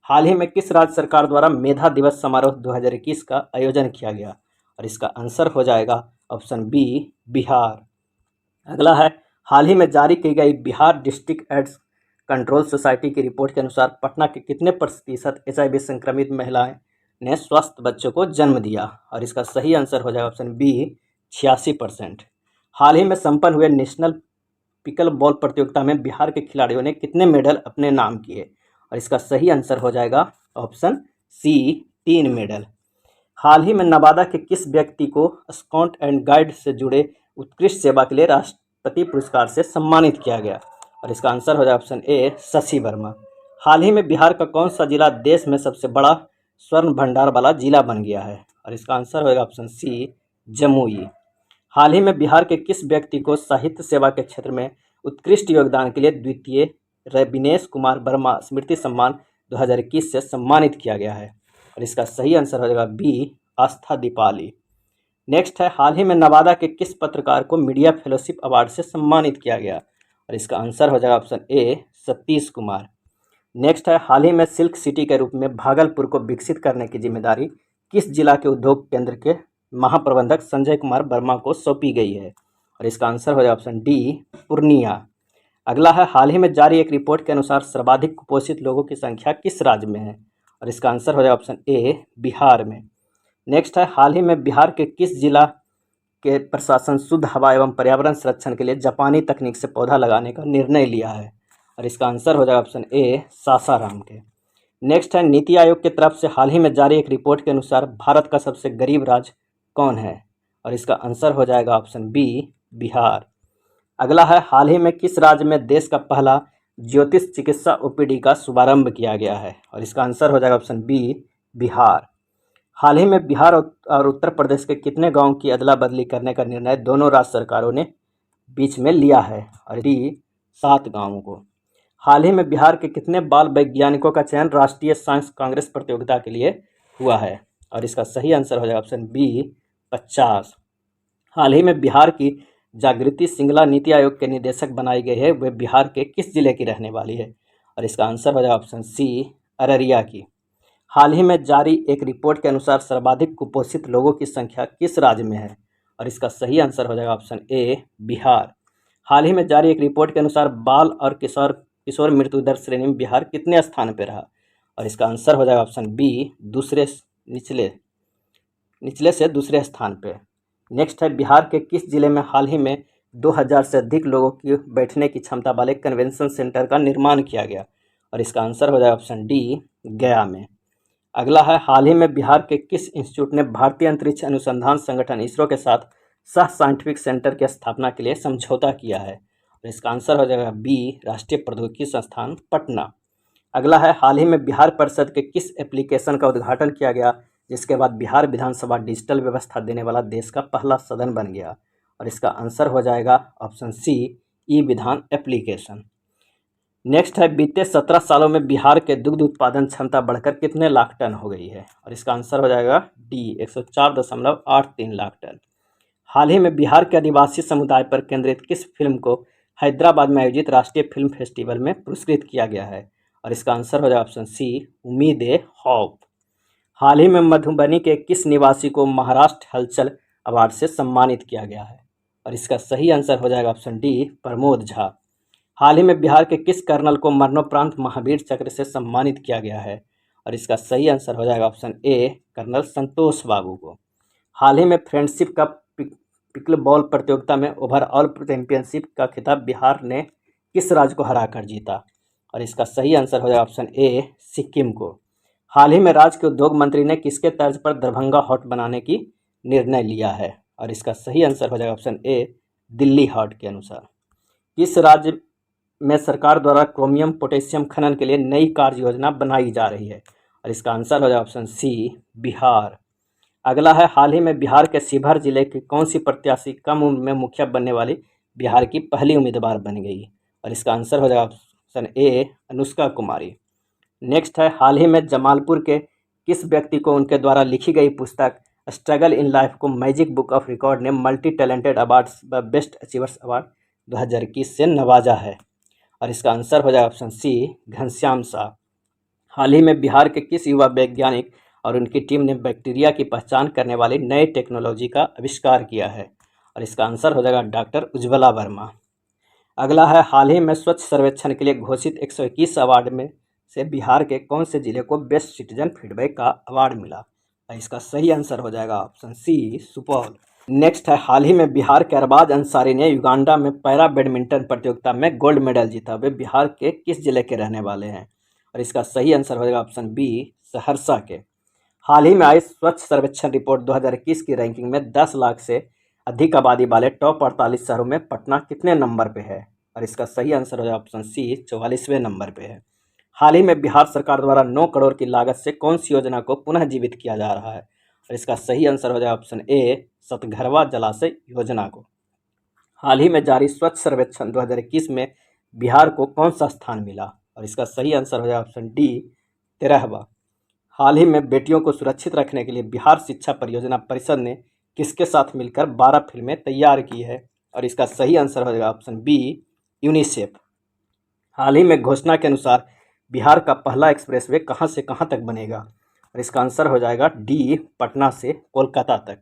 हाल ही में किस राज्य सरकार द्वारा मेधा दिवस समारोह 2021 का आयोजन किया गया? और इसका आंसर हो जाएगा ऑप्शन बी बिहार। अगला है, हाल ही में जारी की गई Bihar district AIDS control society की रिपोर्ट के अनुसार पटना के कितने प्रतिशत HIV संक्रमित महिलाएं ने स्वस्थ बच्चों को जन्म दिया? और इसका सही आंसर हो जाएगा ऑप्शन बी 86%। हाल ही में संपन्न हुए नेशनल पिकल बॉल प्रतियोगिता में बिहार के खिलाड़ियों ने कितने मेडल अपने नाम किए? और इसका सही आंसर हो जाएगा ऑप्शन सी 3 मेडल। हाल ही में नवादा के किस व्यक्ति को स्काउट एंड गाइड से जुड़े उत्कृष्ट सेवा के लिए राष्ट्रपति पुरस्कार से सम्मानित किया गया? और इसका आंसर हो जाएगा ऑप्शन ए शशि वर्मा। हाल ही में बिहार का कौन सा जिला देश में सबसे बड़ा स्वर्ण भंडार वाला जिला बन गया है? और इसका आंसर होगा ऑप्शन सी जमुई। हाल ही में बिहार के किस व्यक्ति को साहित्य सेवा के क्षेत्र में उत्कृष्ट योगदान के लिए द्वितीय रविनेश कुमार वर्मा स्मृति सम्मान 2021 से सम्मानित किया गया है? और इसका सही आंसर हो जाएगा बी आस्था दीपाली। नेक्स्ट है, हाल ही में नवादा के किस पत्रकार को मीडिया फेलोशिप अवार्ड से सम्मानित किया गया? और इसका आंसर हो जाएगा ऑप्शन ए सतीश कुमार। नेक्स्ट है, हाल ही में सिल्क सिटी के रूप में भागलपुर को विकसित करने की जिम्मेदारी किस जिला के उद्योग केंद्र के महाप्रबंधक संजय कुमार वर्मा को सौंपी गई है? और इसका आंसर हो जाएगा ऑप्शन डी, पूर्णिया। अगला है, हाल ही में जारी एक रिपोर्ट के अनुसार सर्वाधिक कुपोषित लोगों की संख्या किस राज्य में है? और इसका आंसर हो जाएगा ऑप्शन ए, बिहार में। नेक्स्ट है, हाल ही में बिहार के किस जिला के प्रशासन शुद्ध हवा एवं पर्यावरण संरक्षण के लिए जापानी तकनीक से पौधा लगाने का निर्णय लिया है? और इसका आंसर हो जाएगा ऑप्शन ए, सासाराम के। नेक्स्ट है, नीति आयोग की तरफ से हाल ही में जारी एक रिपोर्ट के अनुसार भारत का सबसे गरीब राज्य कौन है? और इसका आंसर हो जाएगा ऑप्शन बी, बिहार। अगला है, हाल ही में किस राज्य में देश का पहला ज्योतिष चिकित्सा ओपीडी का शुभारंभ किया गया है? और इसका आंसर हो जाएगा ऑप्शन बी, बिहार। हाल ही में बिहार और उत्तर प्रदेश के कितने गांव की अदला बदली करने का निर्णय दोनों राज्य सरकारों ने बीच में लिया है? और डी, 7 गांवों को। हाल ही में बिहार के कितने बाल वैज्ञानिकों का चयन राष्ट्रीय साइंस कांग्रेस प्रतियोगिता के लिए हुआ है? और इसका सही आंसर हो जाएगा ऑप्शन बी, 50। हाल ही में बिहार की जागृति सिंगला नीति आयोग के निदेशक बनाई गई है, वे बिहार के किस जिले की रहने वाली है? और इसका आंसर हो जाएगा ऑप्शन सी, अररिया की। हाल ही में जारी एक रिपोर्ट के अनुसार सर्वाधिक कुपोषित लोगों की संख्या किस राज्य में है? और इसका सही आंसर हो जाएगा ऑप्शन ए, बिहार। हाल ही में जारी एक रिपोर्ट के अनुसार बाल और किशोर मृत्यु दर श्रेणी में बिहार कितने स्थान पर रहा? और इसका आंसर हो जाएगा ऑप्शन बी, निचले से दूसरे स्थान पे। नेक्स्ट है, बिहार के किस जिले में हाल ही में 2000 से अधिक लोगों की बैठने की क्षमता वाले कन्वेंशन सेंटर का निर्माण किया गया? और इसका आंसर हो जाएगा ऑप्शन डी, गया में। अगला है, हाल ही में बिहार के किस इंस्टीट्यूट ने भारतीय अंतरिक्ष अनुसंधान संगठन इसरो के साथ सह साइंटिफिक सेंटर की स्थापना के लिए समझौता किया है? और इसका आंसर हो जाएगा बी, राष्ट्रीय प्रौद्योगिकी संस्थान पटना। अगला है, हाल ही में बिहार परिषद के किस एप्लीकेशन का उद्घाटन किया गया जिसके बाद बिहार विधानसभा डिजिटल व्यवस्था देने वाला देश का पहला सदन बन गया? और इसका आंसर हो जाएगा ऑप्शन सी, ई विधान एप्लीकेशन। नेक्स्ट है, बीते 17 सालों में बिहार के दुग्ध उत्पादन क्षमता बढ़कर कितने लाख टन हो गई है? और इसका आंसर हो जाएगा डी, 104.83 लाख टन। हाल ही में बिहार के आदिवासी समुदाय पर केंद्रित किस फिल्म को हैदराबाद में आयोजित राष्ट्रीय फिल्म फेस्टिवल में पुरस्कृत किया गया है? और इसका आंसर हो जाएगा ऑप्शन सी, उम्मीद-ए-खौफ। हाल ही में मधुबनी के किस निवासी को महाराष्ट्र हलचल अवार्ड से सम्मानित किया गया है? और इसका सही आंसर हो जाएगा ऑप्शन डी, प्रमोद झा। हाल ही में बिहार के किस कर्नल को मरणोपरांत महावीर चक्र से सम्मानित किया गया है? और इसका सही आंसर हो जाएगा ऑप्शन ए, कर्नल संतोष बाबू को। हाल ही में फ्रेंडशिप कप पिकलबॉल प्रतियोगिता में ओवरऑल चैंपियनशिप का खिताब बिहार ने किस राज्य को हराकर जीता? और इसका सही आंसर हो जाएगा ऑप्शन ए, सिक्किम को। हाल ही में राज्य के उद्योग मंत्री ने किसके तर्ज पर दरभंगा हॉट बनाने की निर्णय लिया है? और इसका सही आंसर हो जाएगा ऑप्शन ए, दिल्ली हॉट के अनुसार। किस राज्य में सरकार द्वारा क्रोमियम पोटेशियम खनन के लिए नई कार्य योजना बनाई जा रही है? और इसका आंसर हो जाएगा ऑप्शन सी, बिहार। अगला है, हाल ही में बिहार के शिवहर जिले की कौन सी प्रत्याशी कम उम्र में मुखिया बनने वाली बिहार की पहली उम्मीदवार बन गई? और इसका आंसर हो जाएगा ऑप्शन ए, अनुष्का कुमारी। नेक्स्ट है, हाल ही में जमालपुर के किस व्यक्ति को उनके द्वारा लिखी गई पुस्तक स्ट्रगल इन लाइफ को मैजिक बुक ऑफ रिकॉर्ड ने मल्टी टैलेंटेड अवार्ड्स व बेस्ट अचीवर्स अवार्ड 2021 से नवाजा है? और इसका आंसर हो जाएगा ऑप्शन सी, घनश्याम शाह। हाल ही में बिहार के किस युवा वैज्ञानिक और उनकी टीम ने बैक्टीरिया की पहचान करने वाली नई टेक्नोलॉजी का आविष्कार किया है? और इसका आंसर हो जाएगा डॉक्टर उज्ज्वला वर्मा। अगला है, हाल ही में स्वच्छ सर्वेक्षण के लिए घोषित 121 अवार्ड में से बिहार के कौन से जिले को बेस्ट सिटीजन फीडबैक का अवार्ड मिला? और इसका सही आंसर हो जाएगा ऑप्शन सी, सुपौल। नेक्स्ट है, हाल ही में बिहार के अरबाज अंसारी ने युगांडा में पैरा बैडमिंटन प्रतियोगिता में गोल्ड मेडल जीता, वे बिहार के किस जिले के रहने वाले हैं? और इसका सही आंसर हो जाएगा ऑप्शन बी, सहरसा के। हाल ही में आई स्वच्छ सर्वेक्षण रिपोर्ट 2021 की रैंकिंग में 10 लाख से अधिक आबादी वाले टॉप 48 शहरों में पटना कितने नंबर पे है? और इसका सही आंसर हो जाएगा ऑप्शन सी, 44वें नंबर पे है। हाल ही में बिहार सरकार द्वारा 9 करोड़ की लागत से कौन सी योजना को पुनः जीवित किया जा रहा है? और इसका सही आंसर हो जाएगा ऑप्शन ए, सतघरवा जलाशय योजना को। हाल ही में जारी स्वच्छ सर्वेक्षण 2021 में बिहार को कौन सा स्थान मिला? और इसका सही आंसर हो जाएगा ऑप्शन डी, 13वां। हाल ही में बेटियों को सुरक्षित रखने के लिए बिहार शिक्षा परियोजना परिषद ने किसके साथ मिलकर 12 फिल्में तैयार की है? और इसका सही आंसर हो जाएगा ऑप्शन बी, यूनिसेफ। हाल ही में घोषणा के अनुसार बिहार का पहला एक्सप्रेसवे कहां से कहां तक बनेगा? और इसका आंसर हो जाएगा डी, पटना से कोलकाता तक।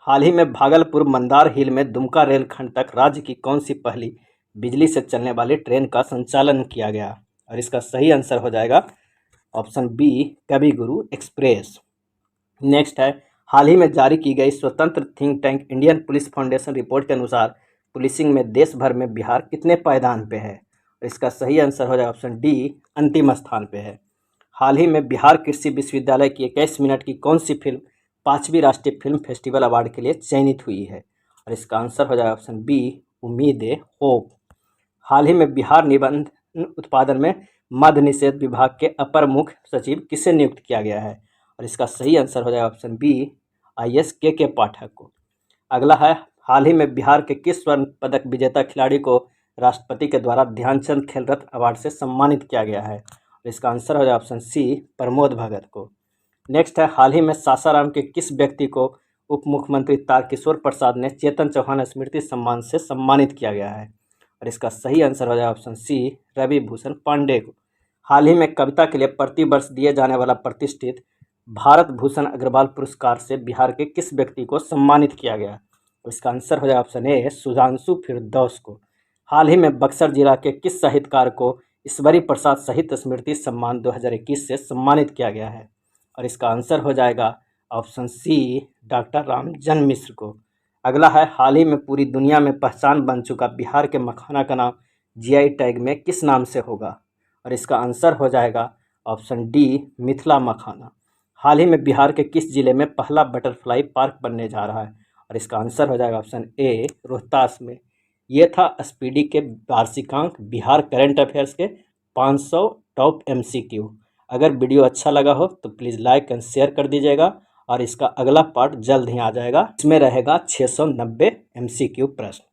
हाल ही में भागलपुर मंदार हिल में दुमका रेलखंड तक राज्य की कौन सी पहली बिजली से चलने वाली ट्रेन का संचालन किया गया? और इसका सही आंसर हो जाएगा ऑप्शन बी, कवि गुरु एक्सप्रेस। नेक्स्ट है, हाल ही में जारी की गई स्वतंत्र think tank Indian police foundation report के अनुसार पुलिसिंग में देश भर में बिहार कितने पायदान पे है? और इसका सही आंसर हो जाएगा ऑप्शन डी, अंतिम स्थान पे है। हाल ही में बिहार कृषि विश्वविद्यालय की 21 मिनट की कौन सी फिल्म 5वीं राष्ट्रीय फिल्म फेस्टिवल अवार्ड के लिए चयनित हुई है? और इसका आंसर हो जाएगा ऑप्शन बी, उम्मीद होप। हाल ही में बिहार निबंध उत्पादन में मद्य निषेध विभाग के अपर मुख्य सचिव किसे नियुक्त किया गया है? और इसका सही आंसर हो जाएगा ऑप्शन बी, IS के पाठक को। अगला है, हाल ही में बिहार के किस स्वर्ण पदक विजेता खिलाड़ी को राष्ट्रपति के द्वारा ध्यानचंद खेल रत्न अवार्ड से सम्मानित किया गया है? और इसका आंसर हो जाएगा ऑप्शन सी, प्रमोद भगत को। नेक्स्ट है, हाल ही में सासाराम के किस व्यक्ति को उप मुख्यमंत्री तारकिशोर प्रसाद ने चेतन चौहान स्मृति सम्मान से सम्मानित किया गया है? और इसका सही आंसर हो जाएगा ऑप्शन सी, रवि भूषण पांडे को। हाल ही में कविता के लिए प्रतिवर्ष दिए जाने वाला प्रतिष्ठित भारत भूषण अग्रवाल पुरस्कार से बिहार के किस व्यक्ति को सम्मानित किया गया? इसका आंसर हो जाएगा ऑप्शन ए, सुधांशु फिरदौस को। हाल ही में बक्सर जिला के किस साहित्यकार को ईश्वरी प्रसाद साहित्य स्मृति सम्मान 2021 से सम्मानित किया गया है? और इसका आंसर हो जाएगा ऑप्शन सी, डॉक्टर रामजन मिश्र को। अगला है, हाल ही में पूरी दुनिया में पहचान बन चुका बिहार के मखाना का नाम GI टैग में किस नाम से होगा? और इसका आंसर हो जाएगा ऑप्शन डी, मिथिला मखाना। हाल ही में बिहार के किस जिले में पहला बटरफ्लाई पार्क बनने जा रहा है? और इसका आंसर हो जाएगा ऑप्शन ए, रोहतास में। ये था स्पीडी के वार्षिकांक बिहार करंट अफेयर्स के 500 टॉप MCQ। अगर वीडियो अच्छा लगा हो तो प्लीज़ लाइक एंड शेयर कर दीजिएगा, और इसका अगला पार्ट जल्द ही आ जाएगा। इसमें रहेगा 690 MCQ प्रश्न।